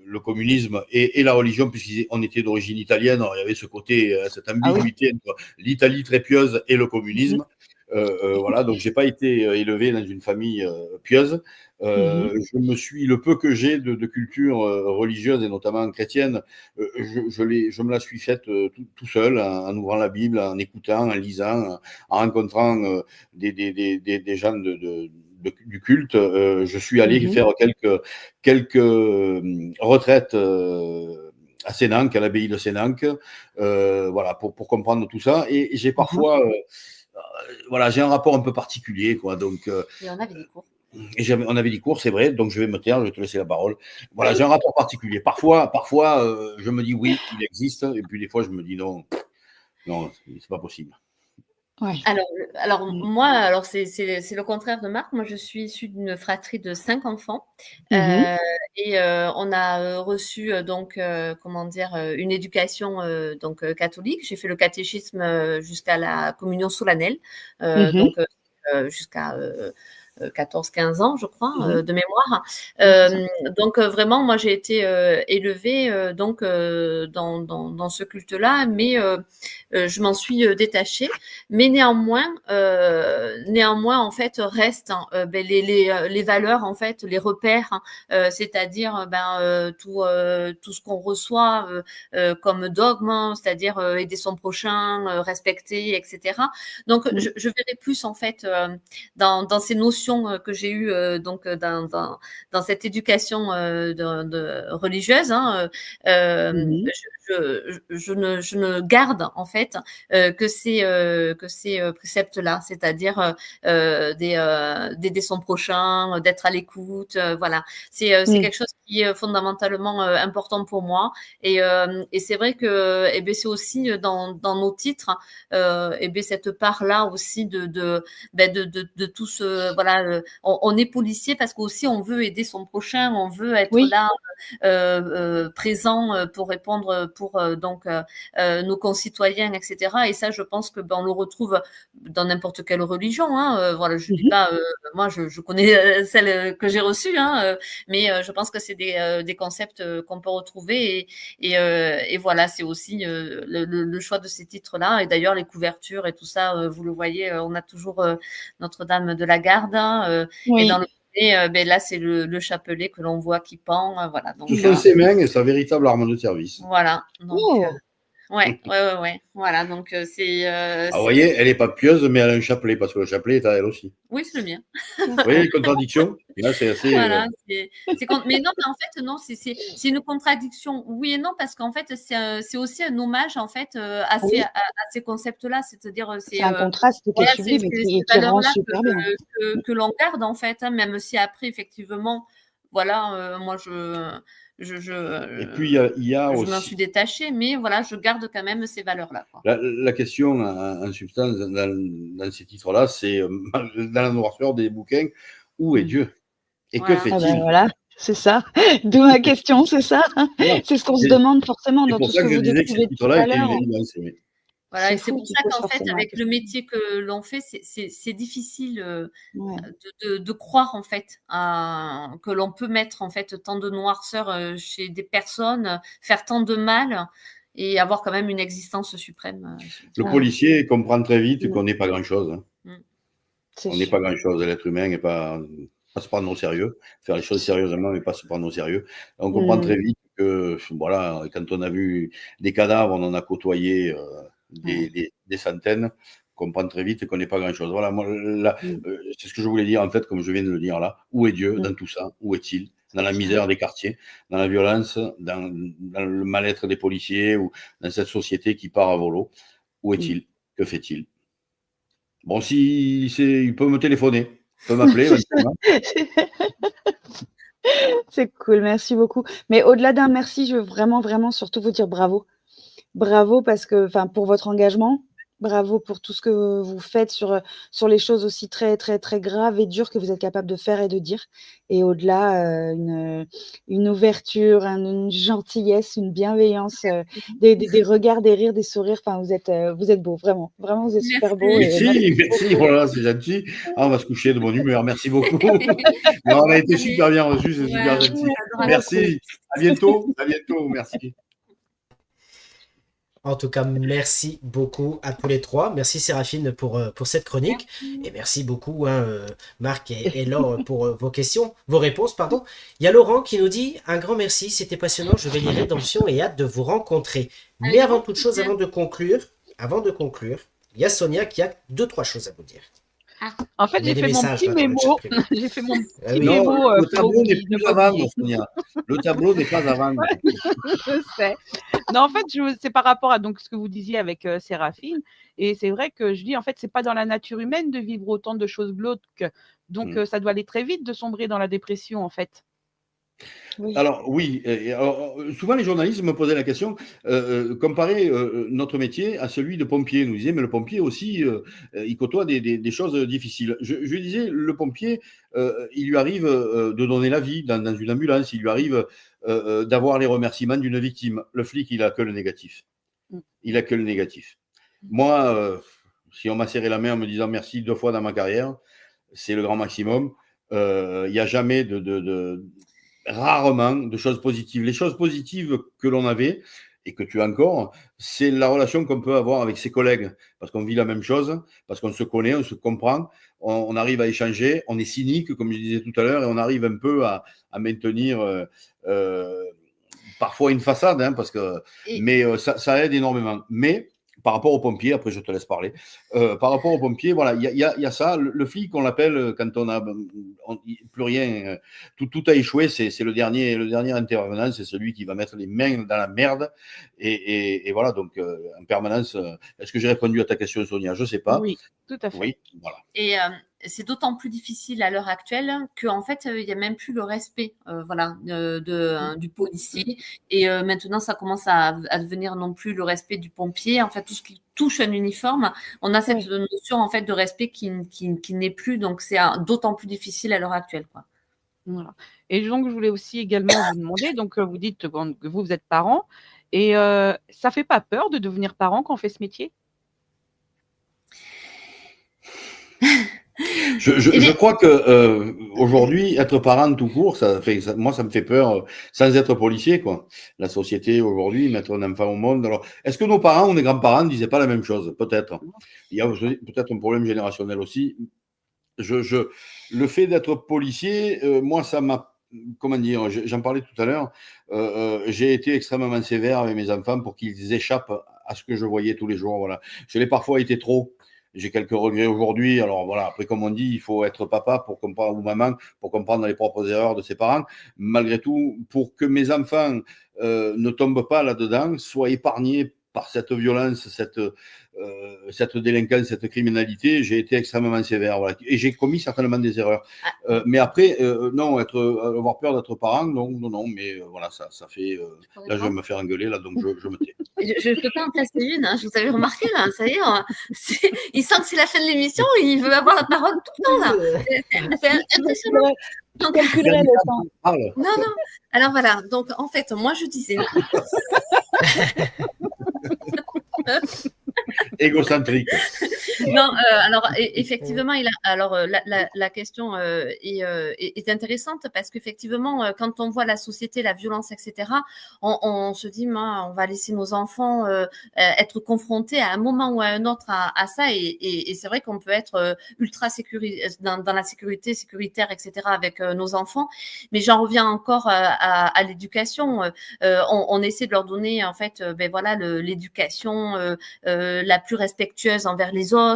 le communisme et la religion, puisqu'on était d'origine italienne. Alors, il y avait ce côté, cette Ah oui. ambiguïté entre l'Italie très pieuse et le communisme. Voilà, donc j'ai pas été élevé dans une famille pieuse. Je le peu que j'ai de culture religieuse et notamment chrétienne, je me la suis faite tout seul, en ouvrant la Bible, en écoutant, en lisant, en rencontrant des gens du culte. Je suis allé faire quelques retraites à Sénanque, à l'abbaye de Sénanque, voilà, pour comprendre tout ça. Et j'ai parfois, voilà, j'ai un rapport un peu particulier, quoi. Donc, Et on avait des cours. on avait des cours, c'est vrai, donc je vais me taire, je vais te laisser la parole. Voilà, j'ai un rapport particulier. Parfois, je me dis oui, il existe, et puis des fois, je me dis non, c'est pas possible. Ouais. Alors moi, c'est le contraire de Marc. Moi, je suis issue d'une fratrie de 5 enfants. Et on a reçu donc une éducation donc catholique. J'ai fait le catéchisme jusqu'à la communion solennelle, donc jusqu'à 14-15 ans, je crois, Mhm. de mémoire. C'est ça. Donc vraiment, moi j'ai été élevée donc dans ce culte-là, mais je m'en suis détachée. Mais néanmoins en fait restent les valeurs en fait, les repères, c'est-à-dire tout ce qu'on reçoit comme dogme, hein, c'est-à-dire aider son prochain, respecter, etc. Donc Mhm. je verrai plus en fait dans ces notions que j'ai eues dans cette éducation religieuse, hein, Mhm. je ne garde en fait que ces préceptes-là, c'est-à-dire d'aider son prochain, d'être à l'écoute, voilà. C'est Mhm. quelque chose qui est fondamentalement important pour moi. Et c'est vrai que c'est aussi dans nos titres, cette part-là aussi de tout ce voilà. On est policier parce qu'aussi on veut aider son prochain, on veut être Oui. là présent pour répondre pour nos concitoyens, etc. Et ça, je pense que on le retrouve dans n'importe quelle religion. Hein. Voilà, je dis Mhm. pas, moi je connais celle que j'ai reçue, hein, mais je pense que c'est des concepts qu'on peut retrouver et voilà, c'est aussi le choix de ces titres-là. Et d'ailleurs, les couvertures et tout ça, vous le voyez, on a toujours Notre-Dame de la Garde, hein, et dans Oui. le et là, c'est le chapelet que l'on voit qui pend, voilà. Ce Donc sont ses mains et sa véritable arme de service. voilà. Donc Oh. ouais. Voilà. Donc Ah, vous voyez, elle n'est pas pieuse, mais elle a un chapelet, parce que le chapelet est à elle aussi. oui, c'est le mien. Vous voyez les contradictions? Et là, c'est assez. Voilà. Mais non, mais en fait, non, c'est une contradiction. Oui et non, parce qu'en fait, c'est aussi un hommage en fait Oui. à ces concepts-là. C'est-à-dire, C'est un contraste qui est voilà, sublime et ces qui rend valeurs-là super bien. que l'on garde en fait, hein, même si après, effectivement, voilà, moi Et puis, il y a je m'en aussi. suis détachée, mais voilà, je garde quand même ces valeurs-là, quoi. La question en substance dans ces titres-là, c'est dans la noirceur des bouquins, où est Dieu? Et que Voilà. Ah ben fait-il? voilà, c'est ça. D'où ma question, c'est ça. Voilà. C'est ce qu'on se C'est demande forcément c'est dans pour tout ce ça que que je vous disais que ces décrivez tout titres-là à étaient une l'heure. évidence. Oui. Voilà, et C'est c'est fou pour qu'il ça pose qu'en fait, forcément la avec le question. métier que l'on fait, c'est difficile Ouais. de croire en fait que l'on peut mettre en fait tant de noirceur chez des personnes, faire tant de mal et avoir quand même une existence suprême. Le Ah, policier comprend très vite mm, qu'on n'est pas grand-chose. Hein. Mm. c'est On n'est pas sûr. grand-chose. L'être humain n'est pas se prendre au sérieux. Faire les choses sérieusement, mais pas se prendre au sérieux. On comprend très Mm, vite que, voilà, quand on a vu des cadavres, on en a côtoyé ouais. des centaines. On comprend très vite qu'on n'est pas grand-chose. Voilà, moi, Mm, c'est ce que je voulais dire, en fait, comme je viens de le dire là. Où est Dieu mm, dans tout ça? Où est-il? Dans la c'est ça. misère des quartiers, dans la violence, dans le mal-être des policiers ou dans cette société qui part à volo. Où Mm. est-il? Que fait-il? Bon, il peut me téléphoner, il peut m'appeler éventuellement. C'est cool, merci beaucoup. Mais au-delà d'un merci, je veux vraiment, vraiment surtout vous dire bravo. Bravo parce que, enfin, pour votre engagement. Bravo pour tout ce que vous faites sur les choses aussi très, très, très graves et dures que vous êtes capable de faire et de dire. Et au-delà, une ouverture, une gentillesse, une bienveillance, des regards, des rires, des sourires. Enfin, vous êtes beau, vraiment. Vraiment, vous êtes super beau et merci Merci, beaucoup. voilà, c'est gentil. Ah, on va se coucher de bonne humeur, merci beaucoup. Non, on a été super bien reçus, c'est super Ouais, gentil. Merci beaucoup. Merci, à bientôt, merci. En tout cas, merci beaucoup à tous les trois. Merci Séraphine pour cette chronique. Et merci beaucoup hein, Marc et Laure pour vos réponses, pardon. Il y a Laurent qui nous dit un grand merci, c'était passionnant, je vais lire Rédemption et hâte de vous rencontrer. Mais avant toute chose, avant de conclure, il y a Sonia qui a 2-3 choses à vous dire. En fait, Il y a j'ai des fait mon messages petit là dans le chat mémo. privé. J'ai fait mon Ah petit oui. Non, mémo le pour tableau n'est ne plus pas à vendre, oublier. Sonia. Le tableau n'est pas à vendre. Je sais. Non, en fait, c'est par rapport à donc ce que vous disiez avec Séraphine. Et c'est vrai que je dis, en fait, c'est pas dans la nature humaine de vivre autant de choses glauques. Donc, ça doit aller très vite de sombrer dans la dépression, en fait. Oui. Alors oui, alors, souvent les journalistes me posaient la question, comparer notre métier à celui de pompier. Ils nous disaient, mais le pompier aussi, il côtoie des choses difficiles. Je lui disais, le pompier, il lui arrive de donner la vie dans une ambulance, il lui arrive d'avoir les remerciements d'une victime. Le flic, il a que le négatif. Il a que le négatif. Moi, si on m'a serré la main en me disant merci 2 fois dans ma carrière, c'est le grand maximum. Il n'y a jamais rarement de choses positives. Les choses positives que l'on avait et que tu as encore, c'est la relation qu'on peut avoir avec ses collègues, parce qu'on vit la même chose, parce qu'on se connaît, on se comprend, on arrive à échanger, on est cynique, comme je disais tout à l'heure, et on arrive un peu à maintenir parfois une façade, hein, mais ça aide énormément. Mais par rapport aux pompiers, après je te laisse parler, par rapport aux pompiers, voilà, il y a ça. Le flic, on l'appelle quand on a plus rien, tout a échoué, c'est le dernier intervenant, c'est celui qui va mettre les mains dans la merde. Et voilà, donc en permanence, est-ce que j'ai répondu à ta question, Sonia? Je ne sais pas. Oui, tout à fait. Oui, voilà. Et c'est d'autant plus difficile à l'heure actuelle qu'en fait, il n'y a même plus le respect du policier. Et maintenant, ça commence à devenir non plus le respect du pompier. En fait, tout ce qui touche un uniforme, on a cette notion en fait de respect qui n'est plus. Donc, c'est d'autant plus difficile à l'heure actuelle, quoi. Voilà. Et donc, je voulais aussi également vous demander, donc vous dites que vous êtes parent, et ça fait pas peur de devenir parent quand on fait ce métier? Je crois que aujourd'hui, être parent tout court, moi, ça me fait peur, sans être policier, quoi. La société aujourd'hui, mettre un enfant au monde. Alors, est-ce que nos parents ou nos grands-parents ne disaient pas la même chose? Peut-être. Il y a peut-être un problème générationnel aussi. Le fait d'être policier, moi, ça m'a, comment dire, j'en parlais tout à l'heure, j'ai été extrêmement sévère avec mes enfants pour qu'ils échappent à ce que je voyais tous les jours. Voilà. Je l'ai parfois été trop. J'ai quelques regrets aujourd'hui. Alors voilà, après, comme on dit, il faut être papa pour comprendre, ou maman, pour comprendre les propres erreurs de ses parents. Malgré tout, pour que mes enfants ne tombent pas là-dedans, soient épargnés par cette violence, cette délinquance, cette criminalité, j'ai été extrêmement sévère. Voilà. Et j'ai commis certainement des erreurs. Mais après, non, avoir peur d'être parent, non, mais voilà, ça fait. Là, je vais me faire engueuler, là, donc je me tais. Je peux pas en placer une, hein, vous avez remarqué, là, ça y est, il sent que c'est la fin de l'émission, il veut avoir la parole tout le temps, là. C'est impressionnant. Donc, non. Alors voilà, donc en fait, moi je disais. Égocentrique. Non, alors effectivement, la question est intéressante parce qu'effectivement, quand on voit la société, la violence, etc., on se dit, on va laisser nos enfants être confrontés à un moment ou à un autre à ça, et c'est vrai qu'on peut être ultra dans la sécuritaire, etc., avec nos enfants, mais j'en reviens encore à l'éducation. On essaie de leur donner en fait, l'éducation la plus respectueuse envers les autres,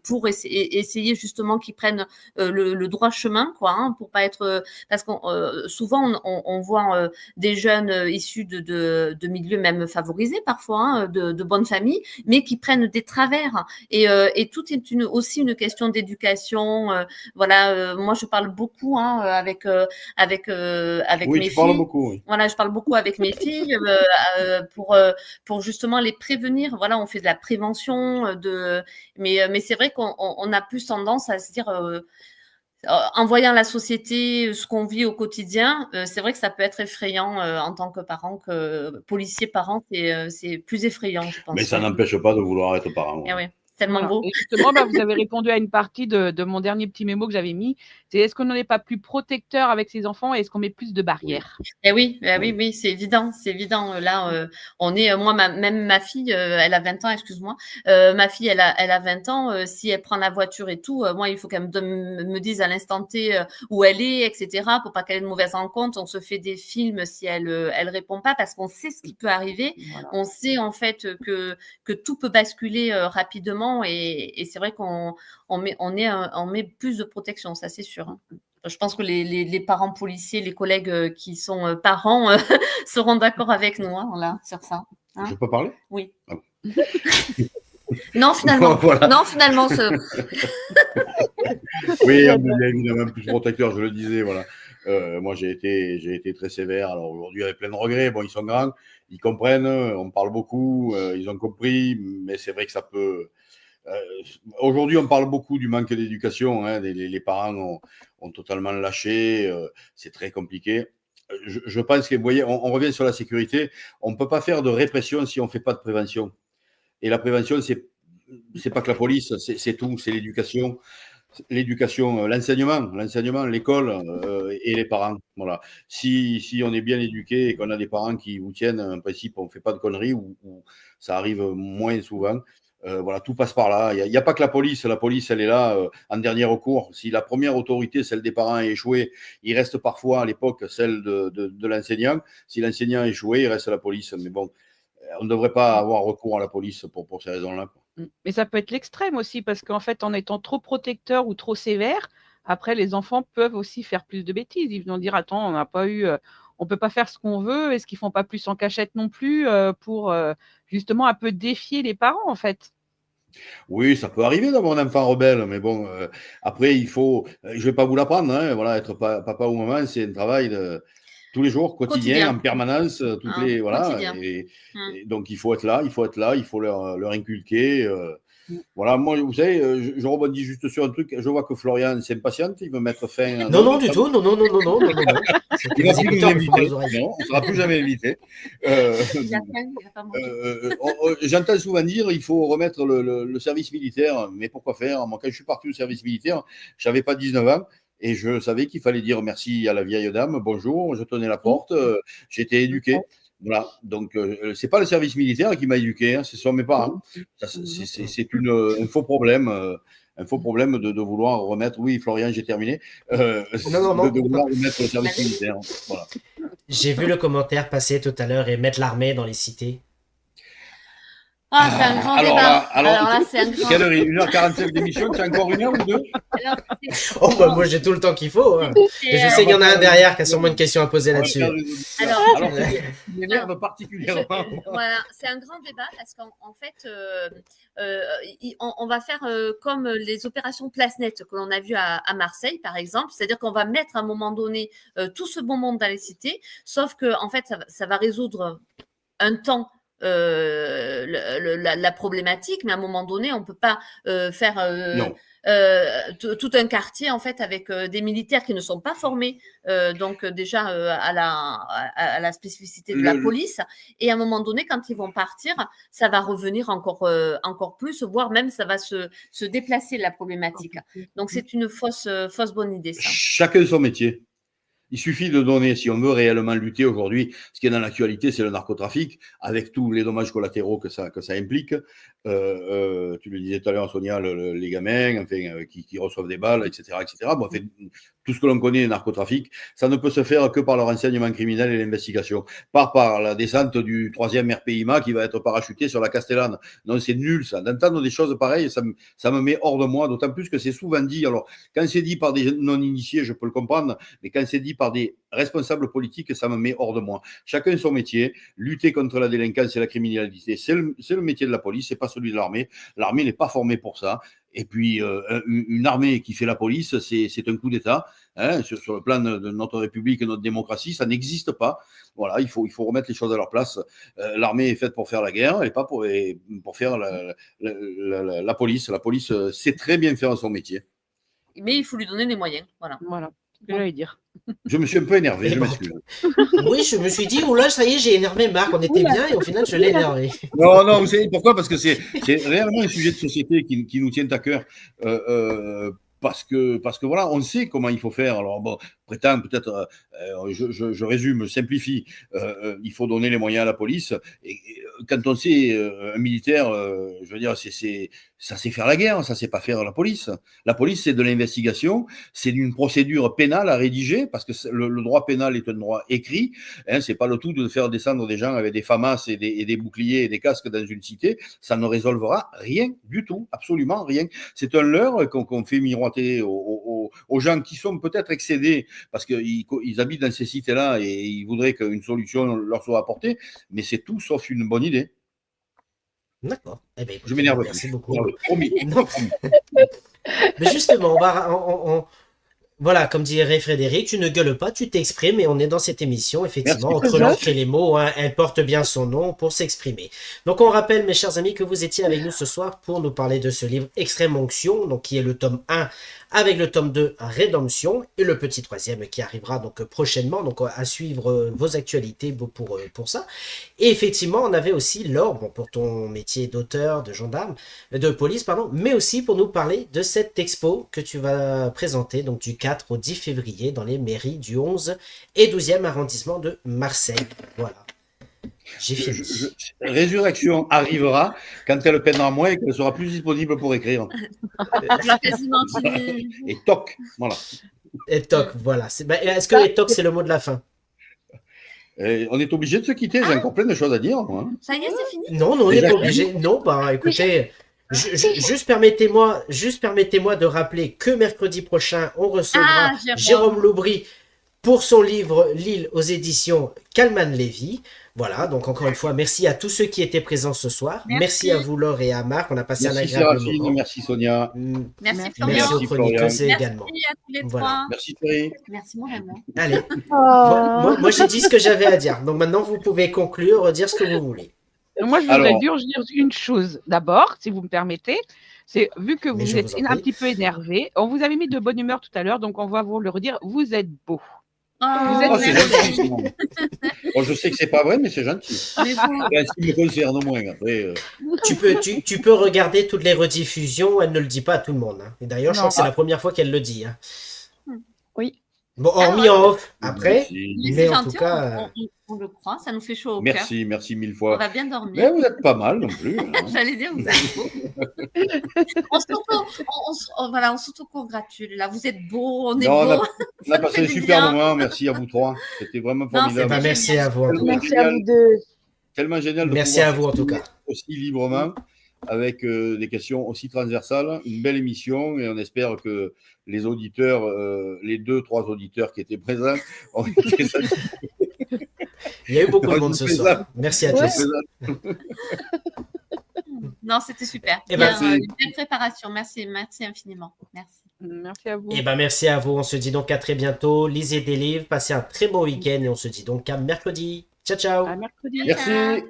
pour essayer justement qu'ils prennent le droit chemin, quoi, pour pas être, parce qu'on souvent on voit des jeunes issus de milieux même favorisés parfois, de bonnes familles, mais qui prennent des travers, et tout est aussi une question d'éducation. Voilà, moi je parle beaucoup avec oui, mes tu parles filles. beaucoup, oui. Voilà, je parle beaucoup avec mes filles pour justement les prévenir. Voilà, on fait de la prévention, mais c'est vrai qu'on a plus tendance à se dire, en voyant la société, ce qu'on vit au quotidien, c'est vrai que ça peut être effrayant en tant que parent, que policier parent, c'est plus effrayant, je pense. Mais ça n'empêche pas de vouloir être parent. Eh oui. Tellement beau. Et justement, vous avez répondu à une partie de mon dernier petit mémo que j'avais mis. C'est est-ce qu'on n'en est pas plus protecteur avec ses enfants et est-ce qu'on met plus de barrières? Oui, c'est évident. Là, on est, moi, même ma fille, elle a 20 ans, excuse-moi. Ma fille, elle a 20 ans. Si elle prend la voiture et tout, moi, il faut qu'elle me dise à l'instant T où elle est, etc., pour pas qu'elle ait de mauvaises rencontres. On se fait des films si elle répond pas, parce qu'on sait ce qui peut arriver. Voilà. On sait en fait que tout peut basculer rapidement. Et c'est vrai qu'on met plus de protection, ça c'est sûr. Je pense que les parents policiers, les collègues qui sont parents seront d'accord avec nous là, sur ça. Je peux parler? Oui. Ah. Non, finalement. Voilà. Non, finalement. Oui, on est évidemment plus protecteur, je le disais. Voilà. Moi, j'ai été très sévère. Alors aujourd'hui, avec plein de regrets. Bon, ils sont grands, ils comprennent, on parle beaucoup, ils ont compris, mais c'est vrai que ça peut. Aujourd'hui, on parle beaucoup du manque d'éducation. Les parents ont totalement lâché. C'est très compliqué. Je pense que, vous voyez, on revient sur la sécurité. On ne peut pas faire de répression si on ne fait pas de prévention. Et la prévention, c'est pas que la police, c'est tout. C'est l'éducation. L'éducation, l'enseignement, l'école et les parents. Voilà. Si on est bien éduqué et qu'on a des parents qui vous tiennent, en principe, on ne fait pas de conneries ou ça arrive moins souvent. Voilà, tout passe par là. Il n'y a pas que la police. La police, elle est là en dernier recours. Si la première autorité, celle des parents, a échoué, il reste parfois à l'époque celle de l'enseignant. Si l'enseignant a échoué, il reste la police. Mais bon, on ne devrait pas avoir recours à la police pour ces raisons-là. Mais ça peut être l'extrême aussi, parce qu'en fait, en étant trop protecteur ou trop sévère, après, les enfants peuvent aussi faire plus de bêtises. Ils vont dire, attends, on n'a pas eu, on peut pas faire ce qu'on veut. Est-ce qu'ils font pas plus en cachette non plus pour justement un peu défier les parents, en fait? Oui, ça peut arriver d'avoir un enfant rebelle, mais bon, après, il faut. Je vais pas vous l'apprendre, hein, voilà, être papa ou maman, c'est un travail de tous les jours, quotidien, en permanence, toutes les. Voilà. Quotidien. Et donc, il faut être là, il faut leur inculquer. Voilà, moi, vous savez, je rebondis juste sur un truc. Je vois que Florian s'impatiente, il veut mettre fin à. Non, du tout. Non. C'est que Il ne va les plus nous écouteurs me font inviter. les oreilles. Non, on ne sera plus jamais invité. Il a faim, il va pas manger. J'entends souvent dire il faut remettre le service militaire. Mais pourquoi faire? Moi, quand je suis parti au service militaire, je n'avais pas 19 ans et je savais qu'il fallait dire merci à la vieille dame, bonjour, je tenais la porte, j'étais éduqué. Voilà, donc c'est pas le service militaire qui m'a éduqué, hein, ce sont mes parents. C'est un faux problème. Un faux problème de vouloir remettre. Oui, Florian, j'ai terminé. Non. De vouloir remettre le service militaire. Voilà. J'ai vu le commentaire passer tout à l'heure et mettre l'armée dans les cités. Ah, c'est un grand Alors débat. là, Alors là, c'est un grand Quelle heure? 1h45 d'émission, tu as encore 1 heure ou 2? Alors, Oh, bah, moi j'ai tout le temps qu'il faut. Hein. Et je sais qu'il y en a un derrière qui a sûrement une question à poser là-dessus. Alors, il m'énerve particulièrement. Voilà, c'est un grand débat parce qu'en fait, on va faire comme les opérations Place Nette que l'on a vu à Marseille, par exemple. C'est-à-dire qu'on va mettre à un moment donné tout ce bon monde dans les cités, sauf que en fait, ça va résoudre un temps la problématique, mais à un moment donné, on peut pas faire tout un quartier en fait avec des militaires qui ne sont pas formés donc déjà à la spécificité de la police, et à un moment donné, quand ils vont partir, ça va revenir encore plus, voire même ça va se déplacer la problématique. Donc c'est une fausse bonne idée, ça. Chacun son métier. Il suffit de donner, si on veut réellement lutter aujourd'hui, ce qui est dans l'actualité, c'est le narcotrafic, avec tous les dommages collatéraux que ça implique. Tu le disais tout à l'heure, Sonia, les gamins, enfin, qui reçoivent des balles, etc., etc. Bon, enfin, tout ce que l'on connaît, le narcotrafic, ça ne peut se faire que par le renseignement criminel et l'investigation, pas par la descente du 3e RPIMA qui va être parachuté sur la Castellane. Non, c'est nul, ça. D'entendre des choses pareilles, ça me met hors de moi, d'autant plus que c'est souvent dit. Alors, quand c'est dit par des non-initiés, je peux le comprendre, mais quand c'est dit par des responsables politiques, ça me met hors de moi. Chacun son métier. Lutter contre la délinquance et la criminalité, c'est le métier de la police, c'est pas celui de l'armée. L'armée n'est pas formée pour ça. Et puis, une armée qui fait la police, c'est un coup d'État. Hein, sur le plan de notre République et notre démocratie, ça n'existe pas. Voilà, il faut remettre les choses à leur place. L'armée est faite pour faire la guerre et pas pour faire la police. La police sait très bien faire son métier. Mais il faut lui donner des moyens. Voilà. Ce que j'allais dire. Je me suis un peu énervé, je m'excuse. Oui, je me suis dit, oula, ça y est, j'ai énervé Marc, on était bien, et au final, je l'ai énervé. Non, vous savez pourquoi? Parce que c'est réellement un sujet de société qui nous tient à cœur. Parce que voilà, on sait comment il faut faire. Alors bon, prétend peut-être, je résume, je simplifie. Il faut donner les moyens à la police. Et quand on sait un militaire, je veux dire, ça sait faire la guerre, ça sait pas faire la police. La police, c'est de l'investigation, c'est une procédure pénale à rédiger, parce que le droit pénal est un droit écrit. Hein, c'est pas le tout de faire descendre des gens avec des FAMAS et des boucliers et des casques dans une cité. Ça ne résolvera rien du tout, absolument rien. C'est un leurre qu'on fait miroiter aux gens qui sont peut-être excédés parce qu'ils habitent dans ces cités-là et ils voudraient qu'une solution leur soit apportée, mais c'est tout sauf une bonne idée. D'accord. Eh ben, écoutez, je m'énerve. Merci beaucoup. Promis. Mais justement, Voilà, comme dirait Frédéric, tu ne gueules pas, tu t'exprimes et on est dans cette émission, effectivement, Merci. entre l'encre et les mots, hein, elle porte bien son nom pour s'exprimer. Donc on rappelle, mes chers amis, que vous étiez avec nous ce soir pour nous parler de ce livre Extrême Onction, donc qui est le tome 1 avec le tome 2 Rédemption et le petit troisième qui arrivera donc prochainement, donc à suivre vos actualités pour ça. Et effectivement, on avait aussi Laure, bon, pour ton métier d'auteur, de gendarme, de police, pardon, mais aussi pour nous parler de cette expo que tu vas présenter donc du 4 au 10 février dans les mairies du 11 et 12e arrondissement de Marseille. Voilà. J'ai fini. Résurrection arrivera quand elle peinera moins et qu'elle sera plus disponible pour écrire. On a quasiment fini. Et toc, voilà. Et toc, voilà. Est-ce que et toc, c'est le mot de la fin? Et on est obligé de se quitter, j'ai encore plein de choses à dire. Moi. Ça y est, c'est fini. Non, on n'est pas obligé. Non, bah écoutez, juste permettez-moi de rappeler que mercredi prochain, on recevra Jérôme Loubry pour son livre L'île aux éditions Kalman Levy. Voilà, donc encore une fois, merci à tous ceux qui étaient présents ce soir. Merci à vous, Laure, et à Marc. On a passé un agréable moment. Merci Sonia. Merci Florian. Merci aux chroniqueuses également. Merci à tous les Voilà. trois. Merci Thierry. Merci mon amour. Allez, moi j'ai dit ce que j'avais à dire. Donc maintenant, vous pouvez conclure, dire ce que vous voulez. Moi, je voudrais dire une chose. D'abord, si vous me permettez, c'est vu que Mais vous je êtes vous en un prie. petit peu énervé, on vous avait mis de bonne humeur tout à l'heure, donc on va vous le redire, vous êtes beau. Oh, êtes c'est merci. gentil. Bon, je sais que c'est pas vrai, mais c'est gentil. Mais vous- C'est ce qui me concerne au moins. Après, Tu peux regarder toutes les rediffusions, elle ne le dit pas à tout le monde. Hein. Et d'ailleurs, je crois Non. que c'est la première fois qu'elle le dit. Hein. Oui. Bon, hormis en off, après, merci. Mais mais c'est en gentil, tout cas... on le croit, ça nous fait chaud au cœur. Merci mille On fois. va bien dormir. Mais vous n'êtes pas mal non plus. Hein. J'allais dire, vous êtes beau. On s'auto-congratule. Là, vous êtes beau, on est Non, beau. on a passé un super moment. Merci à vous trois. C'était vraiment Non, Eh formidable. ben, c'était merci à vous. En tout cas. Merci à vous deux. Tellement génial de Merci pouvoir à vous en tout cas. s'exprimer aussi librement avec des questions aussi transversales. Une belle émission et on espère que les auditeurs, les 2-3 auditeurs qui étaient présents, ont été satisfaits. Il y a eu beaucoup de monde ce soir. Merci à tous. Non, c'était super. Eh ben, Une belle préparation. Merci infiniment. Merci. Merci à vous. Eh ben, merci à vous. On se dit donc à très bientôt. Lisez des livres, passez un très bon week-end et on se dit donc à mercredi. Ciao, ciao. À mercredi. Merci.